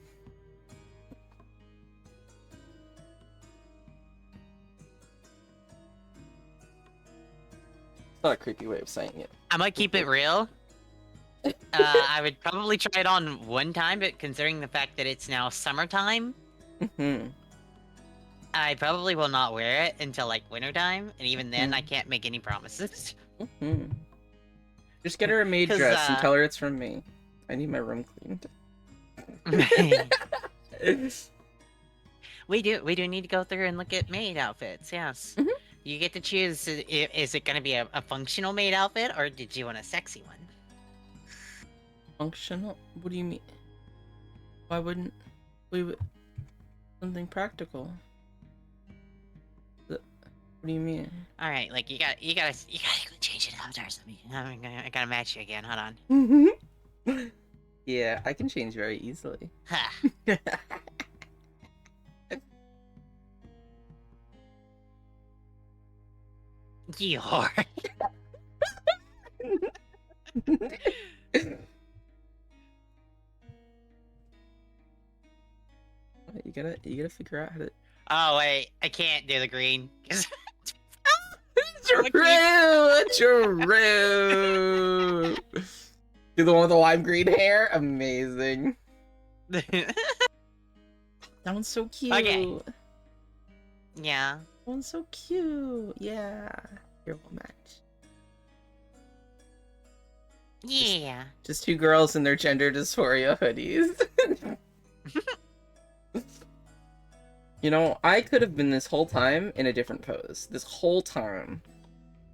It's not a creepy way of saying it. I'm gonna keep it real. I would probably try it on one time, but considering the fact that it's now summertime, Mm-hmm. I probably will not wear it until like wintertime, and even then I can't make any promises. Mm-hmm. Just get her a maid 'Cause, dress and tell her it's from me. I need my room cleaned. We do need to go through and look at maid outfits, yes. Mhm. You get to choose, is it gonna be a functional maid outfit, or did you want a sexy one? Functional? What do you mean? Why wouldn't we would something practical? What do you mean? Alright, like you gotta go change it out or something. I gotta match you again, hold on. Mm-hmm. Yeah, I can change very easily. Ha. You whore. You gotta figure out how to. Oh wait, I can't do the green. True, true. Do the one with the lime green hair? Amazing. That one's so cute. Okay. Yeah. That one's so cute. Yeah. Here we'll match. Yeah. Just two girls in their gender dysphoria hoodies. You know, I could have been this whole time in a different pose. This whole time.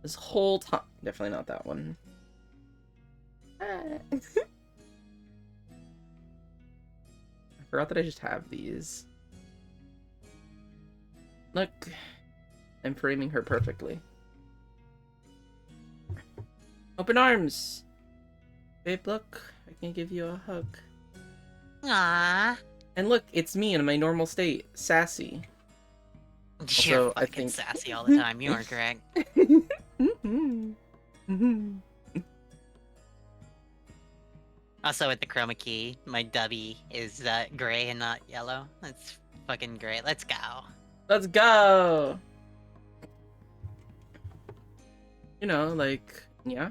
Definitely not that one. I forgot that I just have these. Look. I'm framing her perfectly. Open arms! Babe, look. I can give you a hug. Aww. And look, it's me in my normal state. Sassy. You're Also, I fucking think- sassy all the time. You are correct. Also, with the chroma key, my dubby is gray and not yellow. That's fucking great. Let's go. Let's go! You know, like, yeah.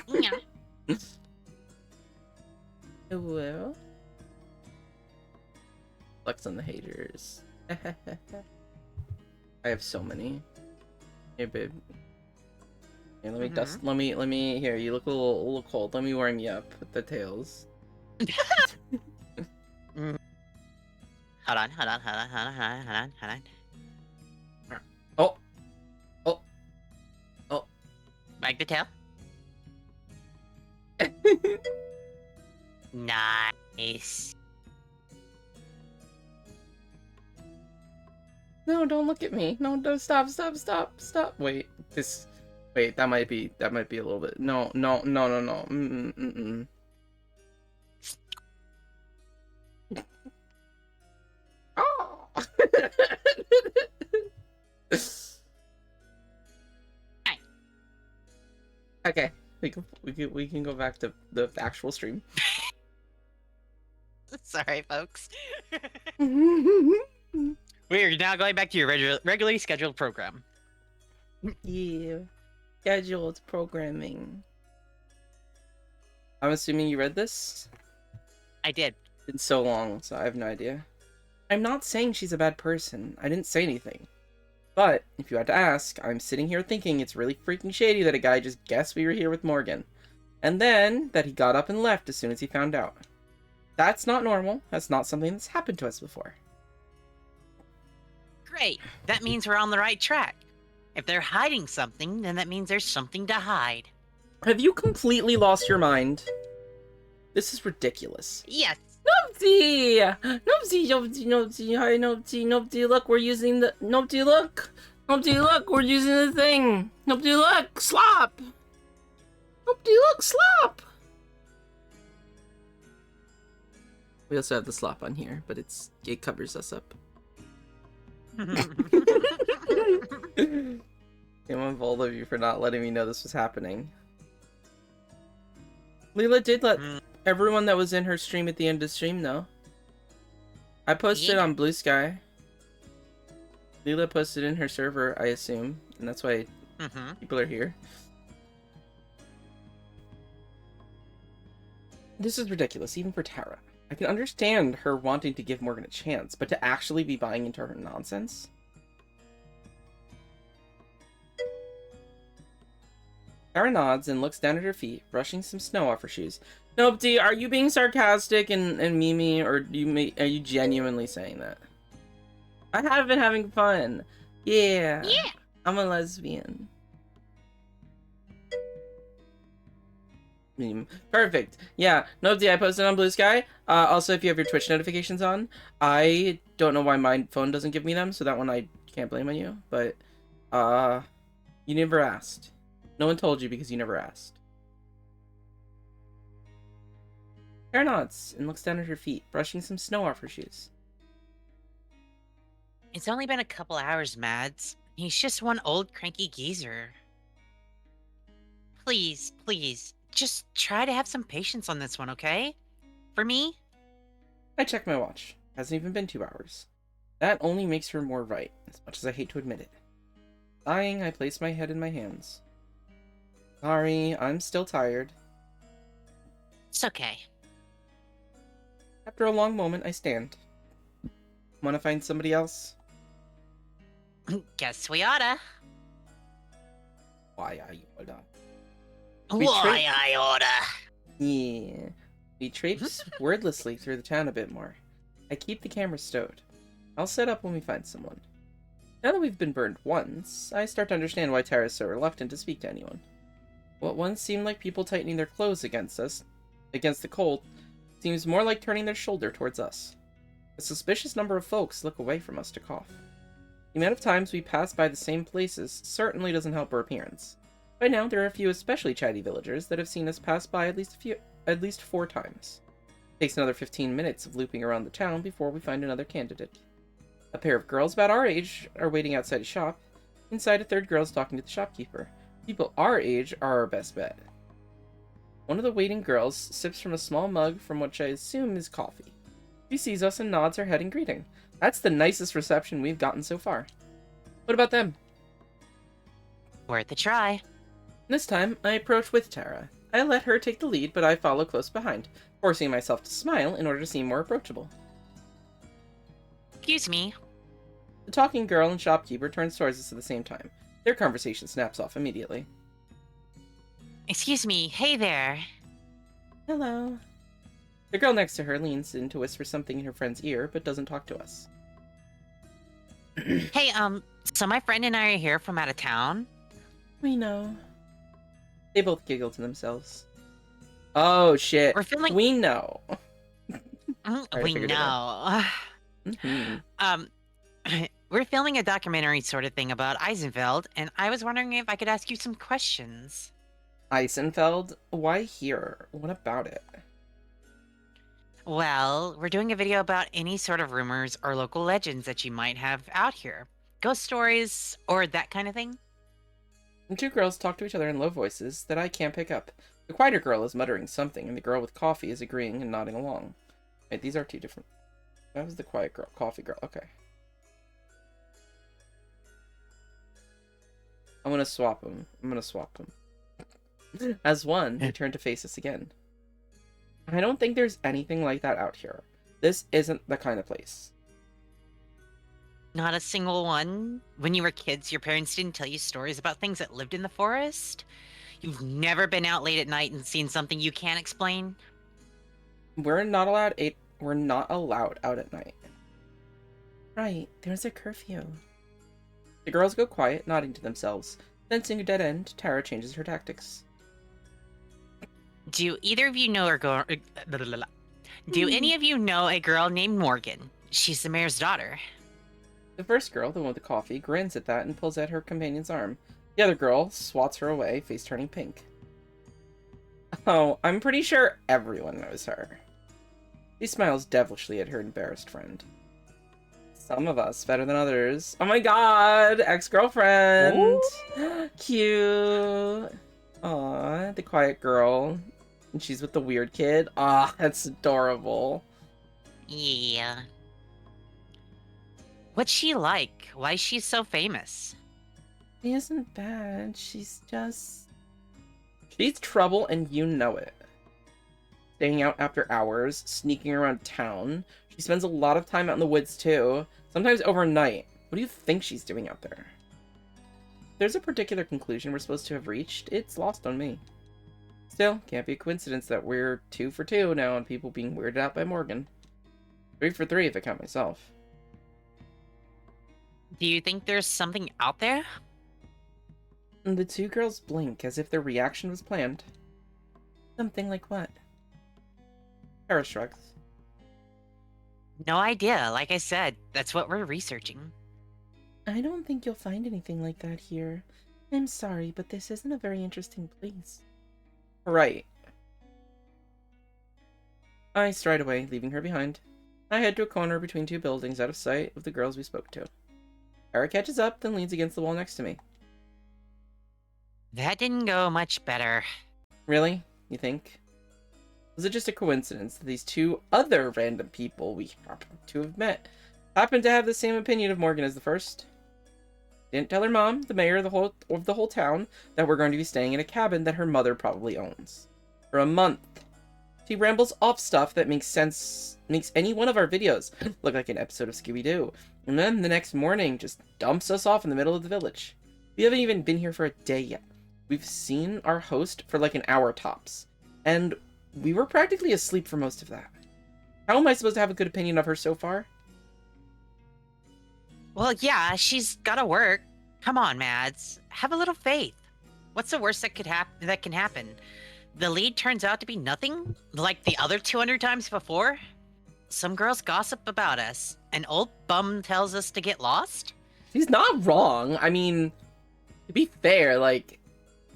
Yeah. Well. Flex on the haters. I have so many. Hey, babe. Here, let me dust. Let me. Here, you look a little cold. Let me warm you up with the tails. Hold on. Oh! Wag the tail. Nice. No, don't look at me. No, don't stop. Wait, that might be a little bit. No. Mm. Oh. Okay, we can go back to the actual stream. Sorry, folks. We are now going back to your regularly scheduled program. Yeah, scheduled programming. I'm assuming you read this? I did. It's so long, so I have no idea. I'm not saying she's a bad person. I didn't say anything. But, if you had to ask, I'm sitting here thinking it's really freaking shady that a guy just guessed we were here with Morgan. And then, that he got up and left as soon as he found out. That's not normal. That's not something that's happened to us before. Great. That means we're on the right track. If they're hiding something, then that means there's something to hide. Have you completely lost your mind? This is ridiculous. Yes. Nopsy! Hi, Nopsy, look, we're using the... Nopsy, look, we're using the thing! Nopsy, look, slop! Nopsy, look, slop! We also have the slop on here, but it covers us up. Shame on both of you for not letting me know this was happening. Leela did let everyone that was in her stream at the end of the stream know. I posted Yeah. on Blue Sky. Leela posted in her server, I assume, and that's why people are here. This is ridiculous, even for Tara. I can understand her wanting to give Morgan a chance, but to actually be buying into her nonsense? Tara nods and looks down at her feet, brushing some snow off her shoes. Nope, D, are you being sarcastic and Mimi, or are you genuinely saying that? I have been having fun. Yeah. Yeah. I'm a lesbian. Perfect. Yeah. Nope, D, I posted on Blue Sky. Also, if you have your Twitch notifications on, I don't know why my phone doesn't give me them, so that one I can't blame on you. But, you never asked. No one told you because you never asked. Tara nods and looks down at her feet, brushing some snow off her shoes. It's only been a couple hours, Mads. He's just one old cranky geezer. Please, please, just try to have some patience on this one, okay? For me? I check my watch. Hasn't even been 2 hours. That only makes her more right, as much as I hate to admit it. Sighing, I place my head in my hands. Sorry, I'm still tired. It's okay. After a long moment, I stand. Want to find somebody else? Guess we oughta. Why I oughta? Why I oughta. Yeah. We traipse wordlessly through the town a bit more. I keep the camera stowed. I'll set up when we find someone. Now that we've been burned once, I start to understand why Tara is so reluctant to speak to anyone. What once seemed like people tightening their clothes against the cold, seems more like turning their shoulder towards us. A suspicious number of folks look away from us to cough. The amount of times we pass by the same places certainly doesn't help our appearance. By now, there are a few especially chatty villagers that have seen us pass by at least 4 times. It takes another 15 minutes of looping around the town before we find another candidate. A pair of girls about our age are waiting outside a shop. Inside, a third girl is talking to the shopkeeper. People our age are our best bet. One of the waiting girls sips from a small mug from which I assume is coffee. She sees us and nods her head in greeting. That's the nicest reception we've gotten so far. What about them? Worth a try. This time, I approach with Tara. I let her take the lead, but I follow close behind, forcing myself to smile in order to seem more approachable. Excuse me. The talking girl and shopkeeper turns towards us at the same time. Their conversation snaps off immediately. Excuse me. Hey there. Hello. The girl next to her leans in to whisper something in her friend's ear, but doesn't talk to us. Hey, so my friend and I are here from out of town. We know. They both giggle to themselves. Oh, shit. We're filming- We know. We figured it know. Mhm. We're filming a documentary sort of thing about Eisenfeld, and I was wondering if I could ask you some questions. Eisenfeld? Why here? What about it? Well, we're doing a video about any sort of rumors or local legends that you might have out here. Ghost stories, or that kind of thing. The 2 girls talk to each other in low voices that I can't pick up. The quieter girl is muttering something, and the girl with coffee is agreeing and nodding along. Wait, these are 2 different... That was the quiet girl. Coffee girl. Okay. I'm gonna swap them. As one, they turn to face us again. I don't think there's anything like that out here. This isn't the kind of place. Not a single one? When you were kids, your parents didn't tell you stories about things that lived in the forest? You've never been out late at night and seen something you can't explain? We're not allowed out at night. Right, there's a curfew. The girls go quiet, nodding to themselves. Sensing a dead end, Tara changes her tactics. Do either of you know Do any of you know a girl named Morgan? She's the mayor's daughter. The first girl, the one with the coffee, grins at that and pulls at her companion's arm. The other girl swats her away, face turning pink. Oh, I'm pretty sure everyone knows her. She smiles devilishly at her embarrassed friend. Some of us better than others. Oh my god! Ex-girlfriend! Cute! Aw, the quiet girl. And she's with the weird kid. Ah, that's adorable. Yeah. What's she like? Why is she so famous? She isn't bad. She's just... She's trouble and you know it. Staying out after hours, sneaking around town. She spends a lot of time out in the woods too. Sometimes overnight. What do you think she's doing out there? If there's a particular conclusion we're supposed to have reached, it's lost on me. Still, can't be a coincidence that we're 2 for 2 now on people being weirded out by Morgan. 3 for 3 if I count myself. Do you think there's something out there? The 2 girls blink as if their reaction was planned. Something like what? Tara shrugs. No idea. Like I said, that's what we're researching. I don't think you'll find anything like that here. I'm sorry, but this isn't a very interesting place. Right. I stride away, leaving her behind. I head to a corner between two buildings out of sight of the girls we spoke to. Tara catches up, then leans against the wall next to me. That didn't go much better. Really? You think? Was it just a coincidence that these two other random people we happen to have met happen to have the same opinion of Morgan as the first? Didn't tell her mom, the mayor of the whole town, that we're going to be staying in a cabin that her mother probably owns. For a month. She rambles off stuff that makes any one of our videos look like an episode of Scooby-Doo. And then the next morning just dumps us off in the middle of the village. We haven't even been here for a day yet. We've seen our host for like an hour tops. And we were practically asleep for most of that. How am I supposed to have a good opinion of her so far? Well, yeah, she's gotta work. Come on, Mads. Have a little faith. What's the worst that can happen? The lead turns out to be nothing? Like the other 200 times before? Some girls gossip about us. An old bum tells us to get lost? She's not wrong. I mean, to be fair, like,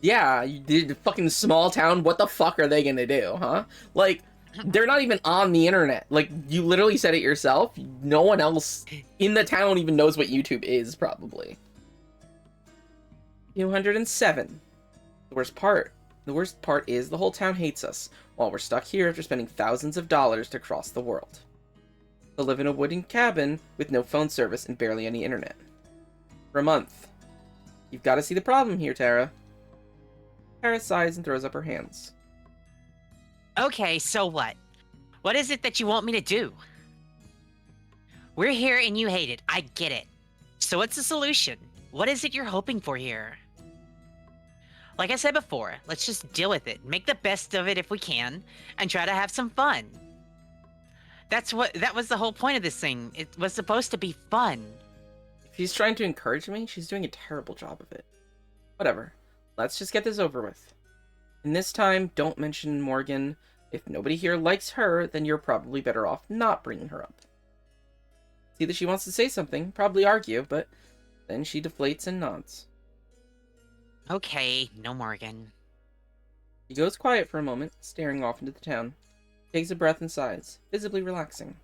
yeah, you did fucking small town. What the fuck are they gonna do, huh? Like, they're not even on the internet. Like, you literally said it yourself. No one else in the town even knows what YouTube is, probably. 207. The worst part is the whole town hates us, while we're stuck here after spending thousands of dollars to cross the world. To live in a wooden cabin with no phone service and barely any internet. For a month. You've got to see the problem here, Tara. Tara sighs and throws up her hands. Okay, so what? What is it that you want me to do? We're here and you hate it. I get it. So what's the solution? What is it you're hoping for here? Like I said before, let's just deal with it. Make the best of it if we can, and try to have some fun. That was the whole point of this thing. It was supposed to be fun. If she's trying to encourage me, she's doing a terrible job of it. Whatever. Let's just get this over with. And this time, don't mention Morgan. If nobody here likes her, then you're probably better off not bringing her up. See that she wants to say something, probably argue, but then she deflates and nods. Okay, no Morgan. He goes quiet for a moment, staring off into the town. Takes a breath and sighs, visibly relaxing.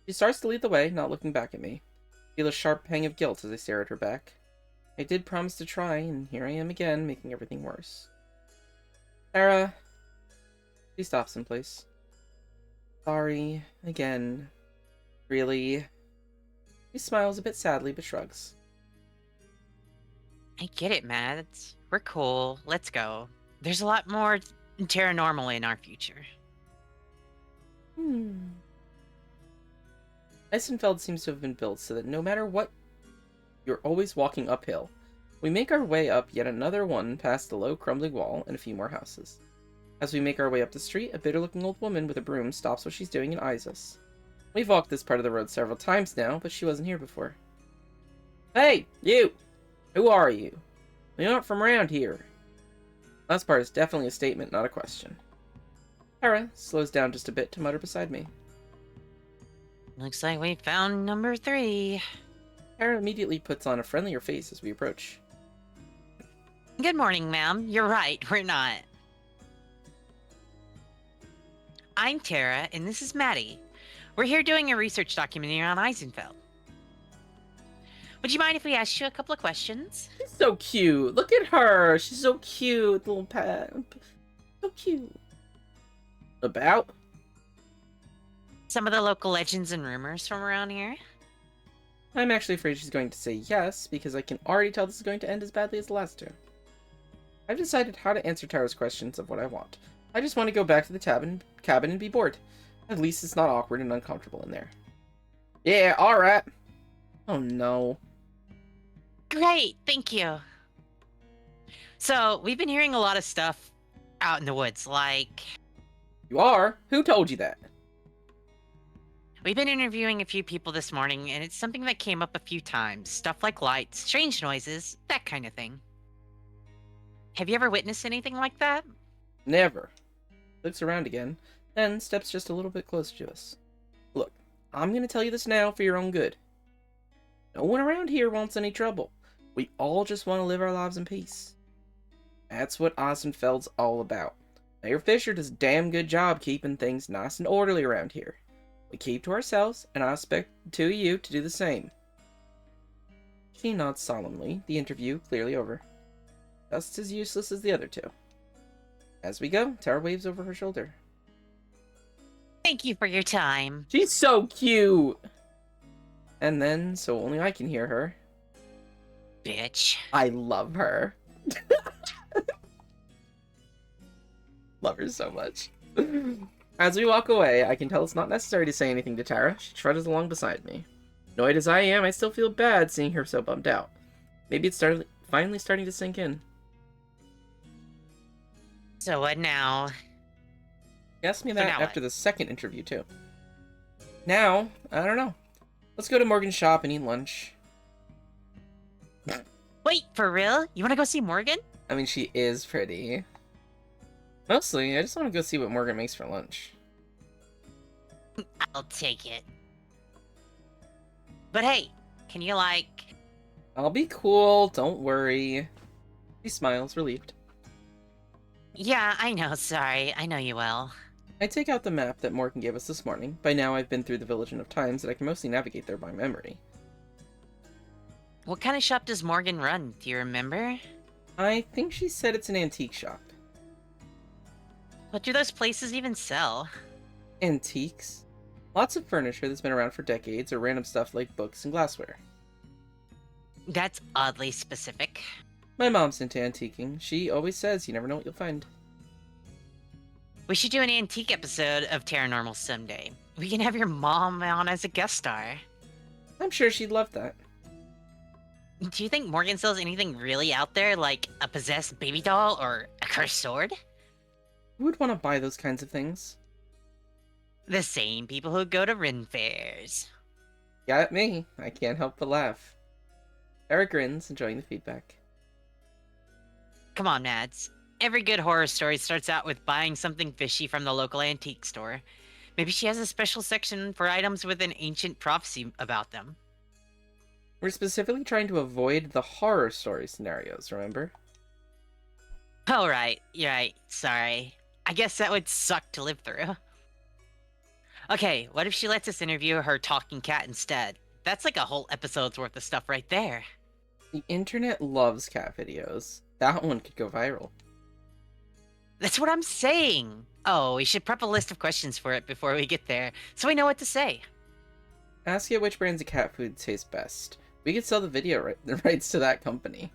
She starts to lead the way, not looking back at me. I feel a sharp pang of guilt as I stare at her back. I did promise to try, and here I am again, making everything worse. Tara. She stops in place. Sorry, again. Really? She smiles a bit sadly, but shrugs. I get it, Mads. We're cool. Let's go. There's a lot more paranormal in our future. Eisenfeld seems to have been built so that no matter what, you're always walking uphill. We make our way up yet another one past the low crumbling wall and a few more houses. As we make our way up the street, a bitter-looking old woman with a broom stops what she's doing and eyes us. We've walked this part of the road several times now, but she wasn't here before. Hey, you! Who are you? You're not from around here. Last part is definitely a statement, not a question. Tara slows down just a bit to mutter beside me. Looks like we found number 3. Tara immediately puts on a friendlier face as we approach. Good morning, ma'am. You're right, we're not. I'm Tara, and this is Maddie. We're here doing a research documentary on Eisenfeld. Would you mind if we asked you a couple of questions? She's so cute. Look at her. She's so cute, little pet. So cute. About? Some of the local legends and rumors from around here? I'm actually afraid she's going to say yes, because I can already tell this is going to end as badly as the last two. I've decided how to answer Tara's questions of what I want. I just want to go back to the cabin and be bored. At least it's not awkward and uncomfortable in there. Yeah, alright. Oh no. Great, thank you. So, we've been hearing a lot of stuff out in the woods, like... You are? Who told you that? We've been interviewing a few people this morning, and it's something that came up a few times. Stuff like lights, strange noises, that kind of thing. Have you ever witnessed anything like that? Never. Looks around again, then steps just a little bit closer to us. Look, I'm gonna tell you this now for your own good. No one around here wants any trouble. We all just want to live our lives in peace. That's what Eisenfeld's all about. Mayor Fisher does a damn good job keeping things nice and orderly around here. We keep to ourselves, and I expect two of you to do the same. She nods solemnly, the interview clearly over. Just as useless as the other two. As we go, Tara waves over her shoulder. Thank you for your time. She's so cute! And then, so only I can hear her, Bitch. I love her. Love her so much. As we walk away, I can tell it's not necessary to say anything to Tara. She trudges along beside me. Annoyed as I am, I still feel bad seeing her so bummed out. Maybe it's finally starting to sink in. So what now? She asked me So that now after what? the second interview, too. Now, I don't know. Let's go to Morgan's shop and eat lunch. Wait, for real? You want to go see Morgan? I mean, she is pretty. Mostly, I just want to go see what Morgan makes for lunch. I'll take it. But hey, can you I'll be cool, don't worry. She smiles, relieved. Yeah, I know, sorry. I know you will. I take out the map that Morgan gave us this morning. By now, I've been through the village enough times that I can mostly navigate there by memory. What kind of shop does Morgan run? Do you remember? I think she said it's an antique shop. What do those places even sell? Antiques? Lots of furniture that's been around for decades, or random stuff like books and glassware. That's oddly specific. My mom's into antiquing. She always says you never know what you'll find. We should do an antique episode of Terranormal someday. We can have your mom on as a guest star. I'm sure she'd love that. Do you think Morgan sells anything really out there, like a possessed baby doll or a cursed sword? Who would want to buy those kinds of things? The same people who go to Ren fairs. Got me. I can't help but laugh. Eric grins, enjoying the feedback. Come on, Mads. Every good horror story starts out with buying something fishy from the local antique store. Maybe she has a special section for items with an ancient prophecy about them. We're specifically trying to avoid the horror story scenarios, remember? Oh, right. You're right. Sorry. I guess that would suck to live through. Okay, what if she lets us interview her talking cat instead? That's like a whole episode's worth of stuff right there. The internet loves cat videos. That one could go viral. That's what I'm saying. Oh, we should prep a list of questions for it before we get there, so we know what to say. Ask it which brands of cat food taste best. We could sell the video the rights to that company.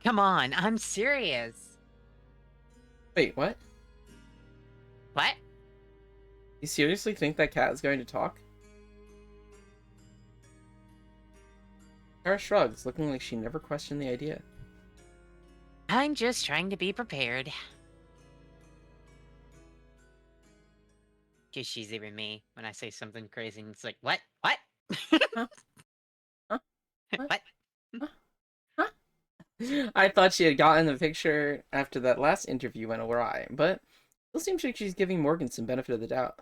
Come on, I'm serious. Wait, what? What? You seriously think that cat is going to talk? Kara shrugs, looking like she never questioned the idea. I'm just trying to be prepared. Cause she's even me when I say something crazy and it's like, what? What? Huh? Huh? What? I thought she had gotten the picture after that last interview went awry, but still seems like she's giving Morgan some benefit of the doubt.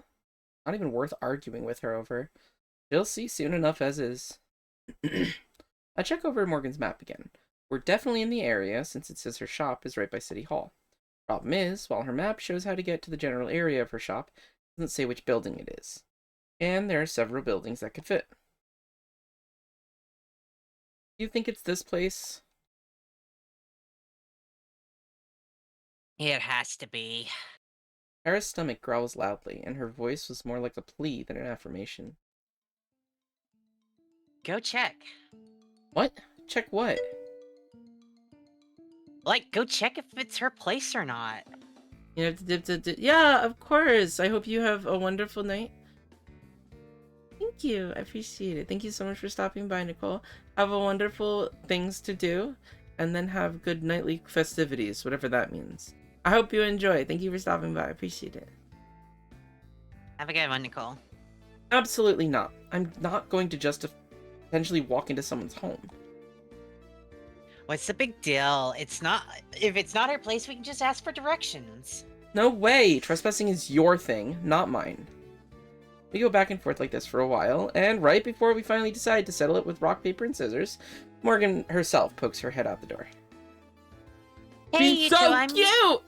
Not even worth arguing with her over. She'll see soon enough as is. I check over Morgan's map again. We're definitely in the area, since it says her shop is right by City Hall. Problem is, while her map shows how to get to the general area of her shop, it doesn't say which building it is. And there are several buildings that could fit. Do you think it's this place? It has to be. Kara's stomach growls loudly, and her voice was more like a plea than an affirmation. Go check. What? Check what? Like, go check if it's her place or not. You have to dip. Yeah, of course. I hope you have a wonderful night. Thank you. I appreciate it. Thank you so much for stopping by, Nicole. Have a wonderful things to do, and then have good nightly festivities, whatever that means. I hope you enjoy. Thank you for stopping by. I appreciate it. Have a good one, Nicole. Absolutely not. I'm not going to just potentially walk into someone's home. What's the big deal? It's not. If it's not her place, we can just ask for directions. No way! Trespassing is your thing, not mine. We go back and forth like this for a while, and right before we finally decide to settle it with rock, paper, and scissors, Morgan herself pokes her head out the door. Hey, She's you so two, I'm... cute!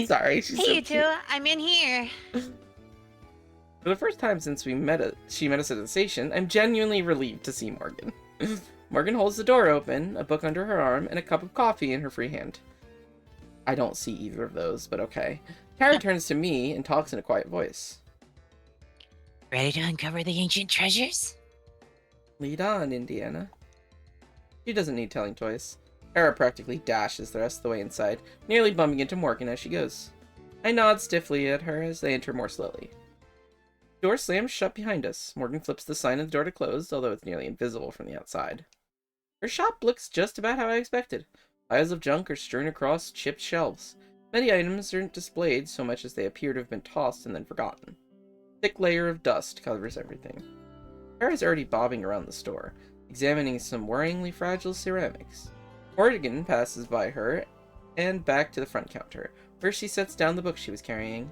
Sorry, she's Hey, so you cute. two, I'm in here. For the first time since she met us at the station, I'm genuinely relieved to see Morgan. Morgan holds the door open, a book under her arm, and a cup of coffee in her free hand. I don't see either of those, but okay. Tara turns to me and talks in a quiet voice. Ready to uncover the ancient treasures? Lead on, Indiana. She doesn't need telling twice. Tara practically dashes the rest of the way inside, nearly bumping into Morgan as she goes. I nod stiffly at her as they enter more slowly. The door slams shut behind us. Morgan flips the sign of the door to close, although it's nearly invisible from the outside. Her shop looks just about how I expected. Piles of junk are strewn across chipped shelves. Many items aren't displayed so much as they appear to have been tossed and then forgotten. A thick layer of dust covers everything. Tara's already bobbing around the store, examining some worryingly fragile ceramics. Morgan passes by her and back to the front counter, where she sets down the book she was carrying.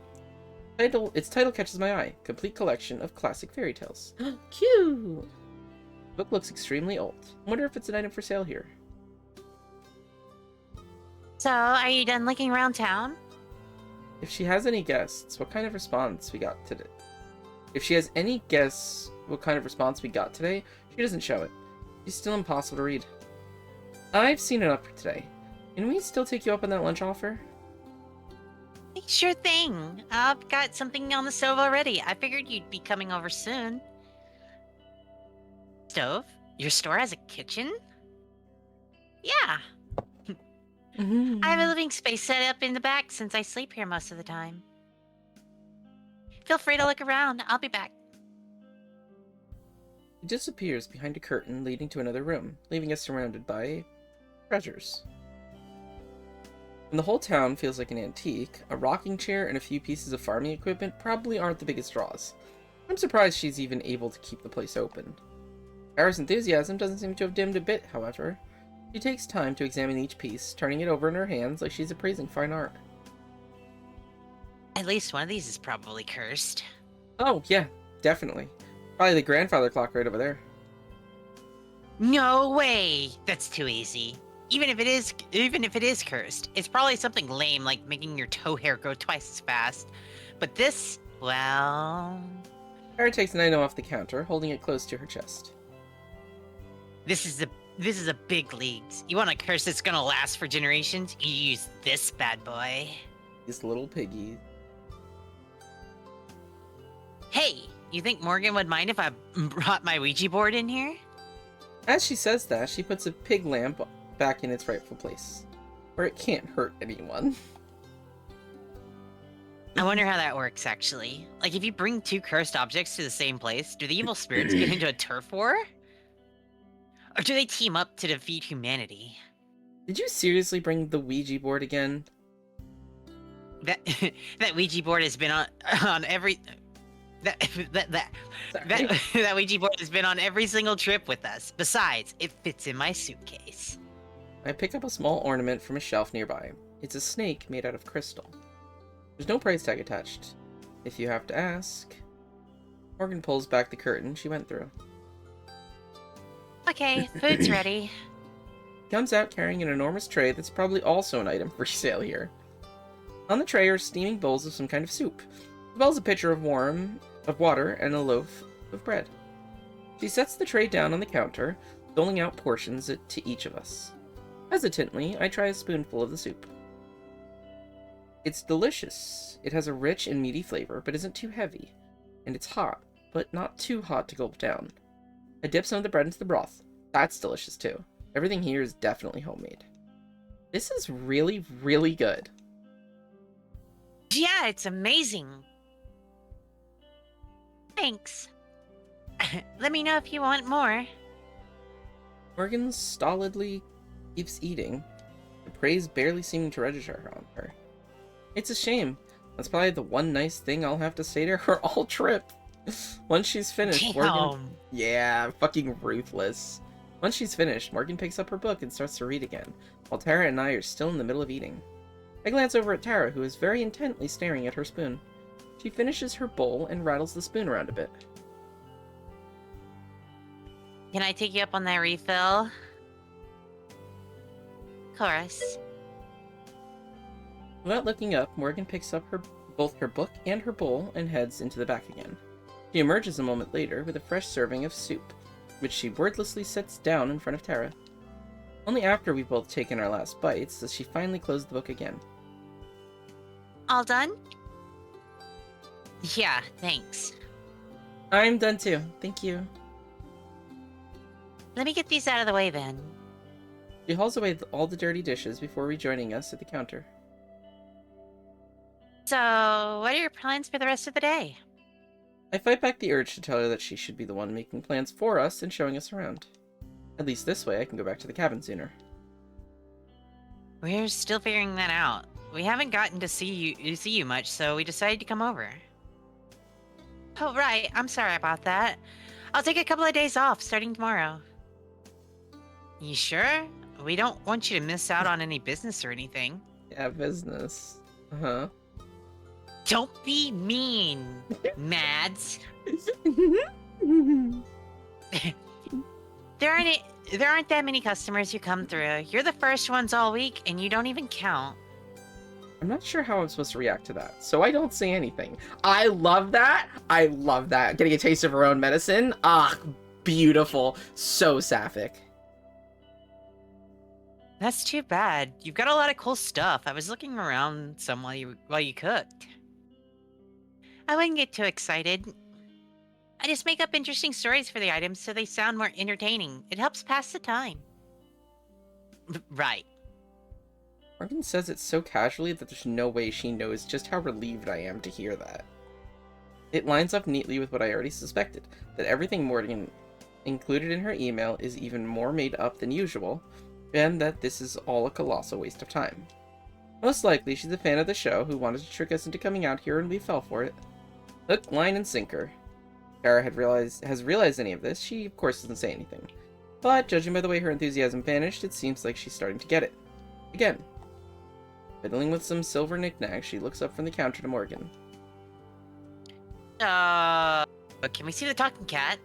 Its title catches my eye. Complete collection of classic fairy tales. Cute! The book looks extremely old. I wonder if it's an item for sale here. So, are you done looking around town? If she has any guesses, what kind of response we got today? If she has any guess what kind of response we got today, she doesn't show it. She's still impossible to read. I've seen enough for today. Can we still take you up on that lunch offer? Sure thing. I've got something on the stove already. I figured you'd be coming over soon. Stove? Your store has a kitchen? Yeah. I have a living space set up in the back since I sleep here most of the time. Feel free to look around. I'll be back. It disappears behind a curtain leading to another room, leaving us surrounded by treasures. When the whole town feels like an antique, a rocking chair and a few pieces of farming equipment probably aren't the biggest draws. I'm surprised she's even able to keep the place open. Tara's enthusiasm doesn't seem to have dimmed a bit, however. She takes time to examine each piece, turning it over in her hands like she's appraising fine art. At least one of these is probably cursed. Oh, yeah, definitely. Probably the grandfather clock right over there. No way! That's too easy. Even if it is cursed, it's probably something lame like making your toe hair grow twice as fast. But this, well, Tara takes an item off the counter, holding it close to her chest. this is a big leagues. You want a curse that's gonna last for generations? You use this bad boy. These little piggies. Hey, you think Morgan would mind if I brought my Ouija board in here? As she says that, she puts a pig lamp back in its rightful place, where it can't hurt anyone. I wonder how that works, actually. Like, if you bring two cursed objects to the same place, do the evil spirits get into a turf war? Or do they team up to defeat humanity? Did you seriously bring the Ouija board again? That that Ouija board has been on every that Ouija board has been on every single trip with us. Besides, it fits in my suitcase. I pick up a small ornament from a shelf nearby. It's a snake made out of crystal. There's no price tag attached, if you have to ask. Morgan pulls back the curtain she went through. Okay, food's ready. He comes out carrying an enormous tray that's probably also an item for sale here. On the tray are steaming bowls of some kind of soup, as well as a pitcher of water and a loaf of bread. She sets the tray down on the counter, doling out portions to each of us. Hesitantly, I try a spoonful of the soup. It's delicious. It has a rich and meaty flavor, but isn't too heavy. And it's hot, but not too hot to gulp down. I dip some of the bread into the broth. That's delicious too. Everything here is definitely homemade. This is really, really good. Yeah, it's amazing. Thanks. Let me know if you want more. Morgan stolidly keeps eating, the praise barely seeming to register on her. It's a shame. That's probably the one nice thing I'll have to say to her all trip. Once she's finished, Morgan... Yeah, fucking ruthless. Once she's finished, Morgan picks up her book and starts to read again, while Tara and I are still in the middle of eating. I glance over at Tara, who is very intently staring at her spoon. She finishes her bowl and rattles the spoon around a bit. Can I take you up on that refill? Chorus. Without looking up, Morgan picks up both her book and her bowl and heads into the back again. She emerges a moment later with a fresh serving of soup, which she wordlessly sets down in front of Tara. Only after we've both taken our last bites does she finally close the book again. All done? Yeah, thanks. I'm done too. Thank you. Let me get these out of the way then. She hauls away all the dirty dishes before rejoining us at the counter. So, what are your plans for the rest of the day? I fight back the urge to tell her that she should be the one making plans for us and showing us around. At least this way I can go back to the cabin sooner. We're still figuring that out. We haven't gotten to see you much, so we decided to come over. Oh, right. I'm sorry about that. I'll take a couple of days off starting tomorrow. You sure? We don't want you to miss out on any business or anything. Yeah, business. Uh-huh. Don't be mean, Mads. There aren't that many customers who come through. You're the first ones all week, and you don't even count. I'm not sure how I'm supposed to react to that, so I don't say anything. I love that. I love that. Getting a taste of her own medicine. Ah, beautiful. So sapphic. That's too bad. You've got a lot of cool stuff. I was looking around some while you cooked. I wouldn't get too excited. I just make up interesting stories for the items so they sound more entertaining. It helps pass the time. Right. Morgan says it so casually that there's no way she knows just how relieved I am to hear that. It lines up neatly with what I already suspected, that everything Morgan included in her email is even more made up than usual, and that this is all a colossal waste of time. Most likely, she's a fan of the show who wanted to trick us into coming out here and we fell for it. Hook, line, and sinker. Tara has realized any of this. She, of course, doesn't say anything. But, judging by the way her enthusiasm vanished, it seems like she's starting to get it. Again. Fiddling with some silver knickknacks, she looks up from the counter to Morgan. Can we see the talking cat?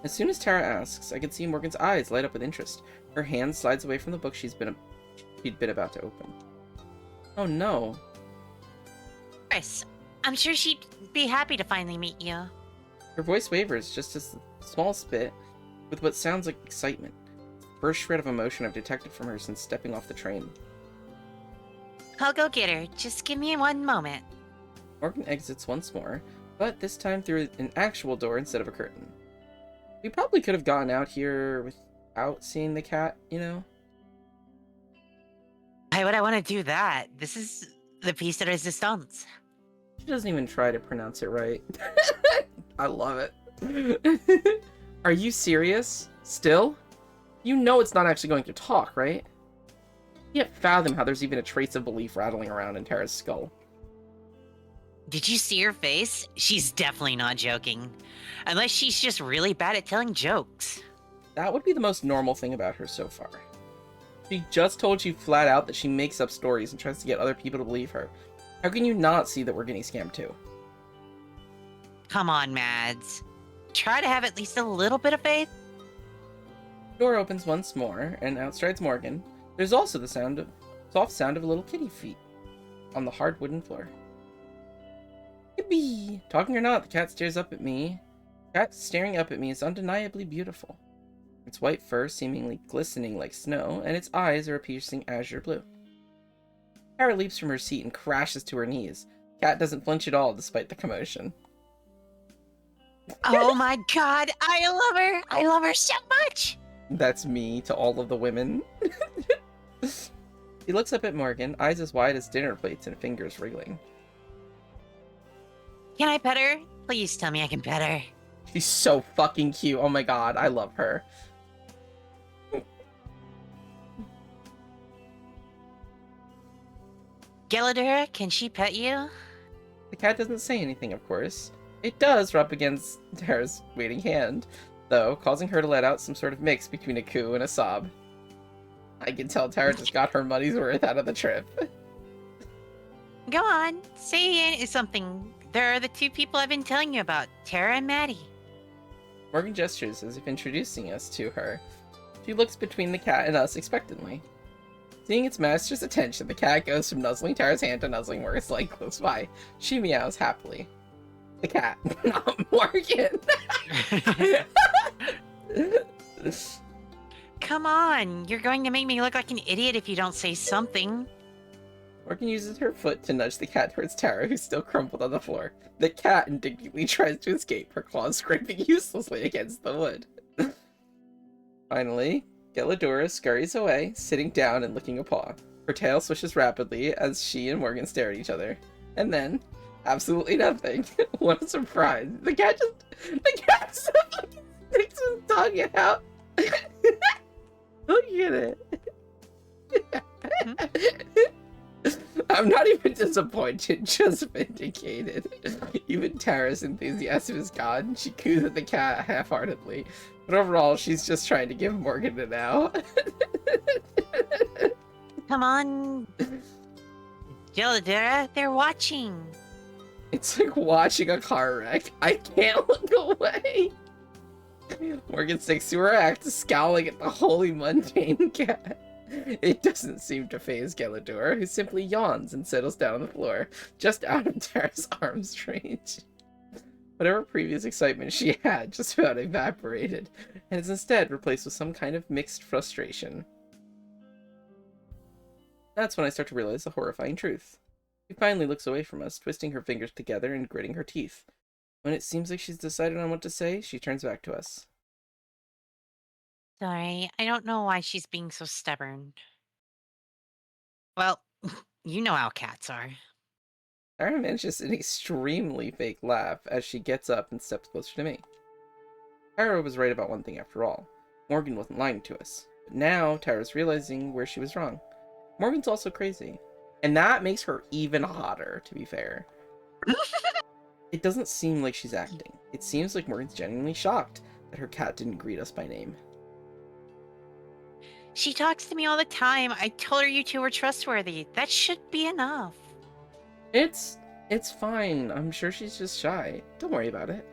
As soon as Tara asks, I can see Morgan's eyes light up with interest. Her hand slides away from the book she'd been about to open. Oh no. Chris, I'm sure she'd be happy to finally meet you. Her voice wavers just a small bit with what sounds like excitement. The first shred of emotion I've detected from her since stepping off the train. I'll go get her. Just give me one moment. Morgan exits once more, but this time through an actual door instead of a curtain. We probably could have gotten out here without seeing the cat, you know? Why would I want to do that? This is the piece de resistance. She doesn't even try to pronounce it right. I love it. Are you serious? Still? You know it's not actually going to talk, right? You can't fathom how there's even a trace of belief rattling around in Tara's skull. Did you see her face? She's definitely not joking. Unless she's just really bad at telling jokes. That would be the most normal thing about her so far. She just told you flat out that she makes up stories and tries to get other people to believe her. How can you not see that we're getting scammed too? Come on, Mads. Try to have at least a little bit of faith. The door opens once more, and out strides Morgan. There's also the soft sound of little kitty feet on the hard wooden floor. Yippee! Talking or not, the cat stares up at me. The cat staring up at me is undeniably beautiful. Its white fur seemingly glistening like snow, and its eyes are a piercing azure blue. Tara leaps from her seat and crashes to her knees. The cat doesn't flinch at all despite the commotion. Oh my god, I love her! I love her so much! That's me to all of the women. He looks up at Morgan, eyes as wide as dinner plates and fingers wriggling. Can I pet her? Please tell me I can pet her. She's so fucking cute. Oh my god, I love her. Geladura, can she pet you? The cat doesn't say anything, of course. It does rub against Tara's waiting hand, though, causing her to let out some sort of mix between a coo and a sob. I can tell Tara just got her money's worth out of the trip. Go on, say something. There are the two people I've been telling you about, Tara and Maddie. Morgan gestures as if introducing us to her. She looks between the cat and us expectantly. Seeing its master's attention, the cat goes from nuzzling Tara's hand to nuzzling Morgan's leg close by. She meows happily. The cat, not Morgan. Come on, you're going to make me look like an idiot if you don't say something. Morgan uses her foot to nudge the cat towards Tara, who's still crumpled on the floor. The cat indignantly tries to escape, her claws scraping uselessly against the wood. Finally, Gelladora scurries away, sitting down and licking a paw. Her tail swishes rapidly as she and Morgan stare at each other. And then, absolutely nothing. What a surprise. The cat just sticks his tongue out. Look at it. I'm not even disappointed, just vindicated. Even Tara's enthusiasm is gone. She coos at the cat half-heartedly. But overall, she's just trying to give Morgan an out. Come on. Gelladera, they're watching. It's like watching a car wreck. I can't look away. Morgan sticks to her act, scowling at the wholly mundane cat. It doesn't seem to faze Gellador, who simply yawns and settles down on the floor, just out of Tara's arm's range. Whatever previous excitement she had just about evaporated, and is instead replaced with some kind of mixed frustration. That's when I start to realize the horrifying truth. She finally looks away from us, twisting her fingers together and gritting her teeth. When it seems like she's decided on what to say, she turns back to us. Sorry, I don't know why she's being so stubborn. Well, you know how cats are. Tara manages an extremely fake laugh as she gets up and steps closer to me. Tara was right about one thing after all. Morgan wasn't lying to us. But now Tara's realizing where she was wrong. Morgan's also crazy. And that makes her even hotter, to be fair. It doesn't seem like she's acting. It seems like Morgan's genuinely shocked that her cat didn't greet us by name. She talks to me all the time. I told her you two were trustworthy. That should be enough. It's fine. I'm sure she's just shy. Don't worry about it.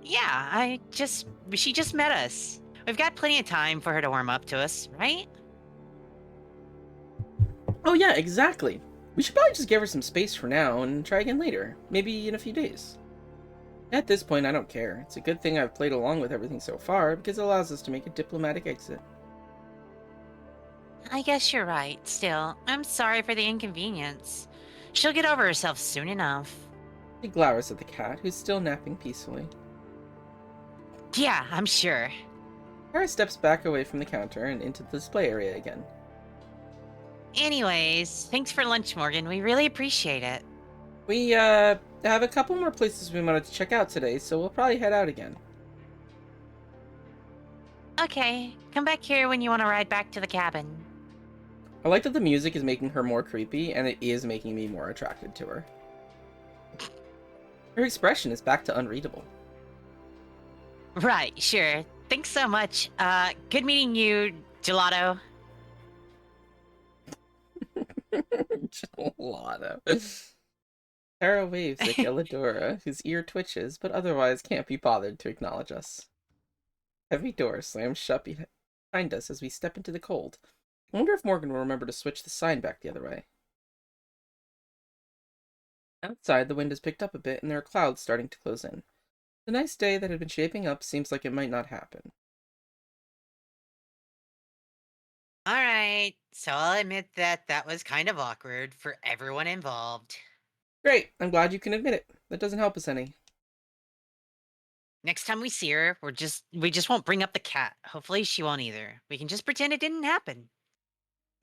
Yeah, she just met us. We've got plenty of time for her to warm up to us, right? Oh yeah, exactly. We should probably just give her some space for now and try again later. Maybe in a few days. At this point, I don't care. It's a good thing I've played along with everything so far, because it allows us to make a diplomatic exit. I guess you're right. Still, I'm sorry for the inconvenience. She'll get over herself soon enough. She glowers at the cat, who's still napping peacefully. Yeah, I'm sure. Tara steps back away from the counter and into the display area again. Anyways, thanks for lunch, Morgan. We really appreciate it. We, have a couple more places we wanted to check out today, so we'll probably head out again. Okay, come back here when you want to ride back to the cabin. I like that the music is making her more creepy, and it is making me more attracted to her. Her expression is back to unreadable. Right, sure. Thanks so much. Good meeting you, Gelato. Gelato. Tara waves at Gelladora, whose ear twitches, but otherwise can't be bothered to acknowledge us. Heavy door slams shut behind us as we step into the cold. I wonder if Morgan will remember to switch the sign back the other way. Outside, the wind has picked up a bit, and there are clouds starting to close in. The nice day that had been shaping up seems like it might not happen. Alright, so I'll admit that was kind of awkward for everyone involved. Great, I'm glad you can admit it. That doesn't help us any. Next time we see her, we just won't bring up the cat. Hopefully she won't either. We can just pretend it didn't happen.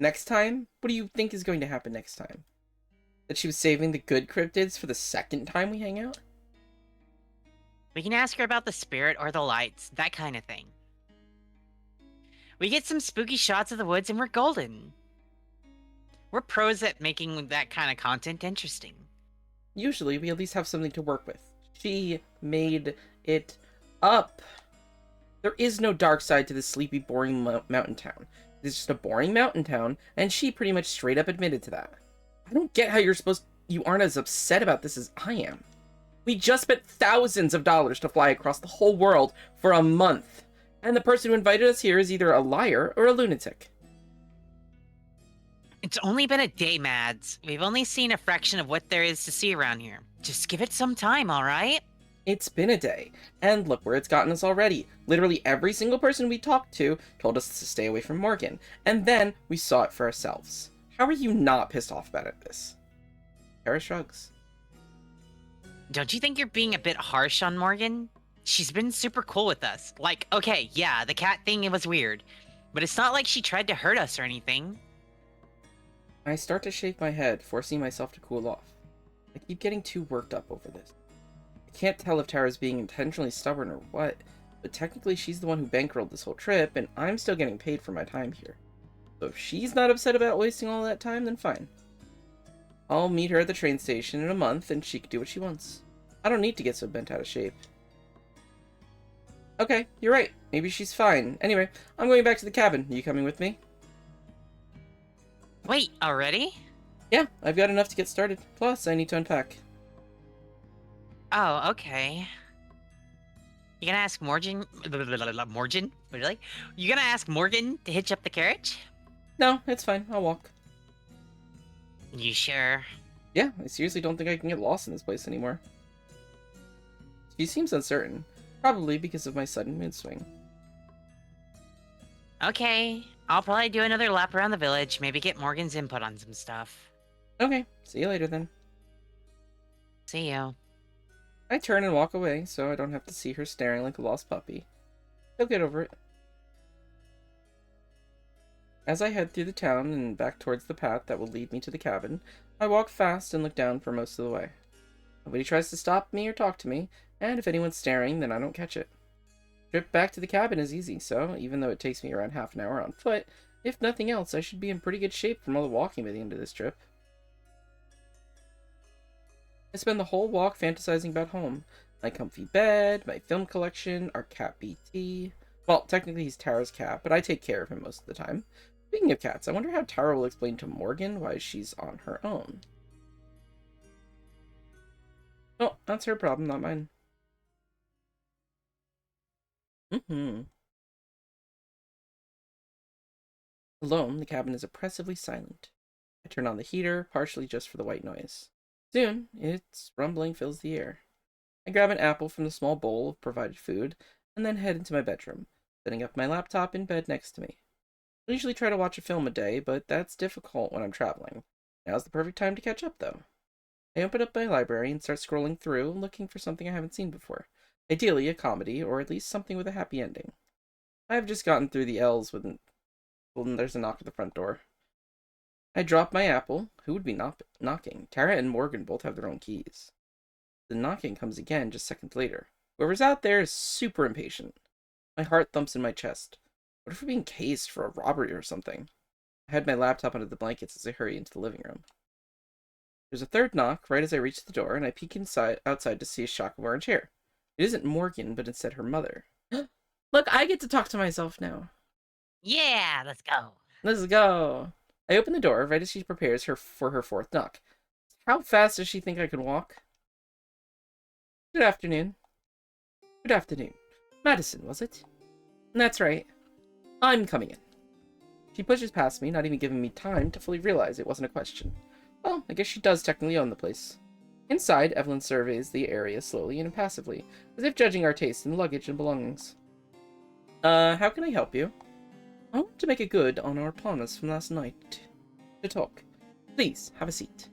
Next time? What do you think is going to happen next time? That she was saving the good cryptids for the second time we hang out? We can ask her about the spirit or the lights, that kind of thing. We get some spooky shots of the woods and we're golden. We're pros at making that kind of content interesting. Usually, we at least have something to work with. She made it up. There is no dark side to this sleepy, boring mountain town. It's just a boring mountain town, and she pretty much straight up admitted to that. I don't get how you aren't as upset about this as I am. We just spent thousands of dollars to fly across the whole world for a month, and the person who invited us here is either a liar or a lunatic. It's only been a day, Mads. We've only seen a fraction of what there is to see around here. Just give it some time, alright? It's been a day, and look where it's gotten us already. Literally every single person we talked to told us to stay away from Morgan, and then we saw it for ourselves. How are you not pissed off about this? Tara shrugs. Don't you think you're being a bit harsh on Morgan? She's been super cool with us. Like, okay, yeah, the cat thing, it was weird. But it's not like she tried to hurt us or anything. I start to shake my head, forcing myself to cool off. I keep getting too worked up over this. I can't tell if Tara's being intentionally stubborn or what, but technically she's the one who bankrolled this whole trip, and I'm still getting paid for my time here. So if she's not upset about wasting all that time, then fine. I'll meet her at the train station in a month, and she can do what she wants. I don't need to get so bent out of shape. Okay, you're right. Maybe she's fine. Anyway, I'm going back to the cabin. You coming with me? Wait, already? Yeah, I've got enough to get started. Plus, I need to unpack. Oh, okay. You gonna ask Morgan? Morgan? Really? You gonna ask Morgan to hitch up the carriage? No, it's fine. I'll walk. You sure? Yeah, I seriously don't think I can get lost in this place anymore. She seems uncertain, probably because of my sudden mood swing. Okay, I'll probably do another lap around the village, maybe get Morgan's input on some stuff. Okay, see you later then. See you. I turn and walk away, so I don't have to see her staring like a lost puppy. She'll get over it. As I head through the town and back towards the path that will lead me to the cabin, I walk fast and look down for most of the way. Nobody tries to stop me or talk to me, and if anyone's staring, then I don't catch it. Trip back to the cabin is easy, so even though it takes me around half an hour on foot, if nothing else, I should be in pretty good shape from all the walking by the end of this trip. I spend the whole walk fantasizing about home. My comfy bed, my film collection, our cat BT. Well, technically he's Tara's cat, but I take care of him most of the time. Speaking of cats, I wonder how Tara will explain to Morgan why she's on her own. Oh, that's her problem, not mine. Alone, the cabin is oppressively silent. I turn on the heater, partially just for the white noise. Soon, its rumbling fills the air. I grab an apple from the small bowl of provided food, and then head into my bedroom, setting up my laptop in bed next to me. I usually try to watch a film a day, but that's difficult when I'm traveling. Now's the perfect time to catch up, though. I open up my library and start scrolling through, looking for something I haven't seen before. Ideally, a comedy, or at least something with a happy ending. I have just gotten through the L's when there's a knock at the front door. I drop my apple. Who would be knocking? Tara and Morgan both have their own keys. The knocking comes again just seconds later. Whoever's out there is super impatient. My heart thumps in my chest. What if we're being cased for a robbery or something? I had my laptop under the blankets as I hurry into the living room. There's a third knock right as I reach the door, and I peek outside to see a shock of orange hair. It isn't Morgan, but instead her mother. Look, I get to talk to myself now. Yeah, let's go. Let's go. I open the door right as she prepares for her fourth knock. How fast does she think I can walk? Good afternoon. Good afternoon. Madison, was it? That's right. I'm coming in. She pushes past me, not even giving me time to fully realize it wasn't a question. Well, I guess she does technically own the place. Inside, Evelyn surveys the area slowly and impassively, as if judging our taste in luggage and belongings. How can I help you? I want to make a good on our promise from last night. To talk. Please, have a seat.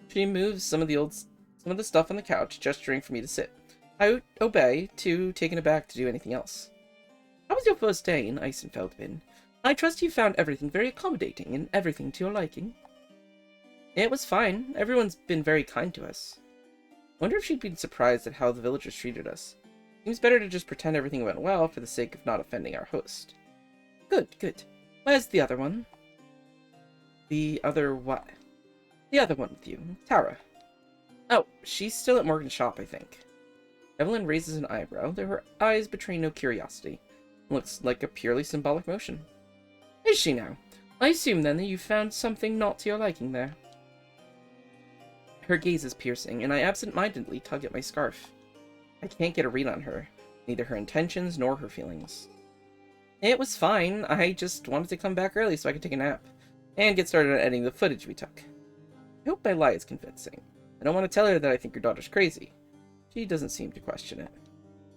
She moves some of the stuff on the couch, gesturing for me to sit. I obey, too taken aback to do anything else. How was your first day in Eisenfeldbin? I trust you found everything very accommodating and everything to your liking. It was fine. Everyone's been very kind to us. Wonder if she'd been surprised at how the villagers treated us. Seems better to just pretend everything went well for the sake of not offending our host. Good, good. Where's the other one? The other what? The other one with you, Tara. Oh, she's still at Morgan's shop, I think. Evelyn raises an eyebrow, though her eyes betray no curiosity. Looks like a purely symbolic motion. Is she now? I assume then that you found something not to your liking there. Her gaze is piercing, and I absent-mindedly tug at my scarf. I can't get a read on her, neither her intentions nor her feelings. It was fine. I just wanted to come back early so I could take a nap. and get started on editing the footage we took. I hope my lie is convincing. I don't want to tell her that I think your daughter's crazy. She doesn't seem to question it.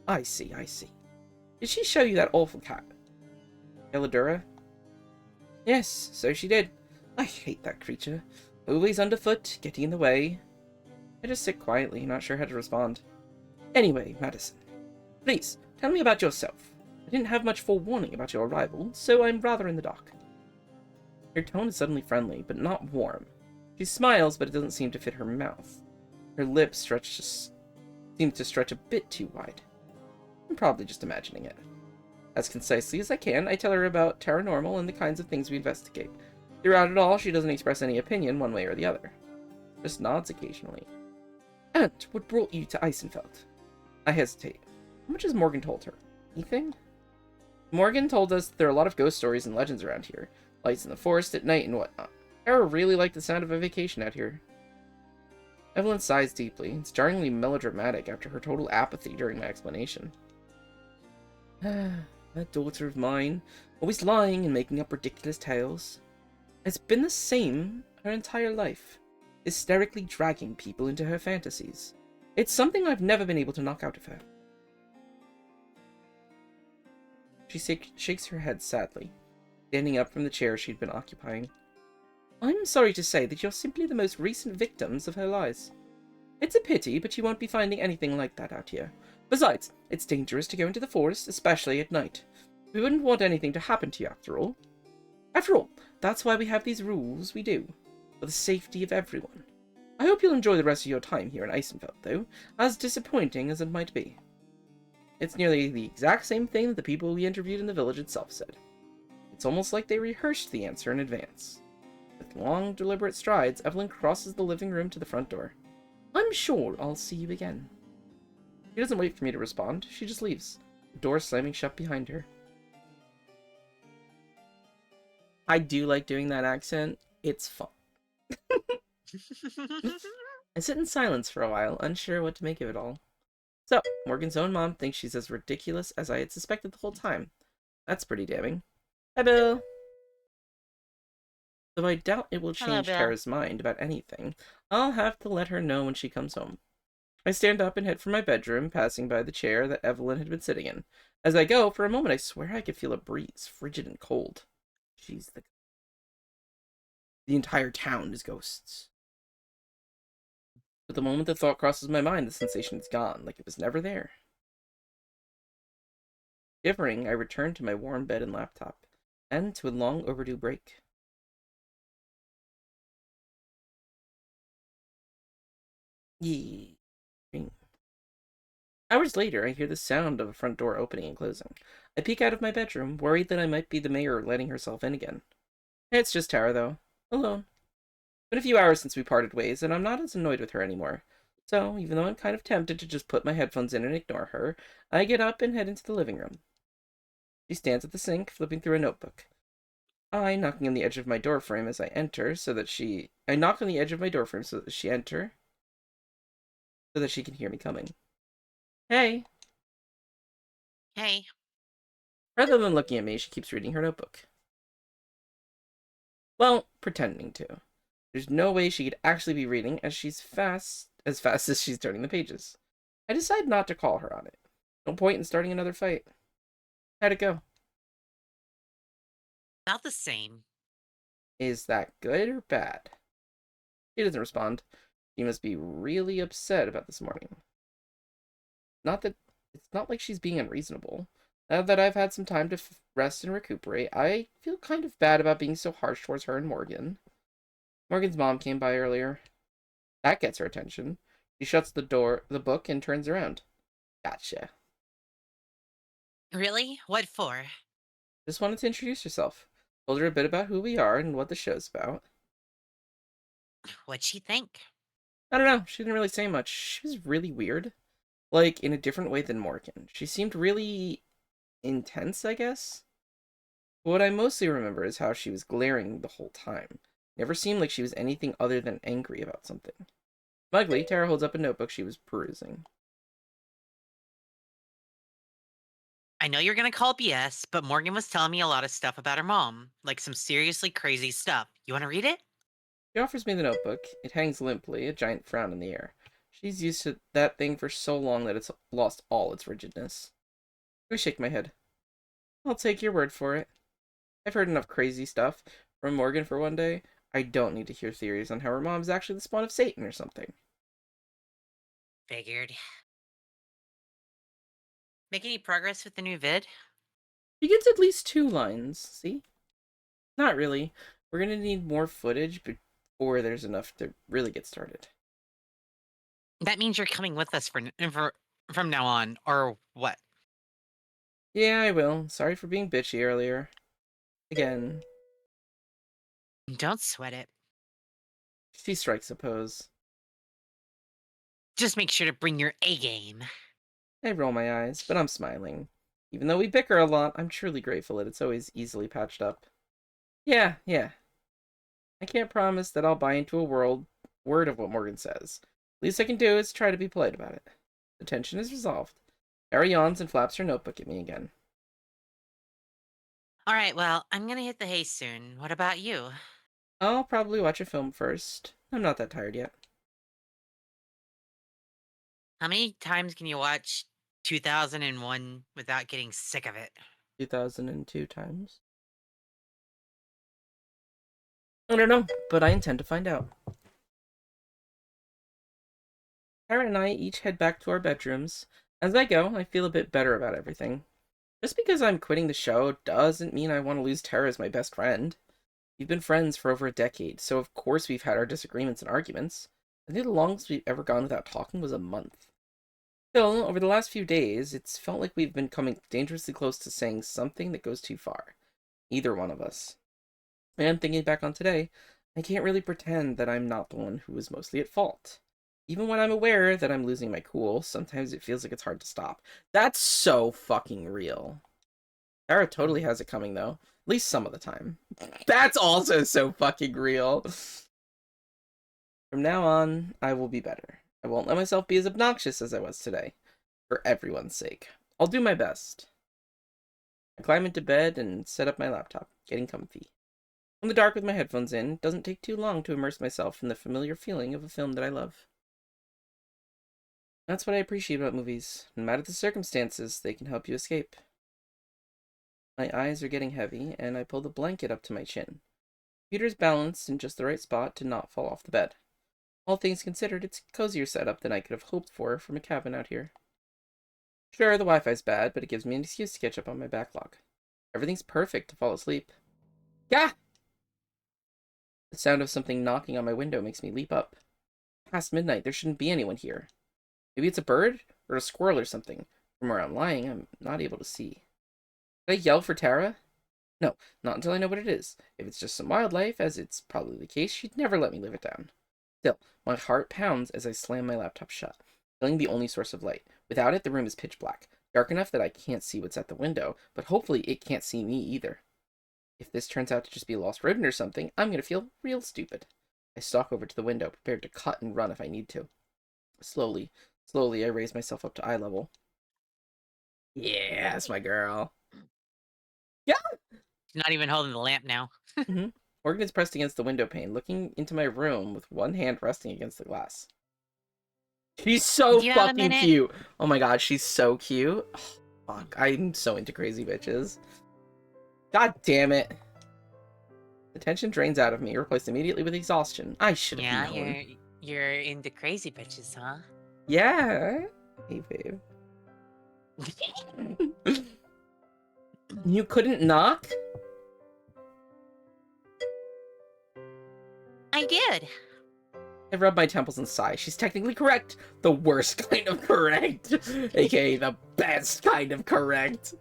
I see, I see. Did she show you that awful cat? Elidura? Yes, so she did. I hate that creature. Always underfoot, getting in the way. I just sit quietly, not sure how to respond. Anyway, Madison, please, tell me about yourself. I didn't have much forewarning about your arrival, so I'm rather in the dark. Her tone is suddenly friendly, but not warm. She smiles, but it doesn't seem to fit her mouth. Her lips seem to stretch a bit too wide. I'm probably just imagining it. As concisely as I can, I tell her about paranormal and the kinds of things we investigate. Throughout it all, she doesn't express any opinion one way or the other. Just nods occasionally. And what brought you to Eisenfeld? I hesitate. How much has Morgan told her? Anything? Morgan told us there are a lot of ghost stories and legends around here. Lights in the forest at night and whatnot. Tara really liked the sound of a vacation out here. Evelyn sighs deeply. It's jarringly melodramatic after her total apathy during my explanation. That daughter of mine, always lying and making up ridiculous tales. It's been the same her entire life, hysterically dragging people into her fantasies. It's something I've never been able to knock out of her. She shakes her head sadly, standing up from the chair she'd been occupying. I'm sorry to say that you're simply the most recent victims of her lies. It's a pity, but you won't be finding anything like that out here. Besides, it's dangerous to go into the forest, especially at night. We wouldn't want anything to happen to you, after all. After all, that's why we have these rules we do, for the safety of everyone. I hope you'll enjoy the rest of your time here in Eisenfeld, though, as disappointing as it might be. It's nearly the exact same thing that the people we interviewed in the village itself said. It's almost like they rehearsed the answer in advance. With long, deliberate strides, Evelyn crosses the living room to the front door. I'm sure I'll see you again. She doesn't wait for me to respond, she just leaves, the door slamming shut behind her. I do like doing that accent. It's fun. I sit in silence for a while, unsure what to make of it all. So, Morgan's own mom thinks she's as ridiculous as I had suspected the whole time. That's pretty damning. Hi, Bill! Though I doubt it will change Tara's mind about anything, I'll have to let her know when she comes home. I stand up and head for my bedroom, passing by the chair that Evelyn had been sitting in. As I go, for a moment I swear I could feel a breeze, frigid and cold. Jeez, the entire town is ghosts. But the moment the thought crosses my mind, the sensation is gone, like it was never there. Shivering, I return to my warm bed and laptop, and to a long overdue break. Yee. Hours later, I hear the sound of a front door opening and closing. I peek out of my bedroom, worried that I might be the mayor letting herself in again. It's just Tara, though. Alone. Been a few hours since we parted ways, and I'm not as annoyed with her anymore. So, even though I'm kind of tempted to just put my headphones in and ignore her, I get up and head into the living room. She stands at the sink, flipping through a notebook. I knock on the edge of my doorframe as I enter, so that she can hear me coming. Hey! Hey. Rather than looking at me, she keeps reading her notebook. Well, pretending to. There's no way she could actually be reading as fast as she's turning the pages. I decide not to call her on it. No point in starting another fight. How'd it go? About the same. Is that good or bad? She doesn't respond. She must be really upset about this morning. It's not like she's being unreasonable. Now that I've had some time to rest and recuperate, I feel kind of bad about being so harsh towards her and Morgan. Morgan's mom came by earlier. That gets her attention. She shuts the book, and turns around. Gotcha. Really? What for? Just wanted to introduce herself. Told her a bit about who we are and what the show's about. What'd she think? I don't know. She didn't really say much. She was really weird. Like, in a different way than Morgan. She seemed really intense, I guess? But what I mostly remember is how she was glaring the whole time. Never seemed like she was anything other than angry about something. Smugly, Tara holds up a notebook she was perusing. I know you're gonna call BS, but Morgan was telling me a lot of stuff about her mom. Like some seriously crazy stuff. You wanna read it? She offers me the notebook. It hangs limply, a giant frown in the air. She's used to that thing for so long that it's lost all its rigidness. I shake my head. I'll take your word for it. I've heard enough crazy stuff from Morgan for one day. I don't need to hear theories on how her mom's actually the spawn of Satan or something. Figured. Make any progress with the new vid? She gets at least 2 lines, see? Not really. We're gonna need more footage before there's enough to really get started. That means you're coming with us from now on, or what? Yeah, I will. Sorry for being bitchy earlier. Again. Don't sweat it. She strikes a pose. Just make sure to bring your A game. I roll my eyes, but I'm smiling. Even though we bicker a lot, I'm truly grateful that it's always easily patched up. Yeah. I can't promise that I'll buy into a word of what Morgan says. Least I can do is try to be polite about it. The tension is resolved. Harry yawns and flaps her notebook at me again. Alright, well, I'm gonna hit the hay soon. What about you? I'll probably watch a film first. I'm not that tired yet. How many times can you watch 2001 without getting sick of it? 2002 times. I don't know, but I intend to find out. Tara and I each head back to our bedrooms. As I go, I feel a bit better about everything. Just because I'm quitting the show doesn't mean I want to lose Tara as my best friend. We've been friends for over a decade, so of course we've had our disagreements and arguments. I think the longest we've ever gone without talking was a month. Still, over the last few days, it's felt like we've been coming dangerously close to saying something that goes too far. Either one of us. And thinking back on today, I can't really pretend that I'm not the one who was mostly at fault. Even when I'm aware that I'm losing my cool, sometimes it feels like it's hard to stop. That's so fucking real. Tara totally has it coming, though. At least some of the time. That's also so fucking real. From now on, I will be better. I won't let myself be as obnoxious as I was today. For everyone's sake. I'll do my best. I climb into bed and set up my laptop, getting comfy. In the dark with my headphones in, it doesn't take too long to immerse myself in the familiar feeling of a film that I love. That's what I appreciate about movies. No matter the circumstances, they can help you escape. My eyes are getting heavy, and I pull the blanket up to my chin. The computer's balanced in just the right spot to not fall off the bed. All things considered, it's a cozier setup than I could have hoped for from a cabin out here. Sure, the Wi-Fi's bad, but it gives me an excuse to catch up on my backlog. Everything's perfect to fall asleep. Gah! The sound of something knocking on my window makes me leap up. Past midnight, there shouldn't be anyone here. Maybe it's a bird or a squirrel or something. From where I'm lying, I'm not able to see. Did I yell for Tara? No, not until I know what it is. If it's just some wildlife, as it's probably the case, she'd never let me live it down. Still, my heart pounds as I slam my laptop shut, filling the only source of light. Without it, the room is pitch black, dark enough that I can't see what's at the window, but hopefully it can't see me either. If this turns out to just be a lost ribbon or something, I'm gonna feel real stupid. I stalk over to the window, prepared to cut and run if I need to. Slowly, I raise myself up to eye level. Yeah, that's my girl. Yeah! She's not even holding the lamp now. Morgan is pressed against the window pane, looking into my room with one hand resting against the glass. She's so Do you have a fucking minute? cute. Oh my god, she's so cute. Oh, fuck, I'm so into crazy bitches. God damn it. The tension drains out of me, replaced immediately with exhaustion. I should have Yeah, known. you're into crazy bitches, huh? Yeah. Hey, babe. You couldn't knock? I did. I rub my temples and sigh. She's technically correct. The worst kind of correct. AKA the best kind of correct.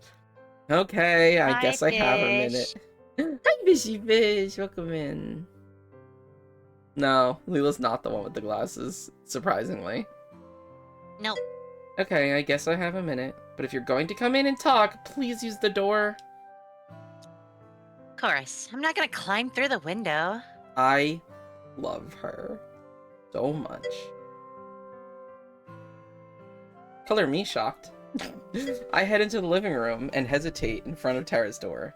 Okay, I Hi, guess I have a fish. minute. Hi, fishy fish. Welcome in. No, Leela's not the one with the glasses, surprisingly. Nope. Okay, I guess I have a minute. But if you're going to come in and talk, please use the door. Of course. I'm not gonna climb through the window. I love her so much. Color me shocked. I head into the living room and hesitate in front of Tara's door.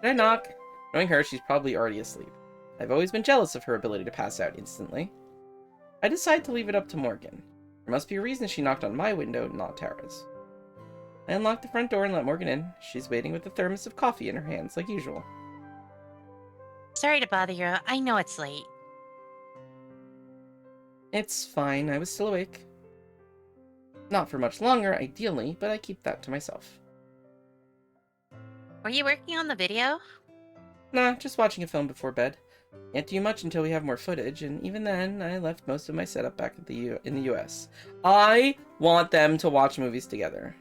Can I knock? Knowing her, she's probably already asleep. I've always been jealous of her ability to pass out instantly. I decide to leave it up to Morgan. There must be a reason she knocked on my window, not Tara's. I unlock the front door and let Morgan in. She's waiting with a thermos of coffee in her hands, like usual. Sorry to bother you. I know it's late. It's fine, I was still awake. Not for much longer, ideally, but I keep that to myself. Were you working on the video? Nah, just watching a film before bed. Can't do much until we have more footage, and even then, I left most of my setup back at in the US. I want them to watch movies together.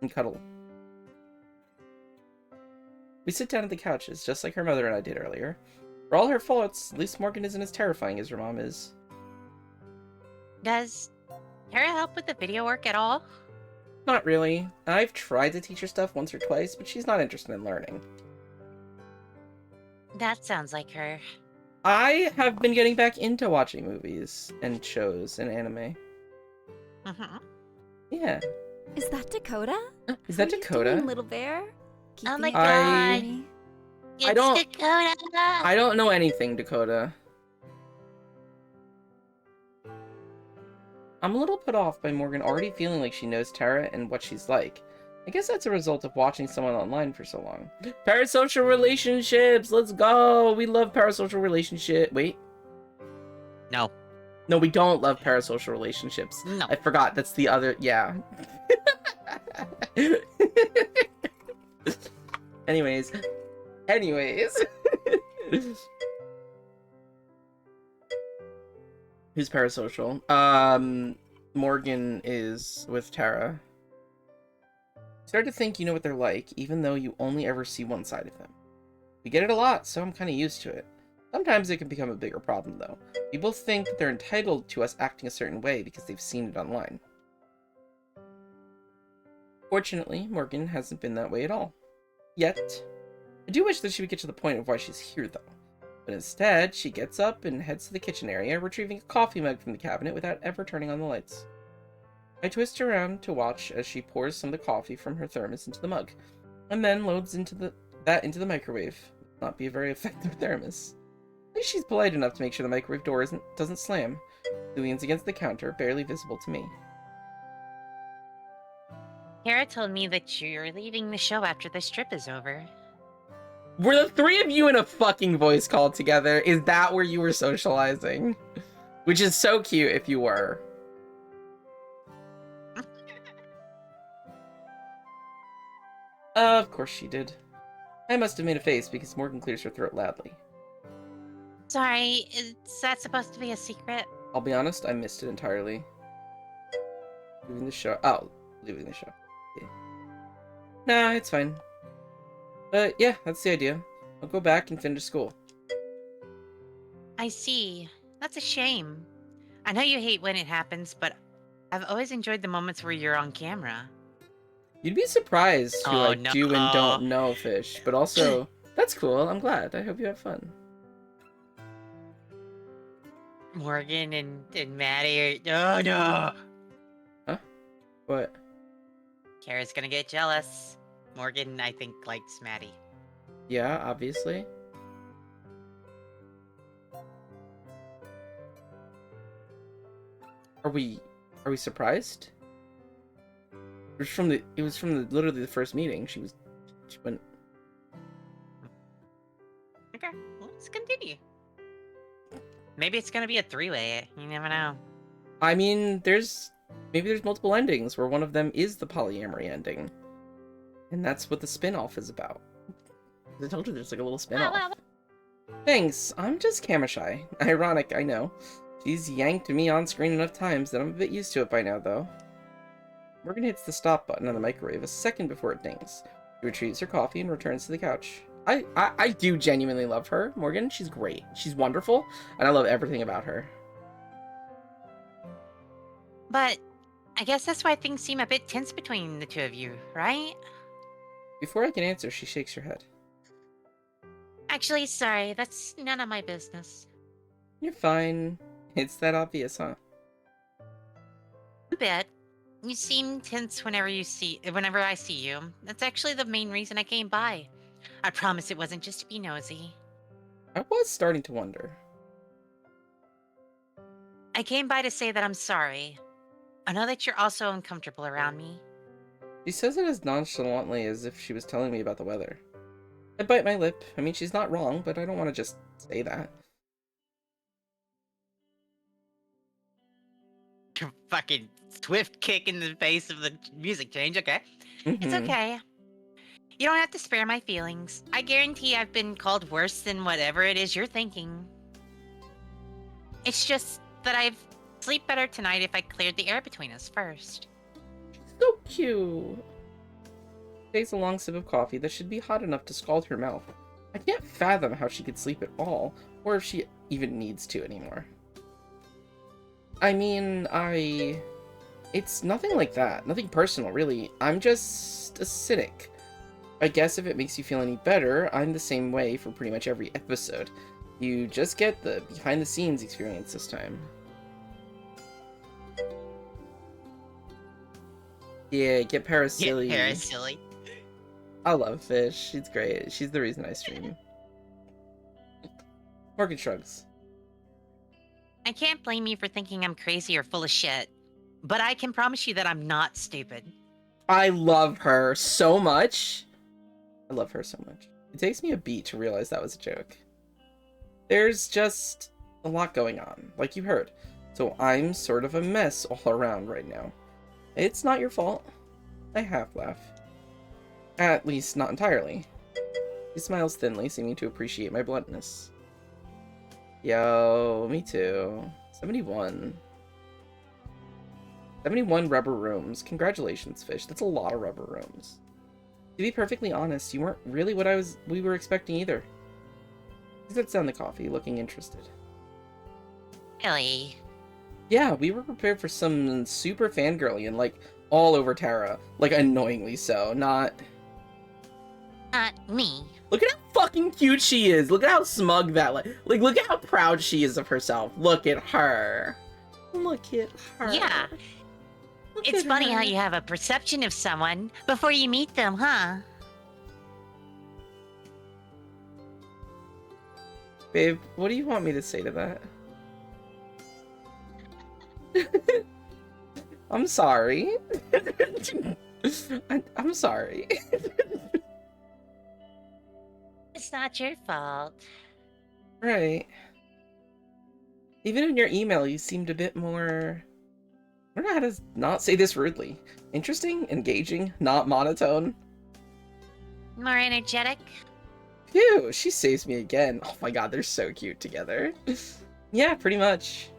And cuddle. We sit down at the couches, just like her mother and I did earlier. For all her faults, at least Morgan isn't as terrifying as her mom is. Does Tara help with the video work at all? Not really. I've tried to teach her stuff once or twice, but she's not interested in learning. That sounds like her. I have been getting back into watching movies and shows and anime. Mm-hmm. Yeah. Is that Dakota? Is that How are you Dakota? doing, little bear? Oh my Keeping I- company? It's don't- Dakota! I don't know anything, Dakota. I'm a little put off by Morgan already feeling like she knows Tara and what she's like. I guess that's a result of watching someone online for so long. Parasocial relationships! Let's go! We love parasocial relationship. Wait. No. No, we don't love parasocial relationships. No. I forgot. That's the other... Yeah. Anyways. Who's parasocial? Morgan is with Tara. Start to think you know what they're like, even though you only ever see one side of them. We get it a lot, so I'm kind of used to it. Sometimes it can become a bigger problem, though. People think that they're entitled to us acting a certain way because they've seen it online. Fortunately, Morgan hasn't been that way at all. Yet. I do wish that she would get to the point of why she's here, though. But instead, she gets up and heads to the kitchen area, retrieving a coffee mug from the cabinet without ever turning on the lights. I twist around to watch as she pours some of the coffee from her thermos into the mug, and then loads that into the microwave. Not be a very effective thermos. At least she's polite enough to make sure the microwave door doesn't slam. She leans against the counter, barely visible to me. Tara told me that you're leaving the show after this trip is over. Were the three of you in a fucking voice call together? Is that where you were socializing? Which is so cute if you were. Of course she did. I must have made a face because Morgan clears her throat loudly. Sorry, is that supposed to be a secret? I'll be honest, I missed it entirely. Leaving the show. Oh, leaving the show. Yeah. Nah, it's fine. But yeah, that's the idea. I'll go back and finish school. I see. That's a shame. I know you hate when it happens, but I've always enjoyed the moments where you're on camera. You'd be surprised who Oh, I no. do and don't know, Fish. But also, that's cool. I'm glad. I hope you have fun. Morgan and Maddie are... Oh, no! What? Kara's gonna get jealous. Morgan, I think, likes Maddie. Yeah, obviously. Are we surprised? It was from literally the first meeting. She went. Okay, well, let's continue. Maybe it's gonna be a three-way. You never know. I mean, maybe there's multiple endings where one of them is the polyamory ending. And that's what the spin-off is about. I told you there's like a little spin-off. Well. Thanks, I'm just camera shy. Ironic, I know. She's yanked me on screen enough times that I'm a bit used to it by now, though. Morgan hits the stop button on the microwave a second before it dings. She retrieves her coffee and returns to the couch. I do genuinely love her, Morgan. She's great. She's wonderful, and I love everything about her. But I guess that's why things seem a bit tense between the two of you, right? Before I can answer, she shakes her head. Actually, sorry, that's none of my business. You're fine. It's that obvious, huh? A bit. You seem tense whenever I see you. That's actually the main reason I came by. I promise it wasn't just to be nosy. I was starting to wonder. I came by to say that I'm sorry. I know that you're also uncomfortable around me. She says it as nonchalantly as if she was telling me about the weather. I bite my lip. I mean, she's not wrong, but I don't want to just say that. Fucking swift kick in the face of the music change, okay? It's Mhm. okay. You don't have to spare my feelings. I guarantee I've been called worse than whatever it is you're thinking. It's just that I'd sleep better tonight if I cleared the air between us first. So cute. Takes a long sip of coffee that should be hot enough to scald her mouth. I can't fathom how she could sleep at all, or if she even needs to anymore. I mean, it's nothing like that. Nothing personal, really. I'm just a cynic. I guess if it makes you feel any better, I'm the same way for pretty much every episode. You just get the behind-the-scenes experience this time. Yeah, get Parasili. Get Parasili. I love Fish. She's great. She's the reason I stream. Morgan shrugs. I can't blame you for thinking I'm crazy or full of shit, but I can promise you that I'm not stupid. I love her so much. I love her so much. It takes me a beat to realize that was a joke. There's just a lot going on, like you heard. So I'm sort of a mess all around right now. It's not your fault. I half laugh. At least, not entirely. He smiles thinly, seeming to appreciate my bluntness. Yo, me too. 71. 71 rubber rooms. Congratulations, Fish. That's a lot of rubber rooms. To be perfectly honest, you weren't really what we were expecting either. He sets down the coffee, looking interested. Really? Yeah, we were prepared for some super fangirly and, like, all over Tara. Like, annoyingly so, not... Not me. Look at how fucking cute she is. Look at how smug that, like, look at how proud she is of herself. Look at her. Look at her. Yeah. Look It's at funny her. how you have a perception of someone before you meet them, huh? Babe, what do you want me to say to that? I'm sorry. I'm sorry. It's not your fault. Right. Even in your email, you seemed a bit more... I don't know how to not say this rudely. Interesting, engaging, not monotone. More energetic? Phew, she saves me again. Oh my god, they're so cute together. Yeah, pretty much.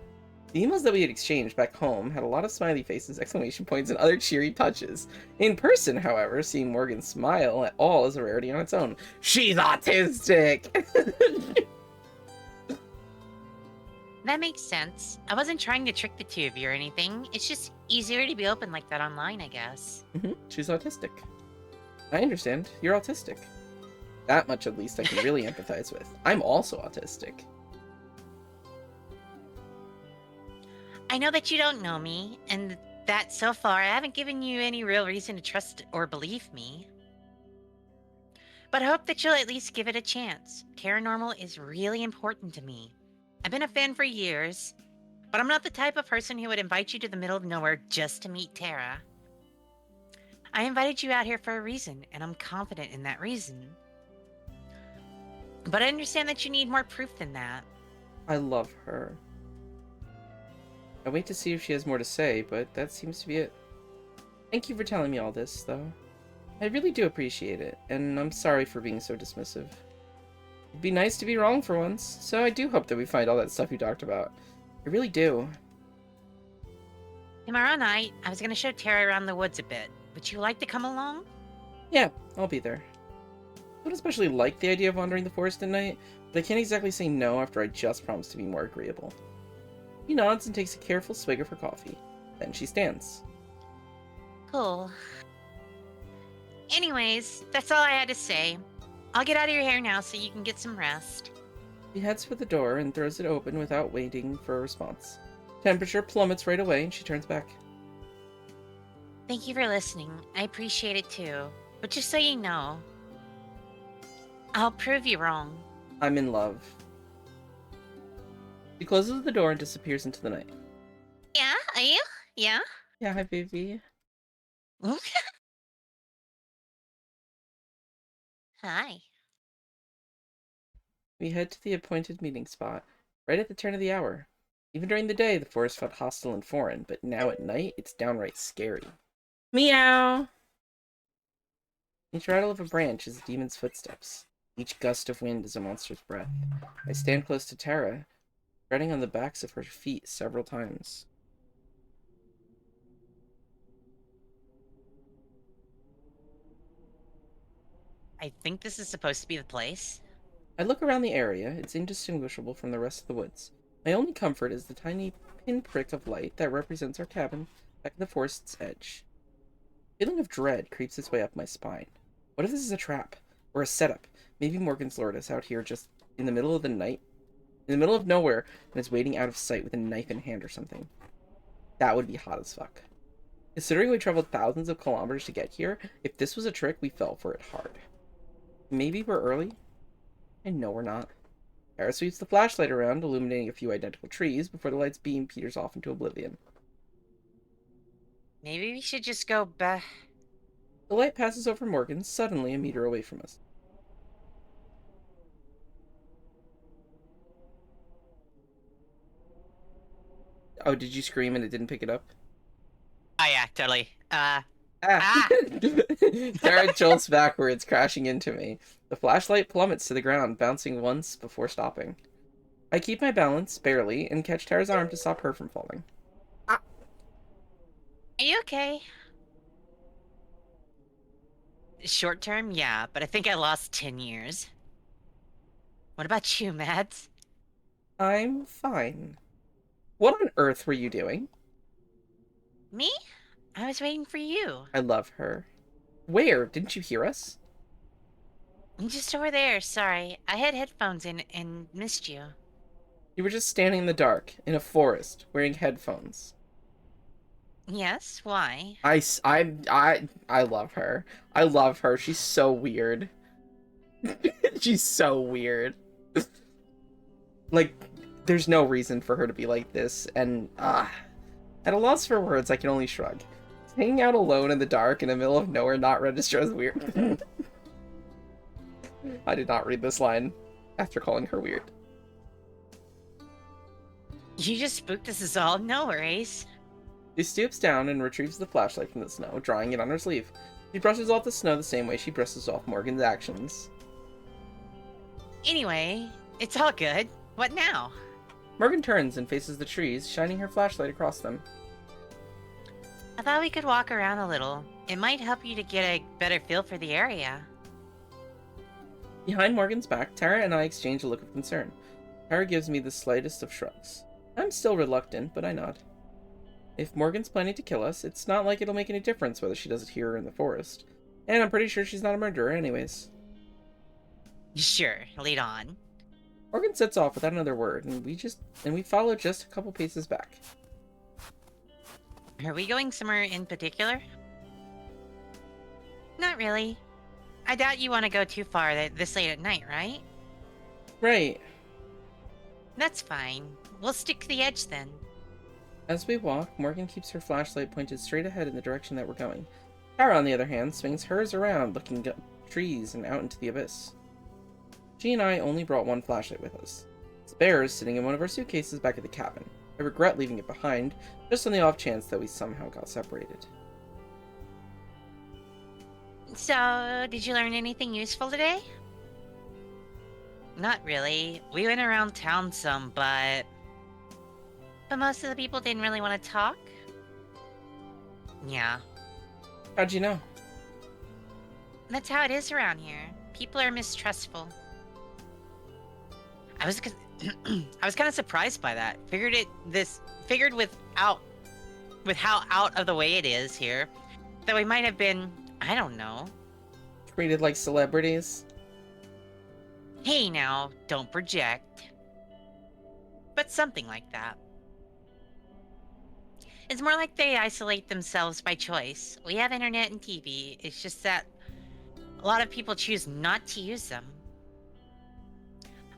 The emails that we had exchanged back home had a lot of smiley faces, exclamation points, and other cheery touches. In person, however, seeing Morgan smile at all is a rarity on its own. She's autistic! That makes sense. I wasn't trying to trick the two of you or anything. It's just easier to be open like that online, I guess. She's autistic. I understand. You're autistic. That much at least I can really empathize with. I'm also autistic. I know that you don't know me, and that so far I haven't given you any real reason to trust or believe me. But I hope that you'll at least give it a chance. Paranormal is really important to me. I've been a fan for years, but I'm not the type of person who would invite you to the middle of nowhere just to meet Tara. I invited you out here for a reason, and I'm confident in that reason. But I understand that you need more proof than that. I love her. I wait to see if she has more to say, but that seems to be it. Thank you for telling me all this, though. I really do appreciate it, and I'm sorry for being so dismissive. It'd be nice to be wrong for once, so I do hope that we find all that stuff you talked about. I really do. Tomorrow night, I was going to show Tara around the woods a bit. Would you like to come along? Yeah, I'll be there. I don't especially like the idea of wandering the forest at night, but I can't exactly say no after I just promised to be more agreeable. He nods and takes a careful swig of her coffee. Then she stands. Cool. Anyways, that's all I had to say. I'll get out of your hair now so you can get some rest. He heads for the door and throws it open without waiting for a response. Temperature plummets right away and she turns back. Thank you for listening. I appreciate it too. But just so you know, I'll prove you wrong. I'm in love. She closes the door and disappears into the night. Yeah? Are you? Yeah? Yeah, hi, baby. Hi. We head to the appointed meeting spot, right at the turn of the hour. Even during the day, the forest felt hostile and foreign, but now at night, it's downright scary. Meow! Each rattle of a branch is a demon's footsteps. Each gust of wind is a monster's breath. I stand close to Tara, treading on the backs of her feet several times. I think this is supposed to be the place. I look around the area. It's indistinguishable from the rest of the woods. My only comfort is the tiny pinprick of light that represents our cabin back at the forest's edge. A feeling of dread creeps its way up my spine. What if this is a trap? Or a setup? Maybe Morgan's lured us out here just in the middle of the night? In the middle of nowhere, and is waiting out of sight with a knife in hand or something. That would be hot as fuck. Considering we traveled thousands of kilometers to get here, if this was a trick, we fell for it hard. Maybe we're early? And no, we're not. Tara sweeps the flashlight around, illuminating a few identical trees before the light's beam peters off into oblivion. Maybe we should just go back. The light passes over Morgan, suddenly a meter away from us. Oh, did you scream and it didn't pick it up? Oh yeah, totally. Ah! Tara jolts backwards, crashing into me. The flashlight plummets to the ground, bouncing once before stopping. I keep my balance, barely, and catch Tara's arm to stop her from falling. Are you okay? Short term, yeah, but I think I lost 10 years. What about you, Mads? I'm fine. What on earth were you doing? Me? I was waiting for you. I love her. Where? Didn't you hear us? I'm just over there, sorry. I had headphones in and missed you. You were just standing in the dark, in a forest, wearing headphones. Yes, why? I love her. I love her. She's so weird. She's so weird. Like, there's no reason for her to be like this, and, at a loss for words, I can only shrug. Hanging out alone in the dark in the middle of nowhere not register as weird. I did not read this line after calling her weird. You just spooked us as all, no worries. She stoops down and retrieves the flashlight from the snow, drawing it on her sleeve. She brushes off the snow the same way she brushes off Morgan's actions. Anyway, it's all good. What now? Morgan turns and faces the trees, shining her flashlight across them. I thought we could walk around a little. It might help you to get a better feel for the area. Behind Morgan's back, Tara and I exchange a look of concern. Tara gives me the slightest of shrugs. I'm still reluctant, but I nod. If Morgan's planning to kill us, it's not like it'll make any difference whether she does it here or in the forest. And I'm pretty sure she's not a murderer anyways. Sure, lead on. Morgan sets off without another word, and we follow just a couple paces back. Are we going somewhere in particular? Not really. I doubt you want to go too far this late at night, right? Right. That's fine. We'll stick to the edge then. As we walk, Morgan keeps her flashlight pointed straight ahead in the direction that we're going. Tara, on the other hand, swings hers around, looking at trees and out into the abyss. She and I only brought one flashlight with us. Spare is sitting in one of our suitcases back at the cabin. I regret leaving it behind, just on the off chance that we somehow got separated. So, did you learn anything useful today? Not really. We went around town some, but most of the people didn't really want to talk. Yeah. How'd you know? That's how it is around here. People are mistrustful. I was kind of surprised by that. Figured with how out of the way it is here, that we might have been, I don't know. Treated like celebrities? Hey now, don't project. But something like that. It's more like they isolate themselves by choice. We have internet and TV. It's just that a lot of people choose not to use them.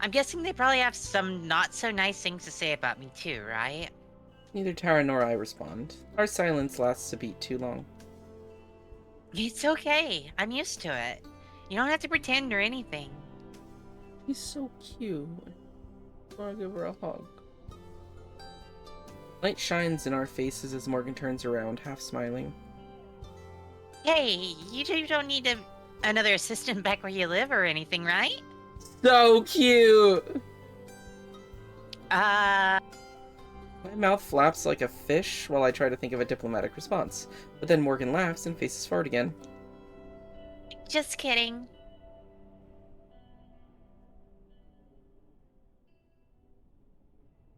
I'm guessing they probably have some not so nice things to say about me too, right? Neither Tara nor I respond. Our silence lasts a beat too long. It's okay. I'm used to it. You don't have to pretend or anything. He's so cute. I want to give her a hug. Light shines in our faces as Morgan turns around, half smiling. Hey, you two don't need another assistant back where you live or anything, right? So cute! Uh, My mouth flaps like a fish while I try to think of a diplomatic response. But then Morgan laughs and faces forward again. just kidding.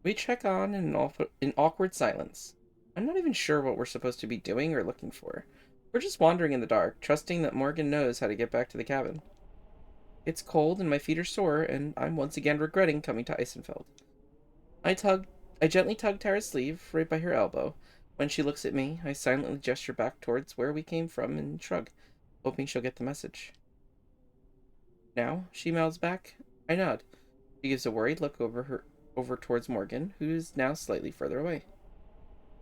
We check on in awkward silence. I'm not even sure what we're supposed to be doing or looking for. We're just wandering in the dark, trusting that Morgan knows how to get back to the cabin. It's cold and my feet are sore, and I'm once again regretting coming to Eisenfeld. I gently tug Tara's sleeve, right by her elbow. When she looks at me, I silently gesture back towards where we came from and shrug, hoping she'll get the message. Now, she mouths back. I nod. She gives a worried look over towards Morgan, who is now slightly further away.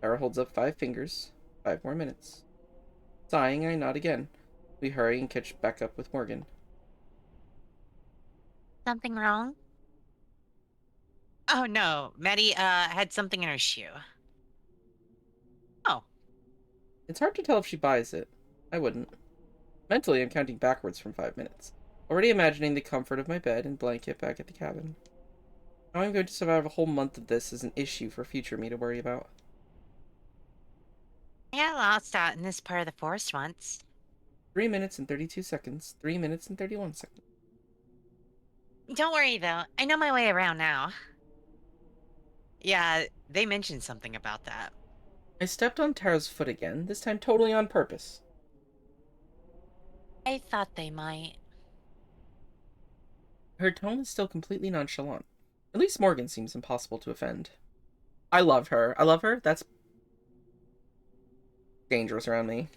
Tara holds up 5 fingers. 5 more minutes. Sighing, I nod again. We hurry and catch back up with Morgan. Something wrong? Oh no, Maddie had something in her shoe. Oh, It's hard to tell if she buys it. I wouldn't. Mentally, I'm counting backwards from 5 minutes, already imagining the comfort of my bed and blanket back at the cabin. How I'm going to survive a whole month of this is an issue for future me to worry about. I got lost out in this part of the forest once. 3 minutes and 32 seconds. 3 minutes and 31 seconds. Don't worry though, I know my way around now. Yeah, they mentioned something about that. I stepped on Tara's foot again, this time totally on purpose. I thought they might. Her tone is still completely nonchalant. At least Morgan seems impossible to offend. I love her. I love her. That's dangerous around me.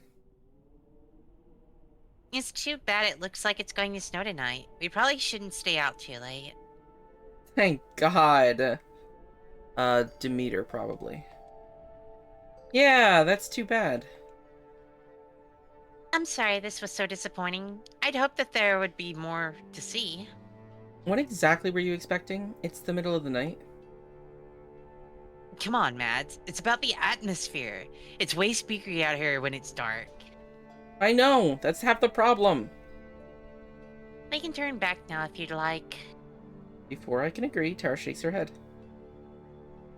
It's too bad it looks like it's going to snow tonight. We probably shouldn't stay out too late. Thank God. Demeter, probably. Yeah, that's too bad. I'm sorry this was so disappointing. I'd hoped that there would be more to see. What exactly were you expecting? It's the middle of the night. Come on, Mads. It's about the atmosphere. It's way spooky out here when it's dark. I know! That's half the problem! We can turn back now if you'd like. Before I can agree, Tara shakes her head.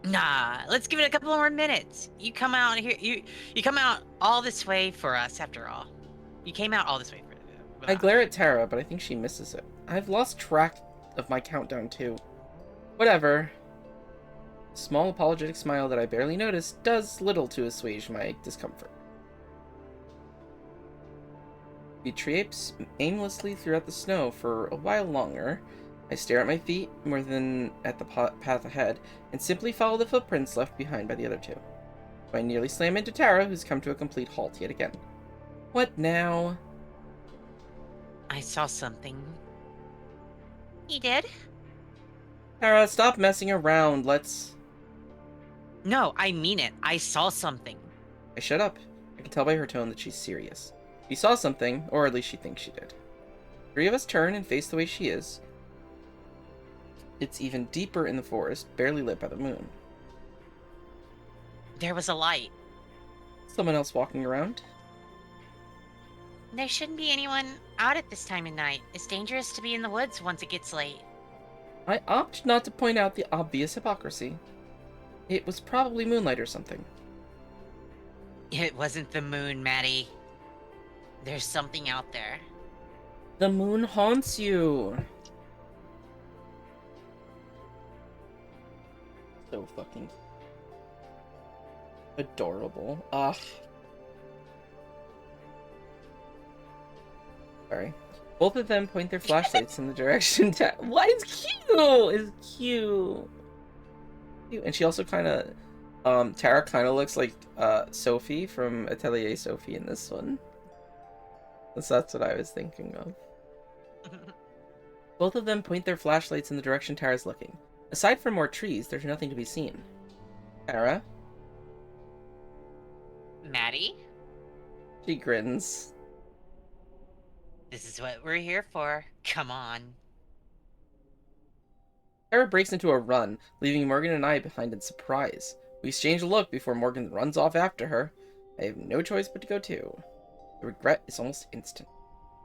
Nah, let's give it a couple more minutes. You come out here. You come out all this way for us, after all. You came out all this way for I glare at Tara, but I think she misses it. I've lost track of my countdown, too. Whatever. A small apologetic smile that I barely noticed does little to assuage my discomfort. We traipse aimlessly throughout the snow for a while longer. I stare at my feet more than at the path ahead, and simply follow the footprints left behind by the other two. I nearly slam into Tara, who's come to a complete halt yet again. What now? I saw something. You did? Tara, stop messing around, let's... No, I mean it. I saw something. I shut up. I can tell by her tone that she's serious. She saw something, or at least she thinks she did. 3 of us turn and face the way she is. It's even deeper in the forest, barely lit by the moon. There was a light. Someone else walking around? There shouldn't be anyone out at this time of night. It's dangerous to be in the woods once it gets late. I opt not to point out the obvious hypocrisy. It was probably moonlight or something. It wasn't the moon, Maddie. There's something out there. The moon haunts you! So fucking... adorable. Ugh. Sorry. Both of them point their flashlights in the direction What is cute? Is cute. And she also kind of Tara kind of looks like Sophie from Atelier Sophie in this one. That's what I was thinking of. Both of them point their flashlights in the direction Tara's looking. Aside from more trees, there's nothing to be seen. Tara? Maddie, She grins. this is what we're here for. Come on. Tara breaks into a run, leaving Morgan and I behind in surprise. We exchange a look before Morgan runs off after her. I have no choice but to go too. The regret is almost instant.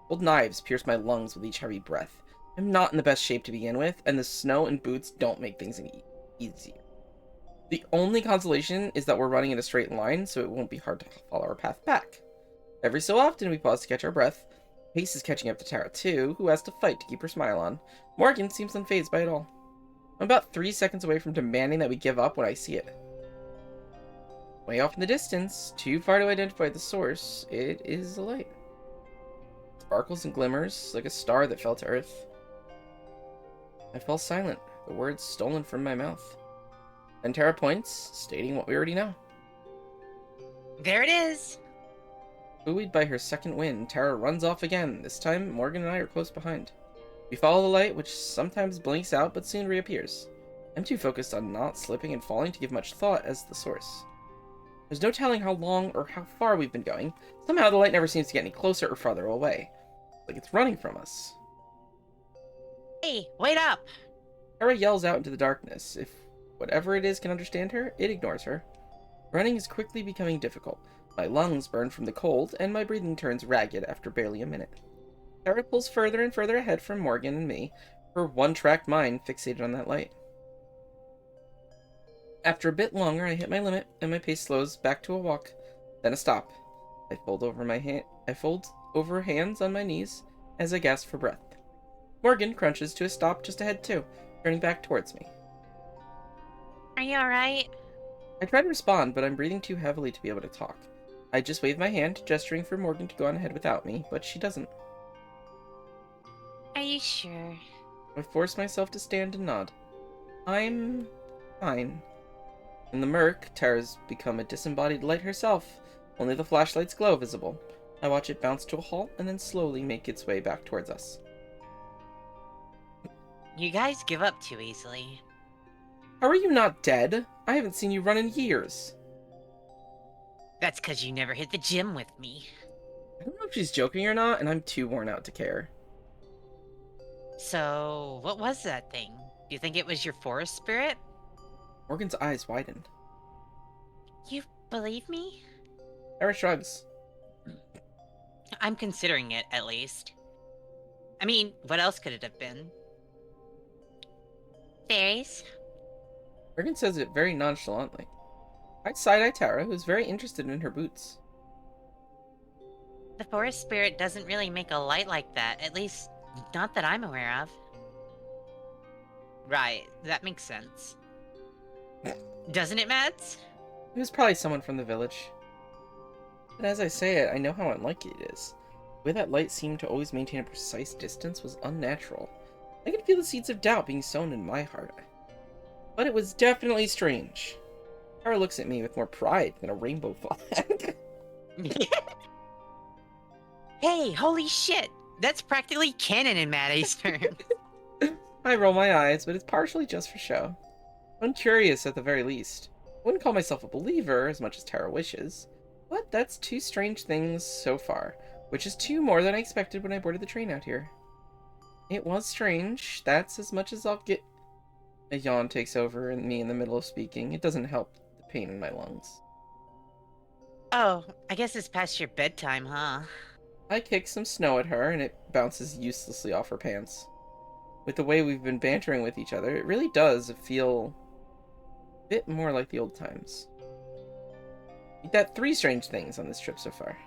Cold knives pierce my lungs with each heavy breath. I'm not in the best shape to begin with, and the snow and boots don't make things any easier. The only consolation is that we're running in a straight line, so it won't be hard to follow our path back. Every so often, we pause to catch our breath. Pace is catching up to Tara too, who has to fight to keep her smile on. Morgan seems unfazed by it all. I'm about 3 seconds away from demanding that we give up when I see it. Way off in the distance, too far to identify the source, it is a light. It sparkles and glimmers like a star that fell to Earth. I fell silent, the words stolen from my mouth. And Tara points, stating what we already know. There it is. Buoyed by her second wind, Tara runs off again. This time, Morgan and I are close behind. We follow the light, which sometimes blinks out but soon reappears. I'm too focused on not slipping and falling to give much thought as the source. There's no telling how long or how far we've been going. Somehow the light never seems to get any closer or farther away. Like it's running from us. Hey, wait up. Tara yells out into the darkness. If whatever it is can understand her, it ignores her. Running is quickly becoming difficult. My lungs burn from the cold, and my breathing turns ragged after barely a minute. Tara pulls further and further ahead from Morgan and me, her one-track mind fixated on that light. After a bit longer, I hit my limit, and my pace slows back to a walk, then a stop. I fold over hands on my knees as I gasp for breath. Morgan crunches to a stop just ahead too, turning back towards me. Are you alright? I try to respond, but I'm breathing too heavily to be able to talk. I just wave my hand, gesturing for Morgan to go on ahead without me, but she doesn't. Are you sure? I force myself to stand and nod. I'm fine. In the murk, Tara's become a disembodied light herself. Only the flashlight's glow visible. I watch it bounce to a halt and then slowly make its way back towards us. You guys give up too easily. How are you not dead? I haven't seen you run in years. That's because you never hit the gym with me. I don't know if she's joking or not, and I'm too worn out to care. So, what was that thing? Do you think it was your forest spirit? Morgan's eyes widened. You believe me? Tara shrugs. I'm considering it, at least. I mean, what else could it have been? Fairies? Morgan says it very nonchalantly. I side-eye Tara, who's very interested in her boots. The forest spirit doesn't really make a light like that, at least not that I'm aware of. Right, that makes sense. Doesn't it, Mads? It was probably someone from the village. But as I say it, I know how unlikely it is. The way that light seemed to always maintain a precise distance was unnatural. I could feel the seeds of doubt being sown in my heart. But it was definitely strange. Tara looks at me with more pride than a rainbow flag. Hey, holy shit! That's practically canon in Maddie's terms. I roll my eyes, but it's partially just for show. I'm curious at the very least. I wouldn't call myself a believer as much as Tara wishes, but that's 2 strange things so far, which is 2 more than I expected when I boarded the train out here. It was strange. That's as much as I'll get. A yawn takes over in me in the middle of speaking. It doesn't help the pain in my lungs. Oh, I guess it's past your bedtime, huh? I kick some snow at her, and it bounces uselessly off her pants. With the way we've been bantering with each other, it really does feel a bit more like the old times. We've got 3 strange things on this trip so far.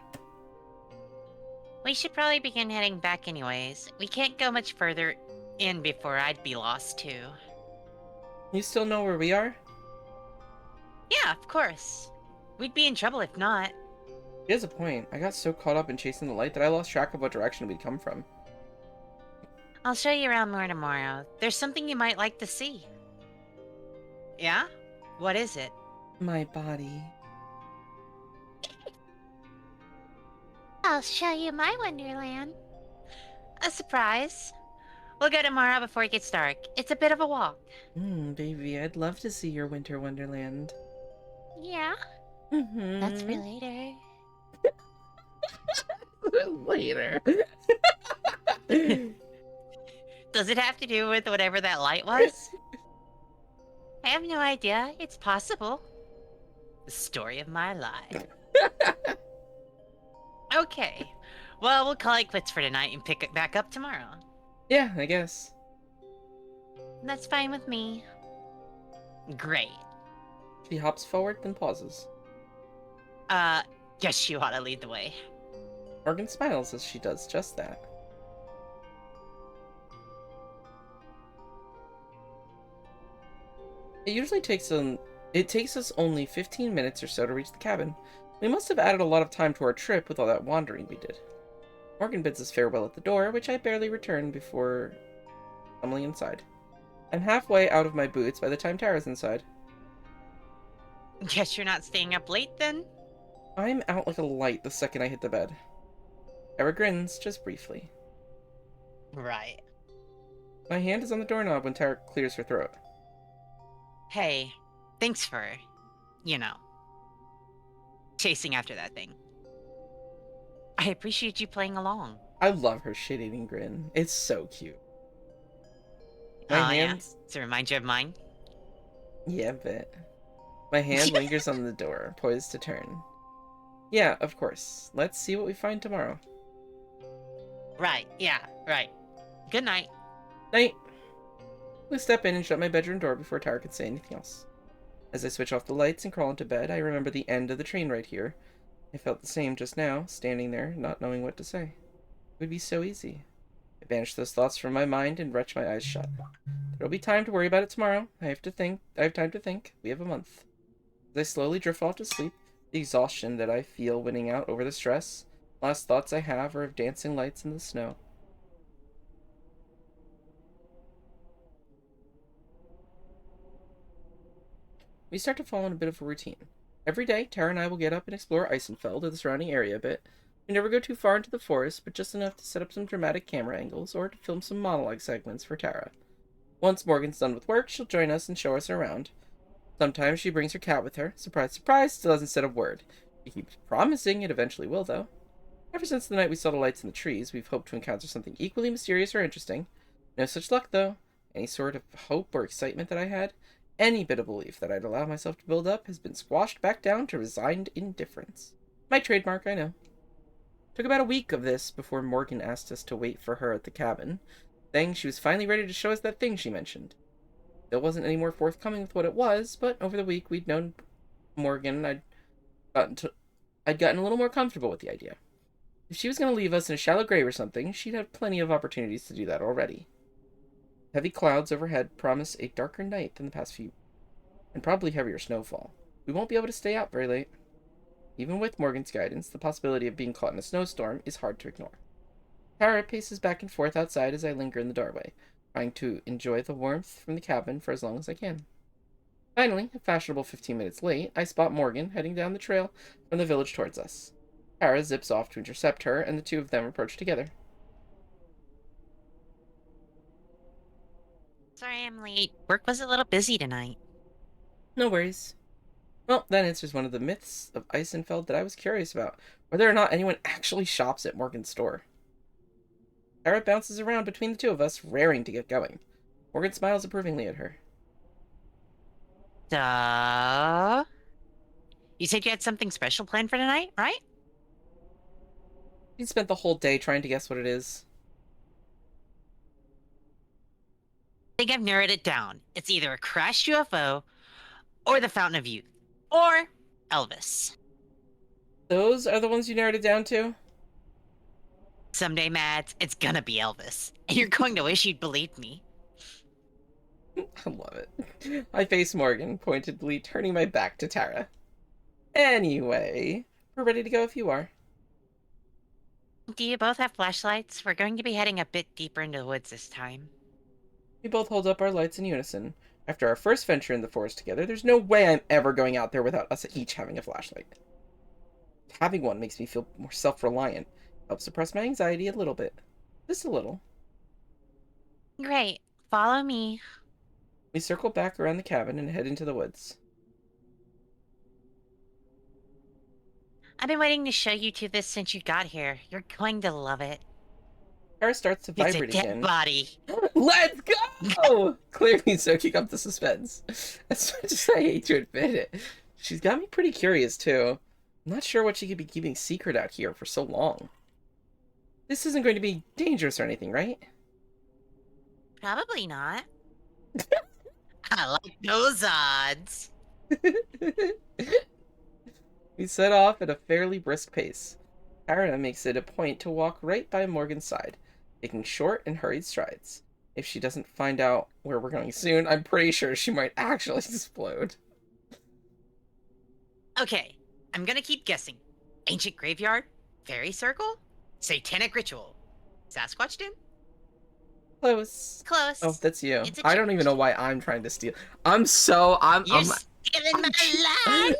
We should probably begin heading back anyways. We can't go much further in before I'd be lost too. You still know where we are? Yeah, of course. We'd be in trouble if not. He has a point. I got so caught up in chasing the light that I lost track of what direction we'd come from. I'll show you around more tomorrow. There's something you might like to see. Yeah? What is it? my body. I'll show you my wonderland. A surprise. We'll go tomorrow before it gets dark. It's a bit of a walk. Baby, I'd love to see your winter wonderland. Yeah, Mm-hmm. that's for later. Later. Does it have to do with whatever that light was? I have no idea. It's possible. The story of my life. Okay. Well, we'll call it quits for tonight and pick it back up tomorrow. Yeah, I guess. That's fine with me. Great. She hops forward, then pauses. Guess you ought to lead the way. Morgan smiles as she does just that. It takes us only 15 minutes or so to reach the cabin. We must have added a lot of time to our trip with all that wandering we did. Morgan bids us farewell at the door, which I barely return before stumbling inside. I'm halfway out of my boots by the time Tara's inside. Guess you're not staying up late then? I'm out like a light the second I hit the bed. Tara grins, just briefly. Right. My hand is on the doorknob when Tara clears her throat. Hey, thanks for, chasing after that thing. I appreciate you playing along. I love her shit-eating grin. It's so cute. My Yeah? hand... Does it remind you of mine? Yeah, a bit. My hand lingers on the door, poised to turn. Yeah, of course. Let's see what we find tomorrow. Right, yeah, right. Good night. Night! We step in and shut my bedroom door before Tara could say anything else. As I switch off the lights and crawl into bed, I remember the end of the train right here. I felt the same just now, standing there, not knowing what to say. It would be so easy. I banish those thoughts from my mind and retch my eyes shut. There'll be time to worry about it tomorrow. I have time to think. We have a month. As I slowly drift off to sleep, the exhaustion that I feel winning out over the stress, last thoughts I have are of dancing lights in the snow. We start to fall in a bit of a routine. Every day, Tara and I will get up and explore Eisenfeld or the surrounding area a bit. We never go too far into the forest, but just enough to set up some dramatic camera angles or to film some monologue segments for Tara. Once Morgan's done with work, she'll join us and show us around. Sometimes she brings her cat with her. Surprise, surprise, still hasn't said a word. She keeps promising it eventually will, though. Ever since the night we saw the lights in the trees, we've hoped to encounter something equally mysterious or interesting. No such luck, though. Any sort of hope or excitement that I had, any bit of belief that I'd allow myself to build up, has been squashed back down to resigned indifference. My trademark, I know. Took about a week of this before Morgan asked us to wait for her at the cabin, saying she was finally ready to show us that thing she mentioned. Still wasn't any more forthcoming with what it was, but over the week we'd known Morgan, and I'd gotten a little more comfortable with the idea. If she was going to leave us in a shallow grave or something, she'd have plenty of opportunities to do that already. Heavy clouds overhead promise a darker night than the past few, and probably heavier snowfall. We won't be able to stay out very late. Even with Morgan's guidance, the possibility of being caught in a snowstorm is hard to ignore. Tara paces back and forth outside as I linger in the doorway, trying to enjoy the warmth from the cabin for as long as I can. Finally, a fashionable 15 minutes late, I spot Morgan heading down the trail from the village towards us. Tara zips off to intercept her, and the two of them approach together. Sorry I'm late. Work was a little busy tonight. No worries. Well, that answers one of the myths of Eisenfeld that I was curious about, whether or not anyone actually shops at Morgan's store. Tara bounces around between the two of us, raring to get going. Morgan smiles approvingly at her. Duh. You said you had something special planned for tonight, right? She spent the whole day trying to guess what it is. I think I've narrowed it down. It's either a crashed UFO, or the Fountain of Youth, or Elvis. Those are the ones you narrowed it down to? Someday, Mads, it's gonna be Elvis. And you're going to wish you'd believed me. I love it. I face Morgan, pointedly turning my back to Tara. Anyway, we're ready to go if you are. Do you both have flashlights? We're going to be heading a bit deeper into the woods this time. We both hold up our lights in unison. After our first venture in the forest together, there's no way I'm ever going out there without us each having a flashlight. Having one makes me feel more self-reliant. Helps suppress my anxiety a little bit. Just a little. Great. Follow me. We circle back around the cabin and head into the woods. I've been waiting to show you two this since you got here. You're going to love it. Kara starts to It's a vibrate dead again. body. Let's go! Clearly soaking up the suspense. As much as I hate to admit it, she's got me pretty curious too. I'm not sure what she could be keeping secret out here for so long. This isn't going to be dangerous or anything, right? Probably not. I like those odds. We set off at a fairly brisk pace. Kara makes it a point to walk right by Morgan's side, taking short and hurried strides. If she doesn't find out where we're going soon, I'm pretty sure she might actually explode. Okay, I'm gonna keep guessing. Ancient graveyard? Fairy circle? Satanic ritual? Sasquatch den? Close. Close. Oh, that's you. It's a I don't even know why I'm trying to steal. I'm You're stealing my lines!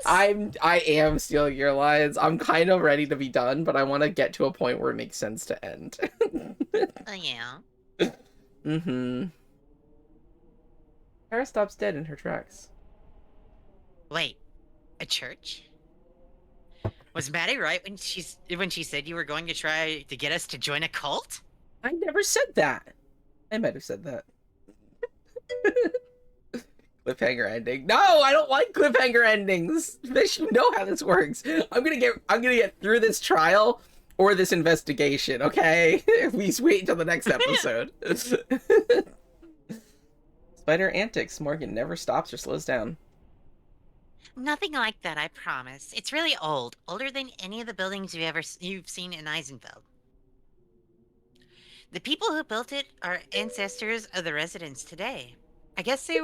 I am stealing your lines. I'm kind of ready to be done, but I want to get to a point where it makes sense to end. Oh, yeah. Mm-hmm. Kara stops dead in her tracks. Wait, a church? Was Maddie right when she said you were going to try to get us to join a cult? I never said that. I might have said that. Cliffhanger ending. No, I don't like cliffhanger endings. Fish, you know how this works. I'm gonna get through this trial or this investigation, okay? We wait until the next episode. Spider antics. Morgan never stops or slows down. Nothing like that, I promise. It's really old, older than any of the buildings you've seen in Eisenfeld. The people who built it are ancestors of the residents today. I guess they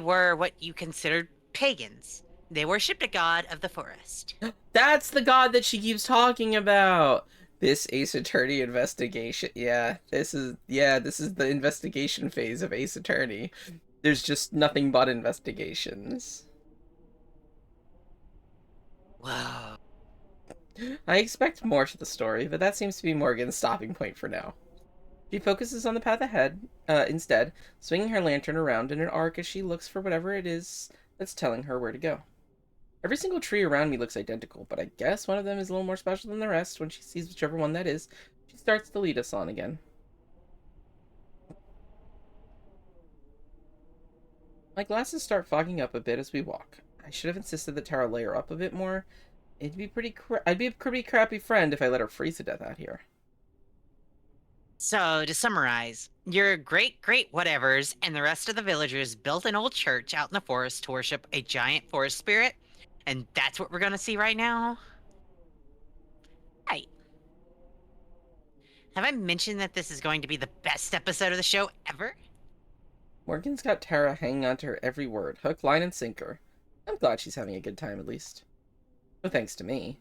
were what you considered pagans. They worshipped a god of the forest. That's the god that she keeps talking about. This Ace Attorney investigation. This is the investigation phase of Ace Attorney. There's just nothing but investigations. Whoa. I expect more to the story, but that seems to be Morgan's stopping point for now. She focuses on the path ahead, instead, swinging her lantern around in an arc as she looks for whatever it is that's telling her where to go. Every single tree around me looks identical, but I guess one of them is a little more special than the rest. When she sees whichever one that is, she starts to lead us on again. My glasses start fogging up a bit as we walk. I should have insisted that Tara layer up a bit more. I'd be a pretty crappy friend if I let her freeze to death out here. So, to summarize, your great whatevers and the rest of the villagers built an old church out in the forest to worship a giant forest spirit, and that's what we're gonna see right now? Right. Have I mentioned that this is going to be the best episode of the show ever? Morgan's got Tara hanging on to her every word, hook, line, and sinker. I'm glad she's having a good time, at least. No thanks to me.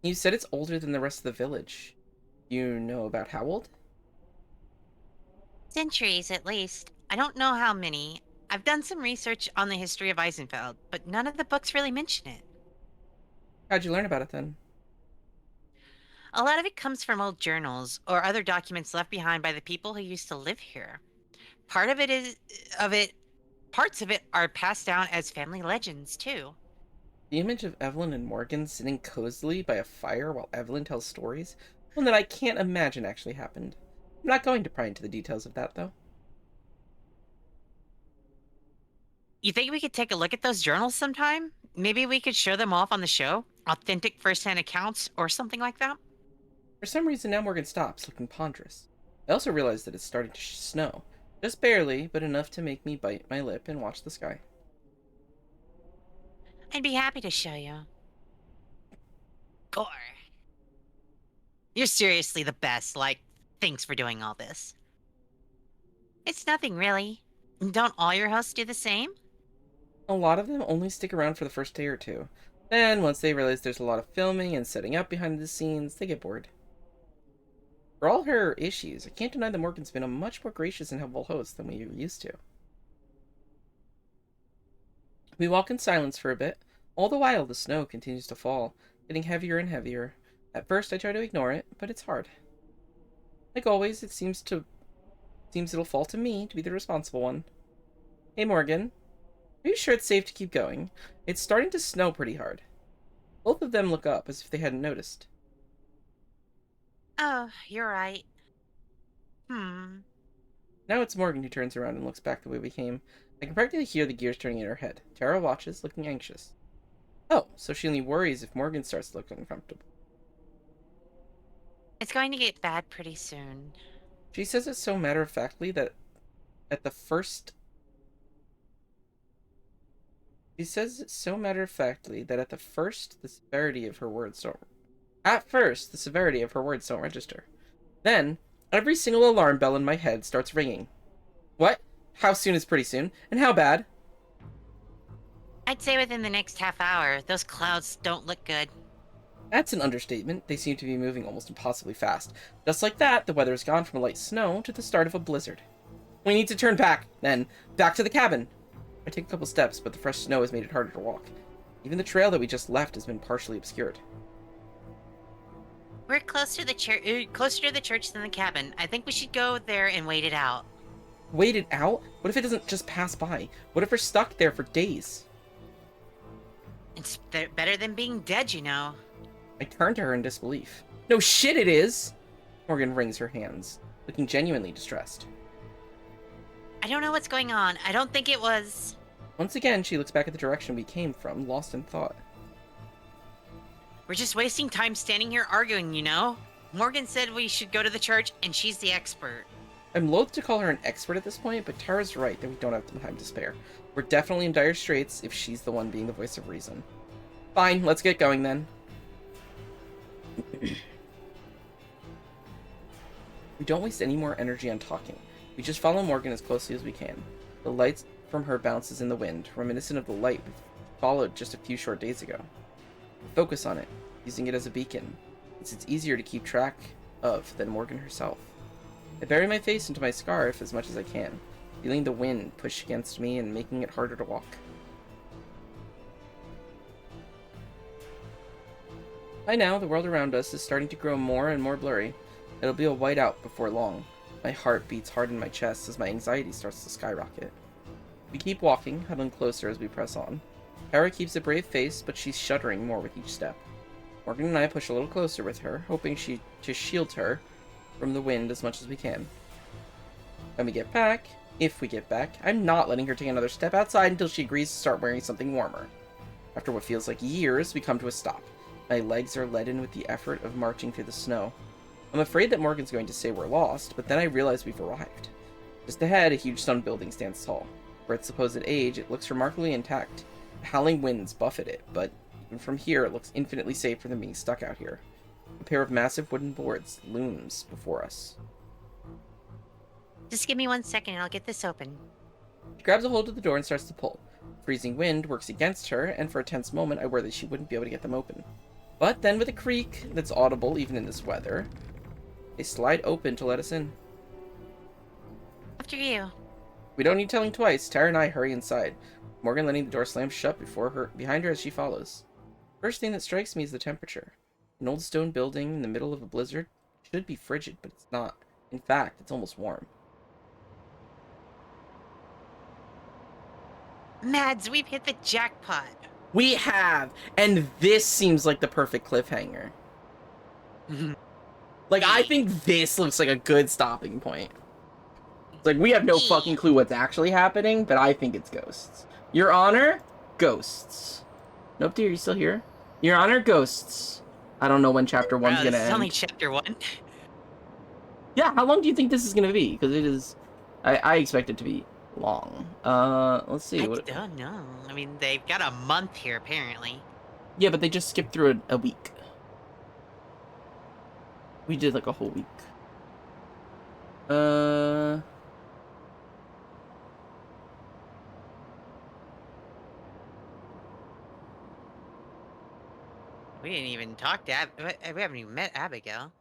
You said it's older than the rest of the village. You know about how old? Centuries, at least. I don't know how many. I've done some research on the history of Eisenfeld, but none of the books really mention it. How'd you learn about it, then? A lot of it comes from old journals or other documents left behind by the people who used to live here. Parts of it are passed down as family legends, too. The image of Evelyn and Morgan sitting cozily by a fire while Evelyn tells stories? One that I can't imagine actually happened. I'm not going to pry into the details of that, though. You think we could take a look at those journals sometime? Maybe we could show them off on the show? Authentic first-hand accounts or something like that? For some reason, now Morgan stops, looking ponderous. I also realize that it's starting to snow. Just barely, but enough to make me bite my lip and watch the sky. I'd be happy to show you. Gore. You're seriously the best, thanks for doing all this. It's nothing, really. Don't all your hosts do the same? A lot of them only stick around for the first day or two. Then, once they realize there's a lot of filming and setting up behind the scenes, they get bored. For all her issues, I can't deny that Morgan's been a much more gracious and helpful host than we were used to. We walk in silence for a bit. All the while, the snow continues to fall, getting heavier and heavier. At first, I try to ignore it, but it's hard. Like always, it seems it'll fall to me to be the responsible one. Hey, Morgan. Are you sure it's safe to keep going? It's starting to snow pretty hard. Both of them look up as if they hadn't noticed. Oh, you're right. Hmm. Now it's Morgan who turns around and looks back the way we came. I can practically hear the gears turning in her head. Tara watches, looking anxious. Oh, so she only worries if Morgan starts to look uncomfortable. It's going to get bad pretty soon. She says it so matter-of-factly that at the first... She says it so matter-of-factly that at first, the severity of her words don't register. Then, every single alarm bell in my head starts ringing. What? How soon is pretty soon? And how bad? I'd say within the next half hour. Those clouds don't look good. That's an understatement. They seem to be moving almost impossibly fast. Just like that, the weather has gone from a light snow to the start of a blizzard. We need to turn back, then. Back to the cabin. I take a couple steps, but the fresh snow has made it harder to walk. Even the trail that we just left has been partially obscured. We're closer to the church than the cabin. I think we should go there and wait it out. Wait it out? What if it doesn't just pass by? What if we're stuck there for days? It's better than being dead, you know. I turn to her in disbelief. No shit it is! Morgan wrings her hands, looking genuinely distressed. I don't know what's going on. I don't think it was... Once again, she looks back at the direction we came from, lost in thought. We're just wasting time standing here arguing, you know? Morgan said we should go to the church, and she's the expert. I'm loath to call her an expert at this point, but Tara's right that we don't have time to spare. We're definitely in dire straits if she's the one being the voice of reason. Fine, let's get going then. We don't waste any more energy on talking. We just follow Morgan as closely as we can. The light from her bounces in the wind, reminiscent of the light we followed just a few short days ago. We focus on it, using it as a beacon, since it's easier to keep track of than Morgan herself. I bury my face into my scarf as much as I can, feeling the wind push against me and making it harder to walk. By now, the world around us is starting to grow more and more blurry. It'll be a whiteout before long. My heart beats hard in my chest as my anxiety starts to skyrocket. We keep walking, huddling closer as we press on. Tara keeps a brave face, but she's shuddering more with each step. Morgan and I push a little closer with her, hoping to shield her from the wind as much as we can. When we get back, if we get back, I'm not letting her take another step outside until she agrees to start wearing something warmer. After what feels like years, we come to a stop. My legs are leaden with the effort of marching through the snow. I'm afraid that Morgan's going to say we're lost, but then I realize we've arrived. Just ahead, a huge stone building stands tall. For its supposed age, it looks remarkably intact. Howling winds buffet it, but even from here, it looks infinitely safer than being stuck out here. A pair of massive wooden boards looms before us. Just give me 1 second and I'll get this open. She grabs a hold of the door and starts to pull. Freezing wind works against her, and for a tense moment I worry that she wouldn't be able to get them open. But then with a creak that's audible even in this weather, they slide open to let us in. After you. We don't need telling twice. Tara and I hurry inside, Morgan letting the door slam shut behind her as she follows. First thing that strikes me is the temperature. An old stone building in the middle of a blizzard should be frigid, but it's not. In fact, it's almost warm. Mads, we've hit the jackpot. We have! And this seems like the perfect cliffhanger. Like, I think this looks like a good stopping point. It's like, we have no fucking clue what's actually happening, but I think it's ghosts. Your Honor? Ghosts. Nope, dear, you still here? Your Honor, ghosts. I don't know when chapter 1's gonna This is end. only chapter 1. Yeah, how long do you think this is gonna be? Because it is... I expect it to be long. Let's see. I don't know. I mean, they've got a month here, apparently. Yeah, but they just skipped through a week. We did like a whole week. We didn't even talk to we haven't even met Abigail.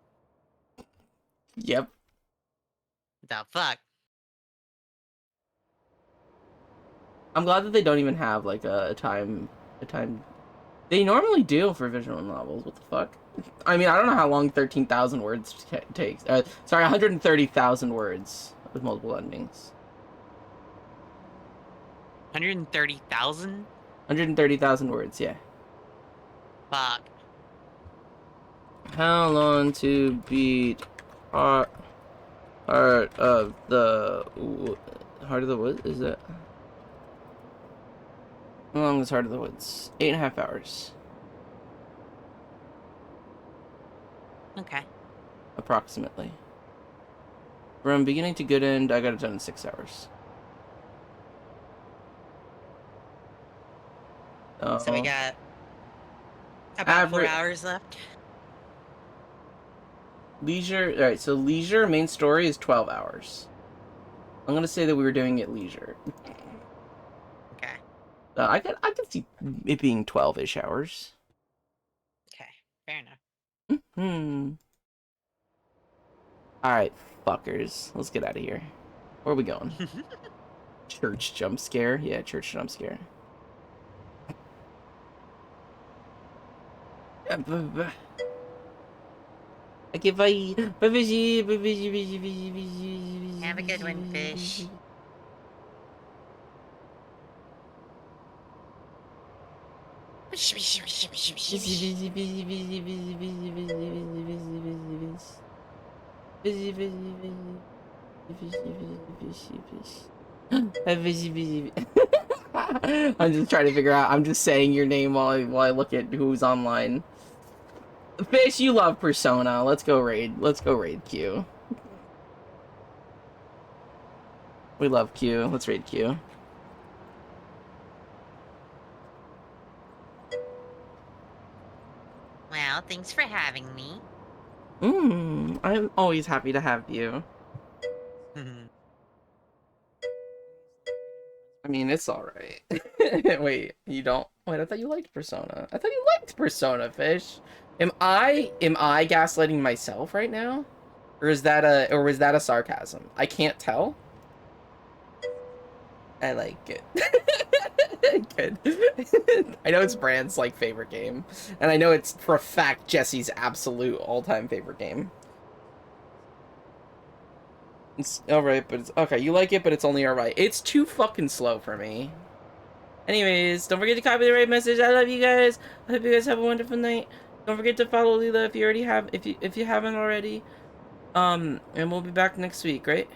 Yep. The fuck? I'm glad that they don't even have like a time. They normally do for visual novels. What the fuck? I mean, I don't know how long 13,000 words takes. Sorry, 130,000 words with multiple endings. 130,000? 130,000 words, yeah. Fuck. How long to beat heart of the heart of the woods? Is that? How long is Heart of the Woods? 8.5 hours. Okay. Approximately. From beginning to good end, I got it done in 6 hours. So we got about 4 hours left. Leisure. Alright, so Leisure, main story, is 12 hours. I'm gonna say that we were doing it Leisure. Okay. I could see it being 12-ish hours. Okay. Fair enough. Alright, fuckers. Let's get out of here. Where are we going? Church jump scare? Yeah, church jump scare. Okay, bye. Bye, fishy. Bye, fishy, fishy, fishy, fishy, Have a good one, fish. Busy, busy, busy, busy, busy, busy, busy, busy, busy, busy, busy, busy, busy, busy, busy. I'm just trying to figure out. I'm just saying your name while I look at who's online. Fish, you love Persona. Let's go raid. Let's go raid Q. We love Q. Let's raid Q. Well, thanks for having me. I'm always happy to have you. I mean, it's alright. Wait, you don't? Wait, I thought you liked Persona. I thought you liked Persona, Fish. Am I gaslighting myself right now? Or is that was that a sarcasm? I can't tell. I like it. Good. I know it's Brand's like favorite game. And I know it's for a fact Jesse's absolute all-time favorite game. It's alright, but it's okay. You like it, but it's only alright. It's too fucking slow for me. Anyways, don't forget to copy the right message. I love you guys. I hope you guys have a wonderful night. Don't forget to follow Leela if you already have, if you haven't already. And we'll be back next week, right?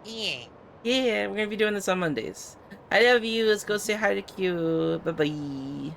Yeah. Yeah, we're gonna be doing this on Mondays. I love you. Let's go say hi to Q. Bye bye.